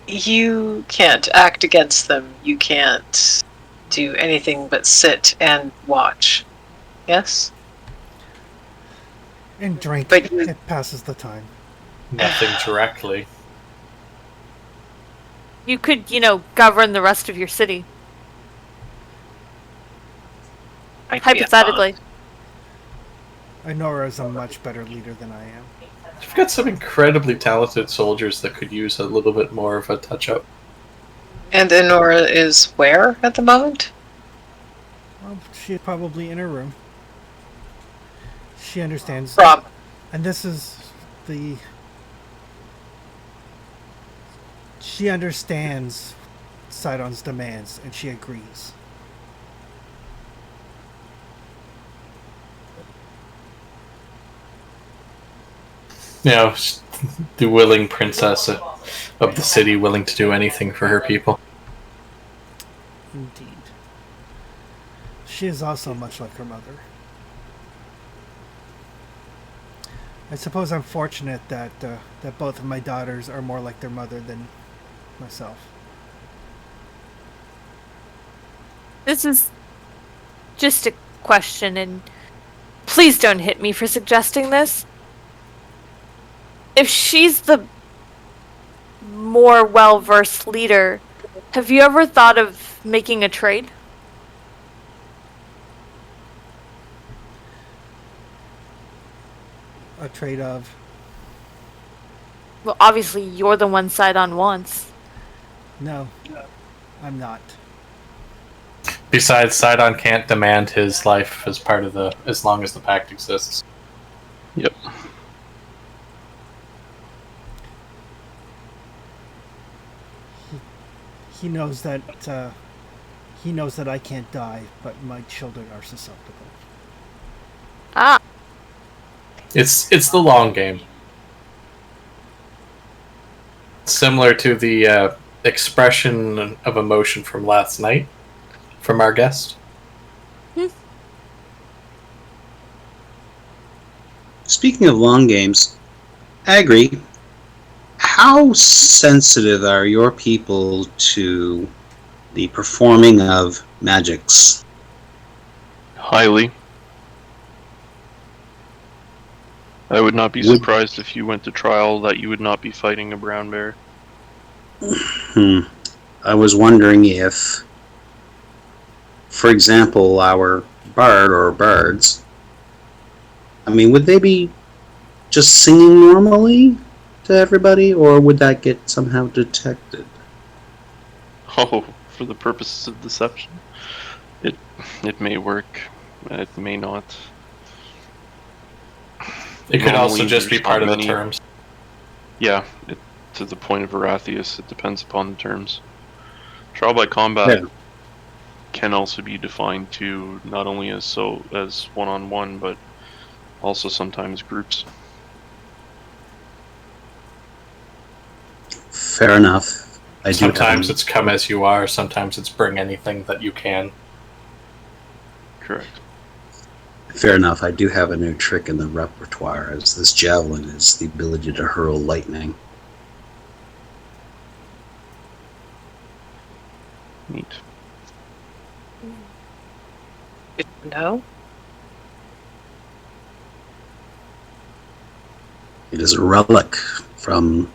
you can't act against them. You can't do anything but sit and watch. Yes? And drink. But It passes the time. Nothing directly. You could, govern the rest of your city. Hypothetically. Inora is a much better leader than I am. You've got some incredibly talented soldiers that could use a little bit more of a touch-up. And Enora is where at the moment? Well, she's probably in her room. She understands. Rob. And this is the... She understands Sidon's demands, and she agrees. The willing princess of the city, willing to do anything for her people. Indeed. She is also much like her mother. I suppose I'm fortunate that both of my daughters are more like their mother than myself. This is just a question, and please don't hit me for suggesting this. If she's the more well-versed leader, have you ever thought of making a trade? A trade of... Well, obviously, you're the one Sidon wants. No, I'm not. Besides, Sidon can't demand his life as part of as long as the pact exists. Yep. He knows that I can't die, but my children are susceptible. Ah. It's the long game. Similar to the expression of emotion from last night from our guest. Speaking of long games, I agree. How sensitive are your people to the performing of magics? Highly. I would not be surprised if you went to trial that you would not be fighting a brown bear. I was wondering if, for example, our bard or bards, would they be just singing normally to everybody, or would that get somehow detected? Oh, for the purposes of deception? It may work, it may not. It could also Normally, just be there's part not of the many- terms. Yeah, to the point of Arathius, it depends upon the terms. Trial by combat Yeah. can also be defined to not only as one-on-one, but also sometimes groups. Fair enough. Sometimes it's come as you are, sometimes it's bring anything that you can. Correct. Fair enough. I do have a new trick in the repertoire, as this javelin is the ability to hurl lightning. Neat. Good to know. It is a relic from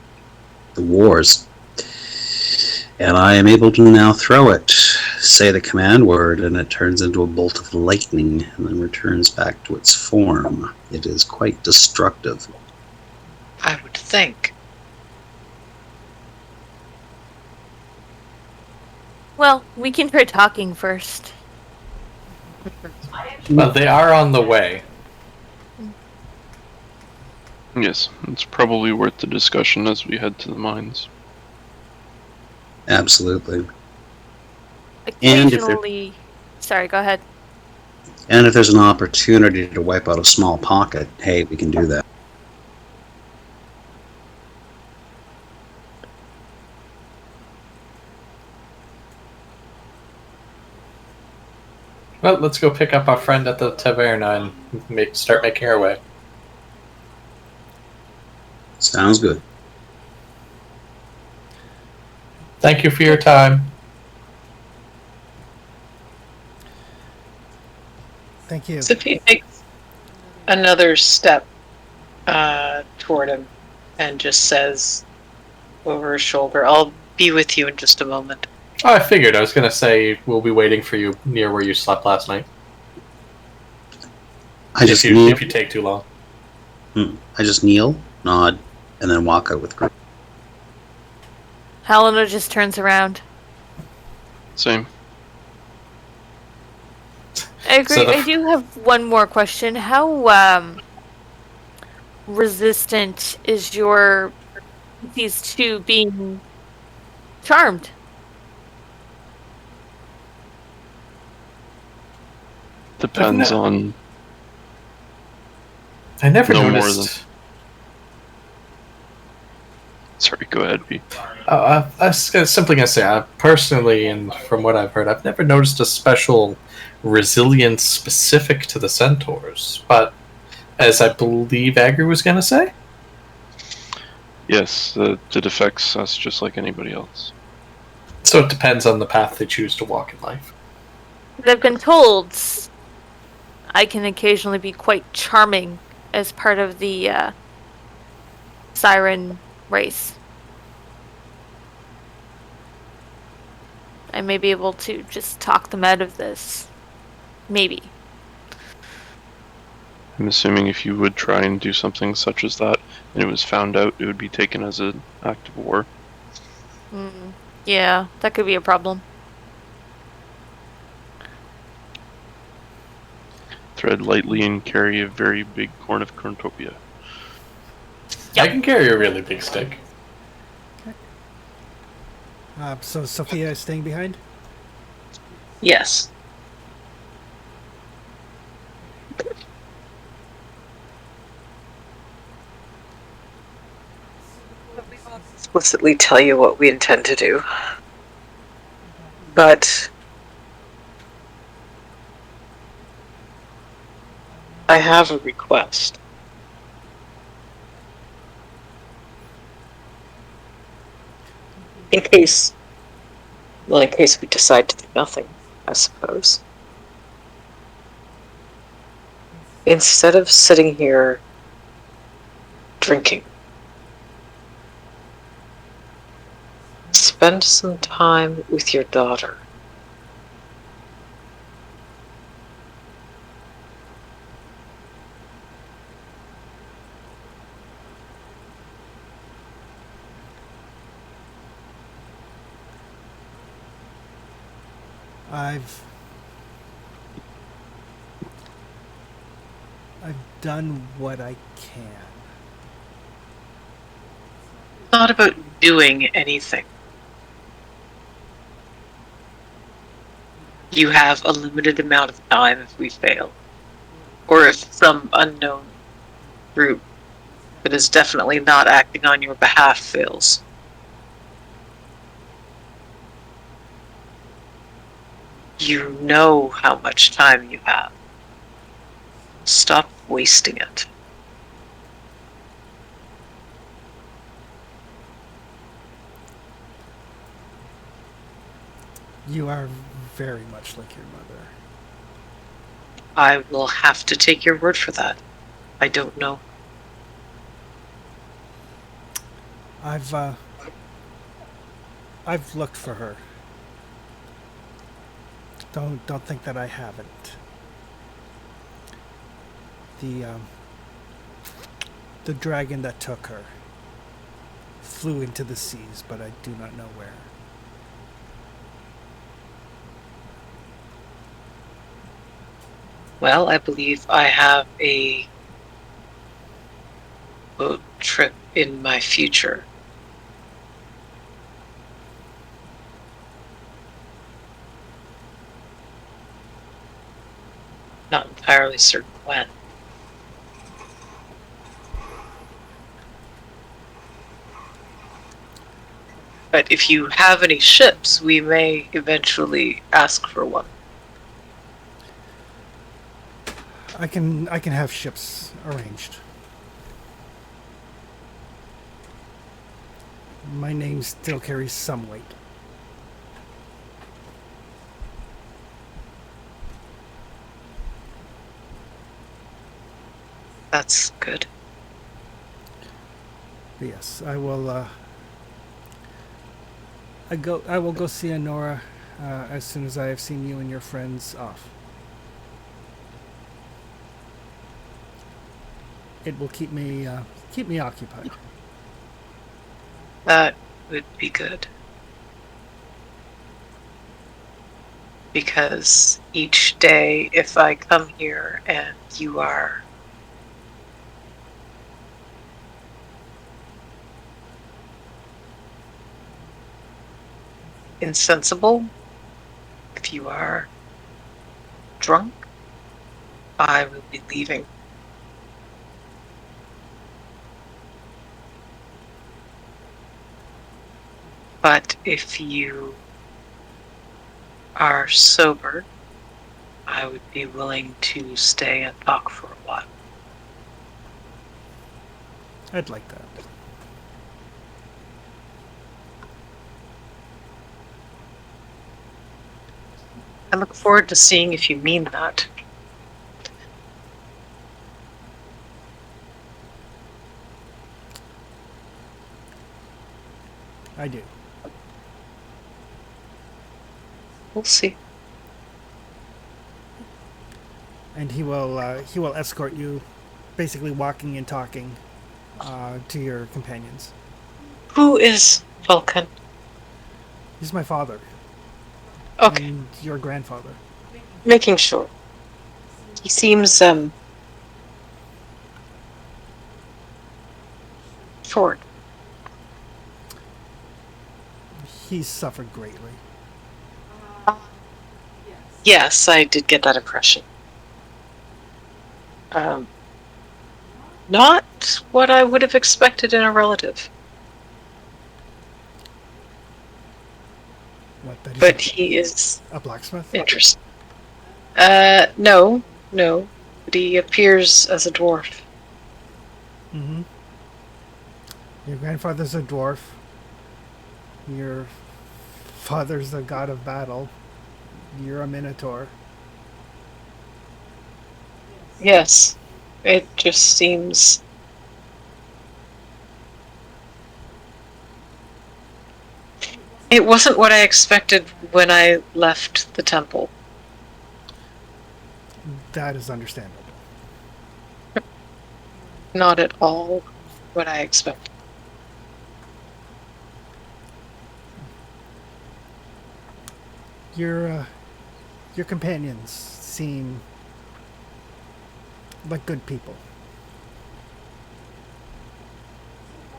the wars. And I am able to now throw it, say the command word, and it turns into a bolt of lightning and then returns back to its form. It is quite destructive. I would think. Well, we can try talking first. Well, they are on the way. Yes, it's probably worth the discussion as we head to the mines. Absolutely. And if Occasionally... Sorry, go ahead. And if there's an opportunity to wipe out a small pocket, hey, we can do that. Well, let's go pick up our friend at the taverna and start making our way. Sounds good. Thank you for your time. Thank you. So if he takes another step toward him and just says over his shoulder, "I'll be with you in just a moment." Oh, I figured. I was going to say we'll be waiting for you near where you slept last night. I just kneel. If you take too long. I just kneel, nod, and then walk out with Chris. Helena just turns around. Same. I agree. So I do have one more question. How resistant is these two being charmed? Depends on. I never No more noticed. Sorry, go ahead, B. I was simply going to say, personally, and from what I've heard, I've never noticed a special resilience specific to the centaurs. But, as I believe Agri was going to say? Yes, it affects us just like anybody else. So it depends on the path they choose to walk in life. I've been told I can occasionally be quite charming as part of the siren race. I may be able to just talk them out of this. Maybe. I'm assuming if you would try and do something such as that, and it was found out, it would be taken as an act of war. Yeah, that could be a problem. Tread lightly and carry a very big corn of cornucopia. I can carry a really big stick. So Sophia is staying behind? Yes. Explicitly tell you what we intend to do. But I have a request. In case we decide to do nothing, I suppose. Instead of sitting here drinking, spend some time with your daughter. I've done what I can. Not about doing anything. You have a limited amount of time if we fail. Or if some unknown group that is definitely not acting on your behalf fails. You know how much time you have. Stop wasting it. You are very much like your mother. I will have to take your word for that. I don't know. I've looked for her. Don't think that I haven't. The dragon that took her flew into the seas, but I do not know where. Well, I believe I have a boat trip in my future. Not entirely certain when. But if you have any ships, we may eventually ask for one. I can have ships arranged. My name still carries some weight. That's good. But yes, I will. I will go see Honora as soon as I have seen you and your friends off. It will keep me occupied. That would be good. Because each day, if I come here and you are insensible, if you are drunk, I will be leaving. But if you are sober, I would be willing to stay and talk for a while. I'd like that. I look forward to seeing if you mean that. I do. We'll see. And he will escort you, basically walking and talking to your companions. Who is Vulcan? He's my father. Okay, And your grandfather. making sure. He seems short. He's suffered greatly. Yes, I did get that impression. Not what I would have expected in a relative, What? That he's but he is a blacksmith? interesting. No, but he appears as a dwarf. Mm-hmm. Your grandfather's a dwarf. Your father's the god of battle. You're a minotaur. Yes, it just seems. It wasn't what I expected when I left the temple. That is understandable. Not at all what I expected. Your companions seem like good people.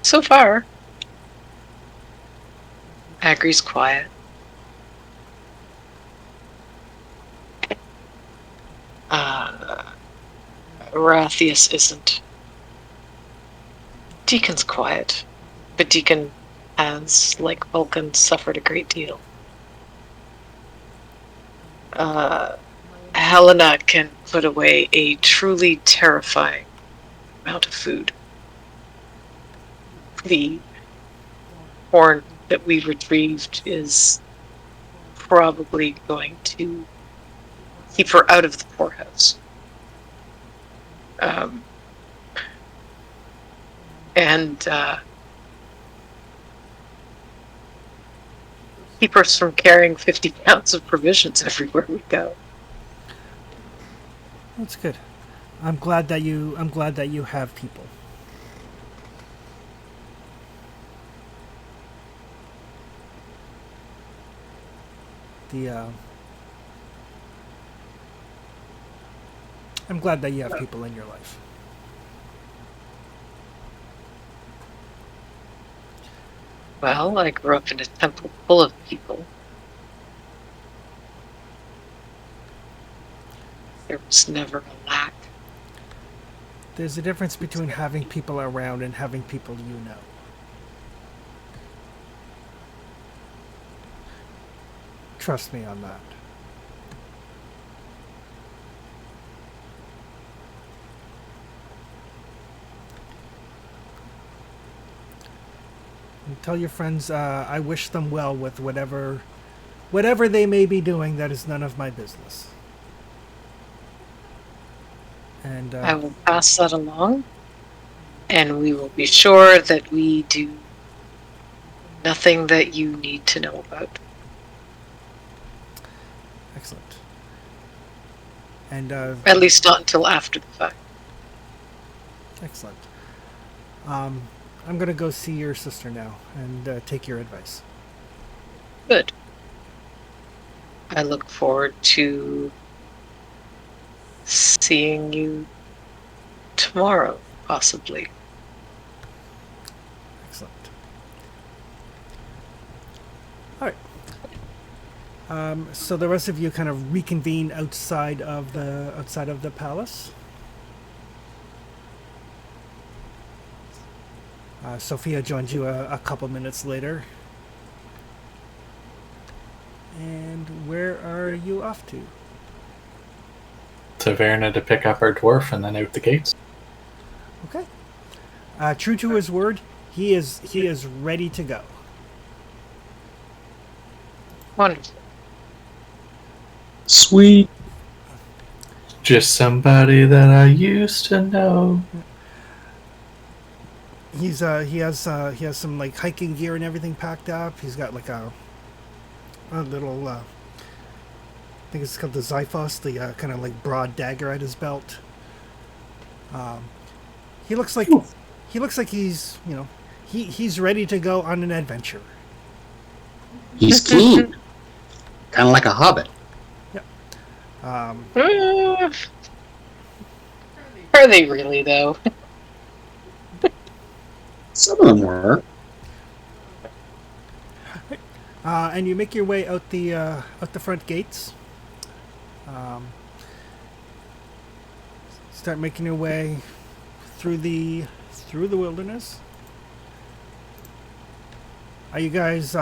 So far, Agri's quiet. Rathius isn't. Deacon's quiet, but Deacon has, like Vulcan, suffered a great deal. Helena can put away a truly terrifying amount of food. The horn that we retrieved is probably going to keep her out of the poorhouse. And keep us from carrying 50 pounds of provisions everywhere we go. That's good. I'm glad that you have people. I'm glad that you have people in your life. Well, I grew up in a temple full of people. There was never a lack. There's a difference between having people around and having people you know. Trust me on that. And tell your friends I wish them well with whatever they may be doing. That is none of my business. And I will pass that along. And we will be sure that we do nothing that you need to know about. Excellent. And At least not until after the fact. excellent. I'm gonna go see your sister now and take your advice. Good. I look forward to seeing you tomorrow, possibly. Excellent. All right. So the rest of you kind of reconvene outside of the palace. Sophia joins you a couple minutes later. And where are you off to? Taverna to pick up our dwarf and then out the gates. Okay. True to his word, he is ready to go. Wonderful. Sweet. Just somebody that I used to know. He has some like hiking gear and everything packed up. He's got like a little I think it's called the Xiphos, the kind of like broad dagger at his belt. He looks like he's he's ready to go on an adventure. He's keen. Kind of like a hobbit. Are they really, though? Some of them were. And you make your way out the front gates. Start making your way through the wilderness. Are you guys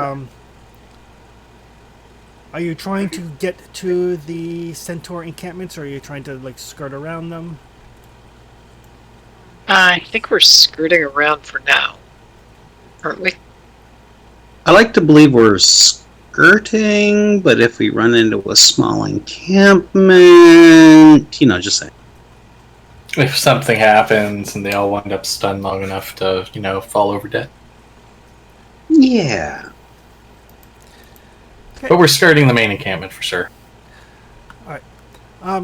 are you trying to get to the centaur encampments, or are you trying to like skirt around them? I think we're skirting around for now, aren't we? I like to believe we're skirting, but if we run into a small encampment, just saying. If something happens and they all wind up stunned long enough to, fall over dead. Yeah. Okay. But we're skirting the main encampment for sure.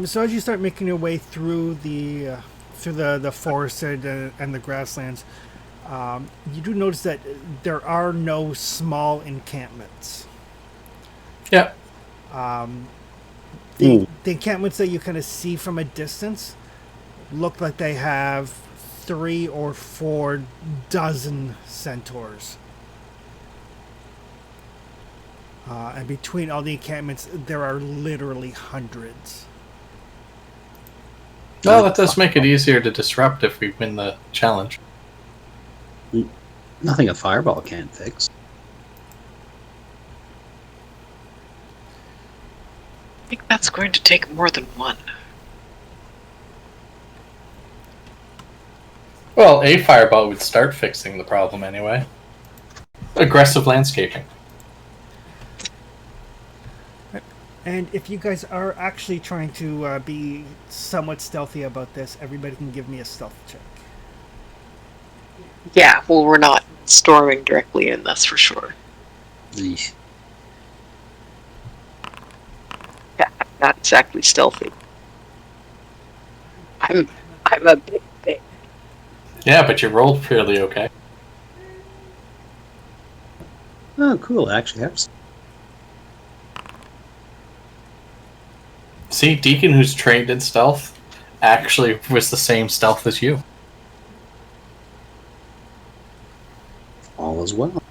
So as you start making your way through the forest and the grasslands, you do notice that there are no small encampments. Yeah. The encampments that you kind of see from a distance look like they have 3 or 4 dozen centaurs. And between all the encampments, there are literally hundreds. Well, that does make it easier to disrupt if we win the challenge. Nothing a fireball can't fix. I think that's going to take more than one. Well, a fireball would start fixing the problem anyway. Aggressive landscaping. And if you guys are actually trying to be somewhat stealthy about this, everybody can give me a stealth check. Yeah, well, we're not storming directly in, that's for sure. Eesh. Yeah, not exactly stealthy. I'm a big thing. Yeah, but you rolled fairly okay. Oh, cool. It actually helps. See, Deacon, who's trained in stealth, actually was the same stealth as you. All is well.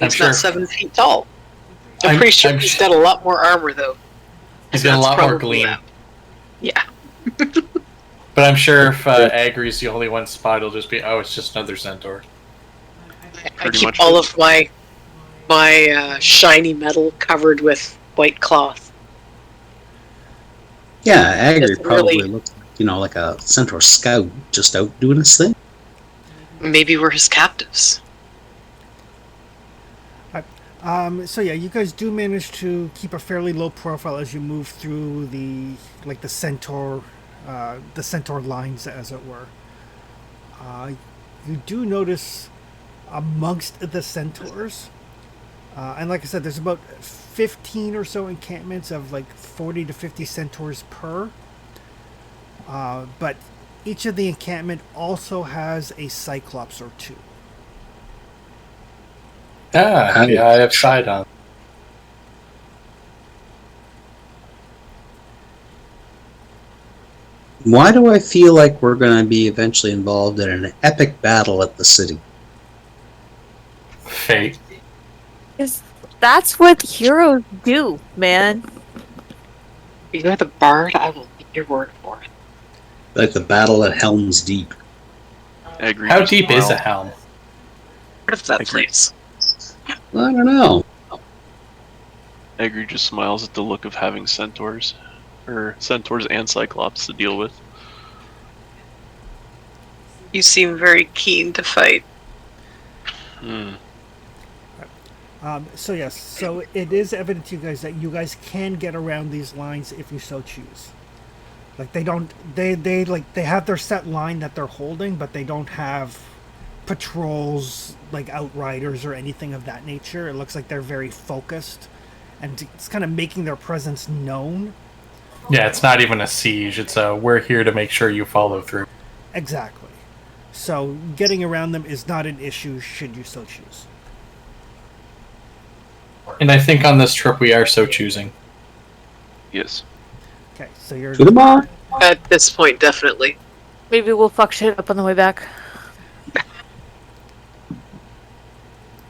He's sure. not 7 feet tall. I'm pretty sure he's got a lot more armor, though. He's got a lot more probably gleam. that. Yeah. But I'm sure if Agri's the only one spot, it'll just be, oh, it's just another centaur. I Pretty keep much all is. of my shiny metal covered with white cloth. Yeah, Agri It's probably really- looks like a centaur scout just out doing his thing. Maybe we're his captives. So yeah, you guys do manage to keep a fairly low profile as you move through the centaur lines, as it were. You do notice amongst the centaurs, and like I said, there's about 15 or so encampments of like 40 to 50 centaurs per. But each of the encampment also has a cyclops or two. Ah, yeah, I have side on. Why do I feel like we're going to be eventually involved in an epic battle at the city? Fate. That's what heroes do, man. You're the bard, I will take your word for it. Like the battle at Helm's Deep. Agri How just deep is a smiled. helm? What if that Agree. place? I don't know. Agri just smiles at the look of having centaurs. Or centaurs and cyclops to deal with. You seem very keen to fight. Hmm. So yes, so it is evident to you guys that you guys can get around these lines if you so choose. Like they don't, they have their set line that they're holding, but they don't have patrols like outriders or anything of that nature. It looks like they're very focused, and it's kind of making their presence known. Yeah, it's not even a siege. It's a we're here to make sure you follow through. Exactly. So getting around them is not an issue should you so choose. And I think on this trip we are so choosing. Yes. Okay, so you're To the bar. At this point, definitely. Maybe we'll fuck shit up on the way back.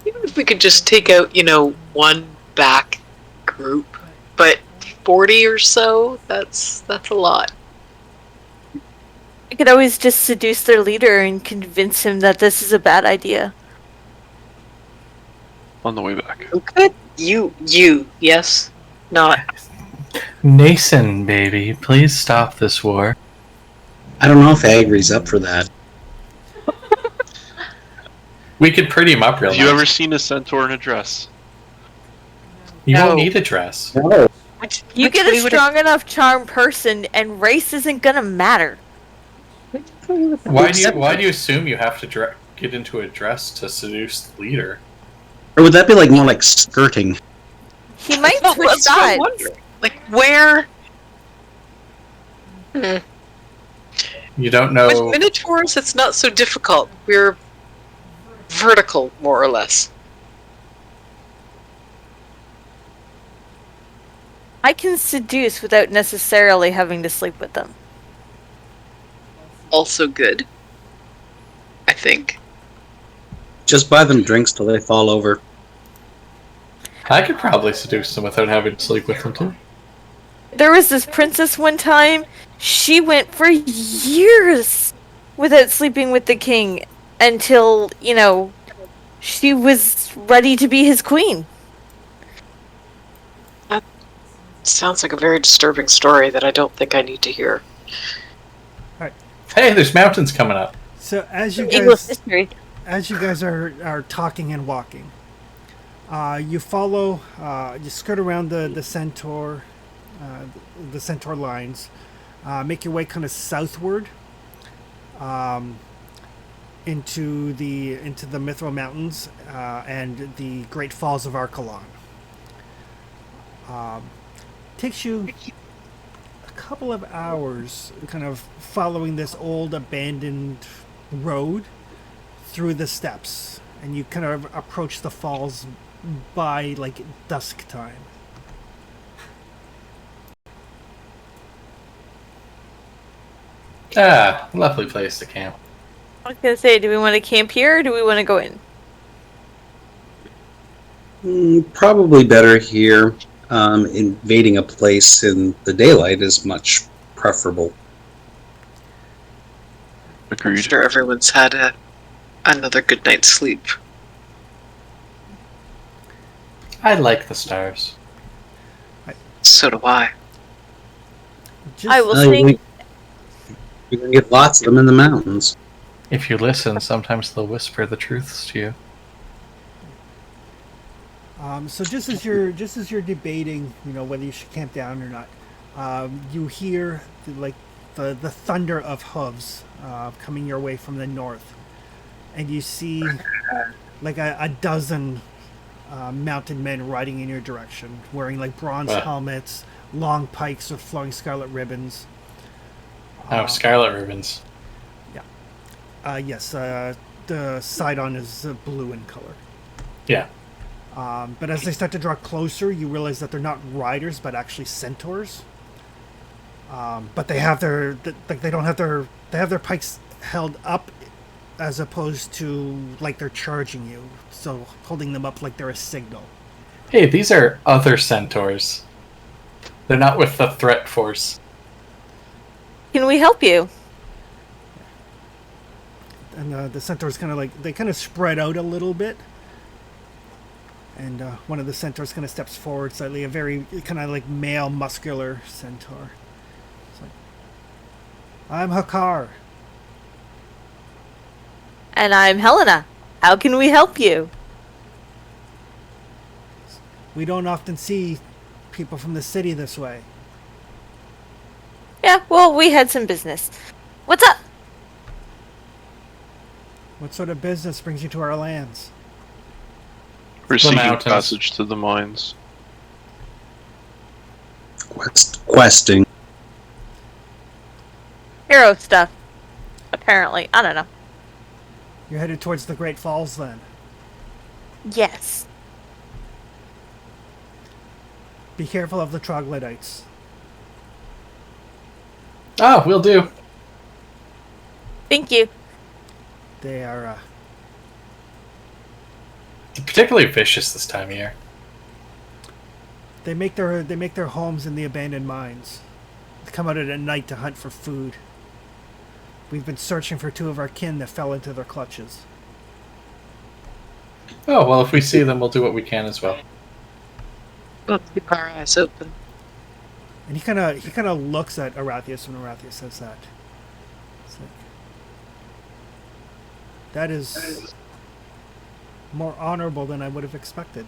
Even if we could just take out, one back group, but 40 or so, that's a lot. I could always just seduce their leader and convince him that this is a bad idea. On the way back. Okay. You, yes? Not. Nason, baby, please stop this war. I don't know if Agri's up for that. We could pretty him up real Have you nice. ever seen a centaur in a dress? You No. don't need a dress. No. You get a strong enough charm person, and race isn't gonna matter. Why do you assume you have to get into a dress to seduce the leader? Or would that be like more like skirting? He might That's switch what I'm sides. wondering. Like, where? You don't know. With Minotaurs, it's not so difficult. We're vertical, more or less. I can seduce without necessarily having to sleep with them. Also good. I think. Just buy them drinks till they fall over. I could probably seduce them without having to sleep with them too. There was this princess one time, she went for years without sleeping with the king until, she was ready to be his queen. Sounds like a very disturbing story that I don't think I need to hear. Hey, there's mountains coming up. so as you English guys history. are talking and walking, you follow, you skirt around the centaur lines, make your way kind of southward, into the Mithril Mountains and the Great Falls of Archelon. Takes you a couple of hours, kind of following this old abandoned road through the steppes, and you kind of approach the falls by like dusk time. Ah, lovely place to camp. I was gonna say, do we want to camp here or do we want to go in? Probably better here. Invading a place in the daylight is much preferable. I'm Agreed. sure everyone's had another good night's sleep. I like the stars. So do I. Just, I will Uh, sing. You can get lots of them in the mountains. If you listen, sometimes they'll whisper the truths to you. So just as you're debating, whether you should camp down or not, you hear the thunder of hooves coming your way from the north, and you see like a dozen mounted men riding in your direction, wearing like bronze helmets, long pikes with flowing scarlet ribbons. Scarlet ribbons. Yes, the Sidon is blue in color. Yeah. But as they start to draw closer, you realize that they're not riders, but actually centaurs. But they have they have their pikes held up, as opposed to like they're charging you. So holding them up like they're a signal. Hey, these are other centaurs. They're not with the threat force. Can we help you? And the centaurs kind of spread out a little bit. And one of the centaurs kind of steps forward slightly, a very kind of like male, muscular centaur. It's like, I'm Hakar. And I'm Helena. How can we help you? We don't often see people from the city this way. Yeah, well, we had some business. What's up? What sort of business brings you to our lands? We're seeking mountains. passage to the mines. Questing. Hero stuff. Apparently. I don't know. You're headed towards the Great Falls, then. Yes. Be careful of the troglodytes. Oh, will do. Thank you. They are Particularly vicious this time of year. they make their homes in the abandoned mines. They come out at night to hunt for food. We've been searching for two of our kin that fell into their clutches. Oh, well, if we see them, we'll do what we can as well. We'll keep our eyes open. And he kind of looks at Arathius when Arathius says that. It's like, that is more honorable than I would have expected.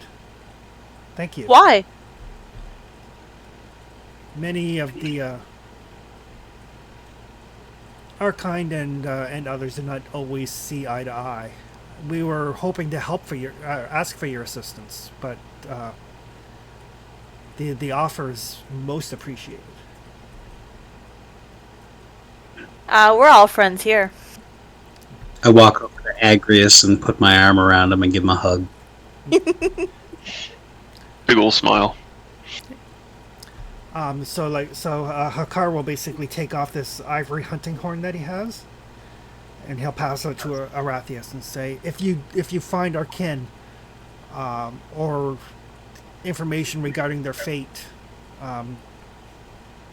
Thank you. Why? Many of the our kind and others do not always see eye to eye. We were hoping to help ask for your assistance, but the offer is most appreciated. We're all friends here. I walk over to Agrius and put my arm around him and give him a hug. Big ol' smile. So Hakar will basically take off this ivory hunting horn that he has, and he'll pass it to Arathius and say, if you find our kin, or information regarding their fate,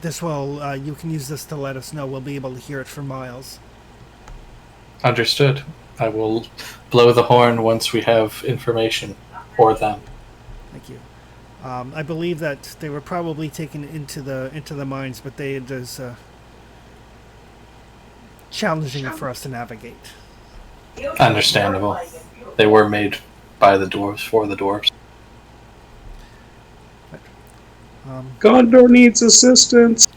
this will you can use this to let us know. We'll be able to hear it for miles. Understood. I will blow the horn once we have information for them. Thank you. I believe that they were probably taken into the mines, but it is challenging for us to navigate. Understandable. They were made by the dwarves for the dwarves. Gondor needs assistance.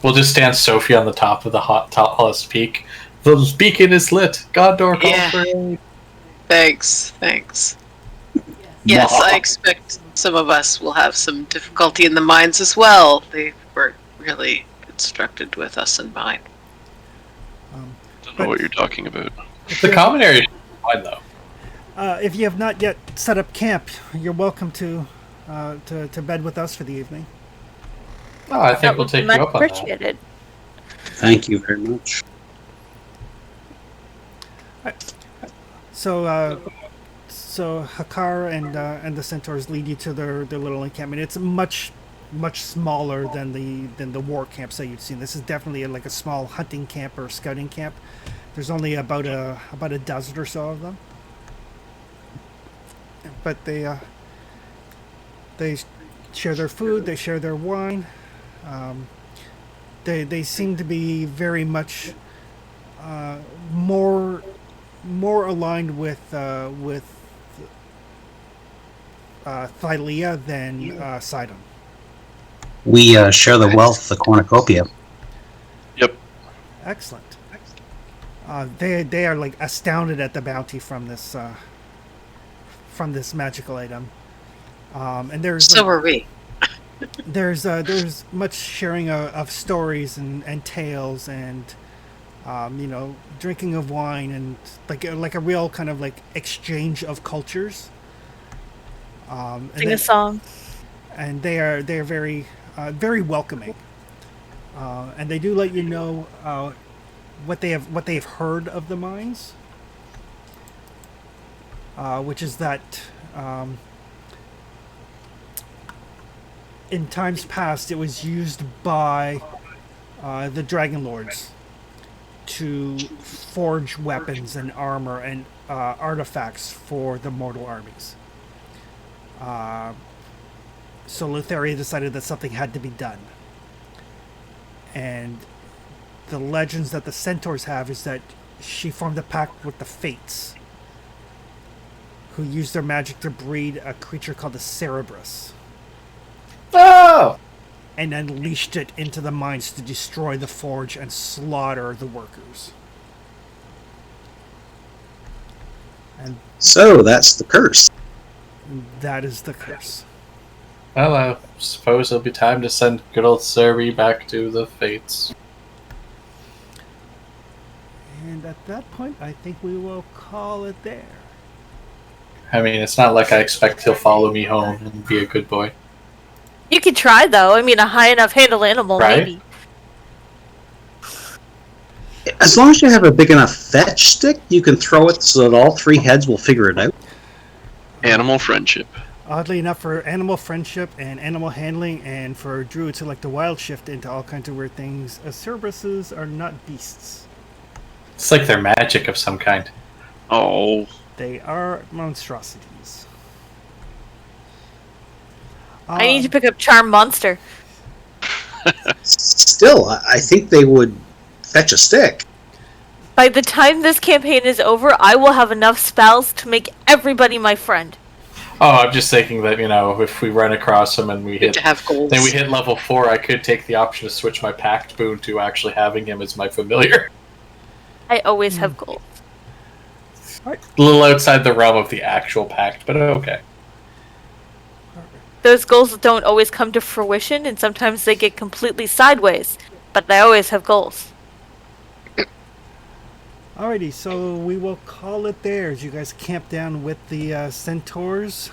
We'll just stand Sophie on the top of the tallest peak. The beacon is lit. Gondor, Yeah. call for aid. Thanks. Yes, I expect some of us will have some difficulty in the mines as well. They weren't really constructed with us in mind. Don't know what you're talking about. The common area is fine, though. If you have not yet set up camp, you're welcome to bed with us for the evening. Oh, I think we'll take you Much up on that. appreciated. Thank you very much. So Hakar and the centaurs lead you to their little encampment. It's much smaller than the war camps that you've seen. This is definitely like a small hunting camp or scouting camp. There's only about a dozen or so of them, but they share their food. They share their wine. They seem to be very much more aligned with Thylea than Sidon. We share the wealth, the cornucopia. Yep. Excellent. They are like astounded at the bounty from this magical item. And there's So are we. there's much sharing of stories and tales and drinking of wine and like a real kind of like exchange of cultures. Sing a song. And they're very very welcoming. And they do let you know what they have heard of the mines, which is that in times past it was used by the Dragonlords to forge weapons and armor and artifacts for the mortal armies. So Lutheria decided that something had to be done. And the legends that the centaurs have is that she formed a pact with the Fates, who used their magic to breed a creature called the Cerberus, Oh! and unleashed it into the mines to destroy the forge and slaughter the workers. And So that's the curse. that is the curse. Well, I suppose it'll be time to send good old Suri back to the Fates. And at that point, I think we will call it there. I mean, it's not like I expect he'll follow me home and be a good boy. You could try though. I mean, a high enough handle animal, Right? maybe. As long as you have a big enough fetch stick, you can throw it so that all three heads will figure it out. Animal friendship. Oddly enough, for animal friendship and animal handling, and for druids who like to wild shift into all kinds of weird things, Cerberuses are not beasts. It's like they're magic of some kind. Oh, They are monstrosities. I need to pick up Charm Monster. Still, I think they would fetch a stick. By the time this campaign is over, I will have enough spells to make everybody my friend. Oh, I'm just thinking that, if we run across him and we Good hit to have goals. then we hit level 4, I could take the option to switch my pact boon to actually having him as my familiar. I always have goals. A little outside the realm of the actual pact, but okay. Those goals don't always come to fruition, and sometimes they get completely sideways. But I always have goals. Alrighty, so we will call it there as you guys camp down with the centaurs,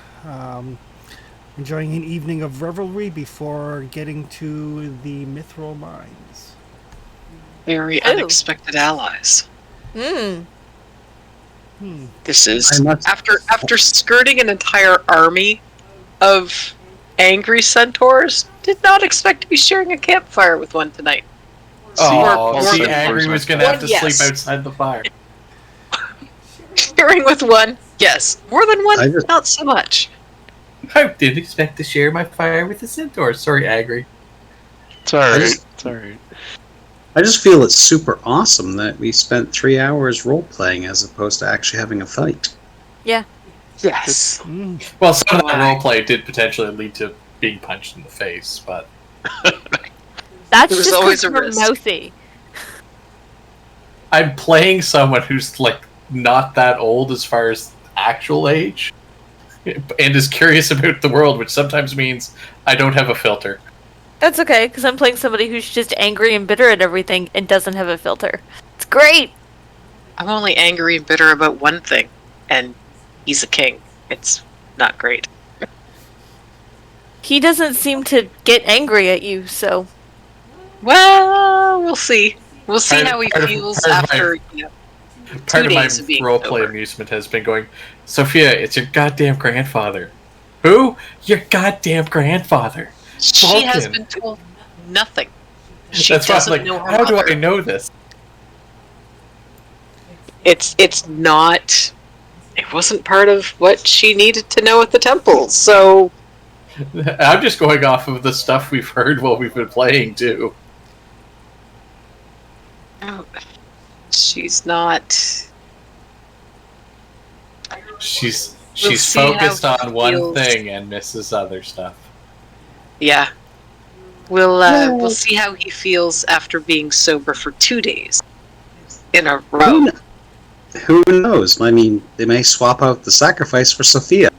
enjoying an evening of revelry before getting to the Mithril mines. Very Ooh. unexpected allies. This is I must- after skirting an entire army of angry centaurs. Did not expect to be sharing a campfire with one tonight. Oh, See, see, Angry was going to have to Yes. sleep outside the fire. Sharing with one, yes. More than one, I just- not so much. I didn't expect to share my fire with the centaur. Sorry, Angry. it's alright. just- It's alright. I just feel it's super awesome that we spent 3 hours role playing as opposed to actually having a fight. Yes. Well, some of that Why? roleplay did potentially lead to being punched in the face, but That's There's just always because a you're risk. mouthy. I'm playing someone who's not that old as far as actual age, and is curious about the world, which sometimes means I don't have a filter. That's okay, because I'm playing somebody who's just angry and bitter at everything and doesn't have a filter. It's great! I'm only angry and bitter about one thing, and he's a king. It's not great. He doesn't seem to get angry at you, so... Well, we'll see. We'll see Part- how he part of- feels part of my- after, Part of my days of being roleplay sober. amusement has been going, Sophia, it's your goddamn grandfather. Who? Your goddamn grandfather. She has Vulcan. been told nothing. She That's why I'm doesn't like, know her how do mother. I know this? It's not. It wasn't part of what she needed to know at the temple. So I'm just going off of the stuff we've heard while we've been playing, too. she's not. She's We'll see how focused he on one feels. thing and misses other stuff. Yeah. We'll see how he feels after being sober for 2 days in a row. Who knows? I mean, they may swap out the sacrifice for Sophia.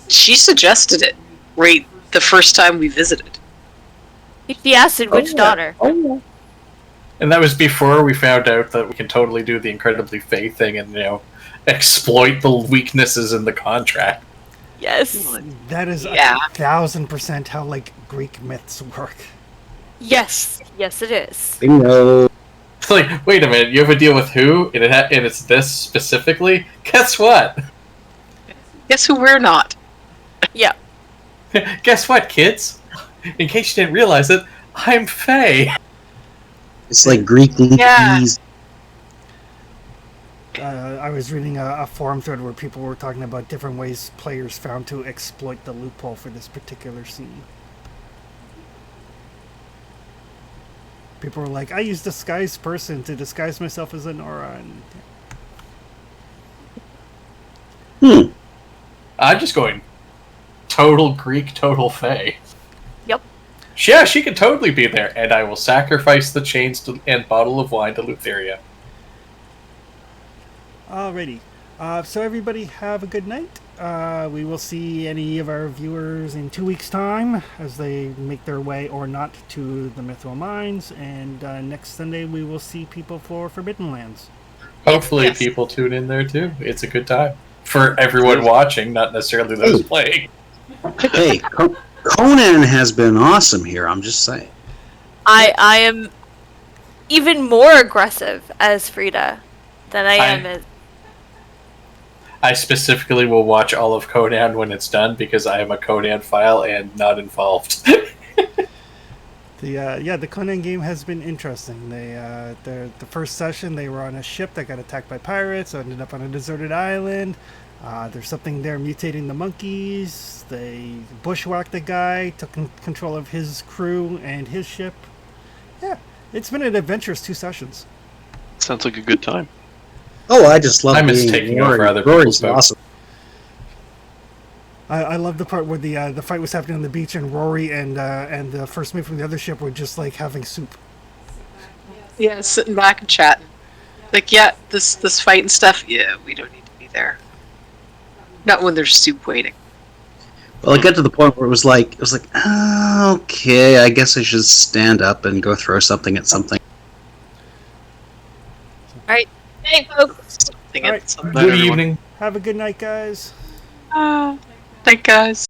She suggested it right the first time we visited. She asked which daughter. And that was before we found out that we can totally do the incredibly Fae thing and, exploit the weaknesses in the contract. Yes. That is 1,000% how like Greek myths work. Yes. Yes, it is. Bingo. It's like, wait a minute, you have a deal with who? And it's this specifically? Guess what? Guess who we're not? Yeah. Guess what, kids? In case you didn't realize it, I'm Fae. It's like Greek leeches. I was reading a forum thread where people were talking about different ways players found to exploit the loophole for this particular scene. People were like, I use disguised person to disguise myself as a Nora. And... I'm just going total Greek, total Fae. Yep. Yeah, she can totally be there, and I will sacrifice the chains and bottle of wine to Lutheria. Alrighty. So everybody have a good night. We will see any of our viewers in 2 weeks' time as they make their way or not to the Mithril Mines. And next Sunday we will see people for Forbidden Lands. Hopefully people tune in there too. It's a good time. For everyone watching, not necessarily those playing. Hey, Conan has been awesome here, I'm just saying. I am even more aggressive as Frida than I am as... I specifically will watch all of Conan when it's done because I am a Conan file and not involved. The Conan game has been interesting. The first session they were on a ship that got attacked by pirates, so ended up on a deserted island. There's something there mutating the monkeys. They bushwhacked the guy, took control of his crew and his ship. Yeah, it's been an adventurous 2 sessions. Sounds like a good time. Oh, I just love I miss being taking Rory. over other Rory's people's boats. awesome. I love the part where the fight was happening on the beach and Rory and the first mate from the other ship were just like having soup. Yeah, sitting back and chatting. Like, yeah, this fight and stuff, yeah, we don't need to be there. Not when there's soup waiting. Well, it got to the point where it was like, okay, I guess I should stand up and go throw something at something. Alright. Hey, folks. Something All at right. some- Good evening. Have a good night, guys. Thank guys.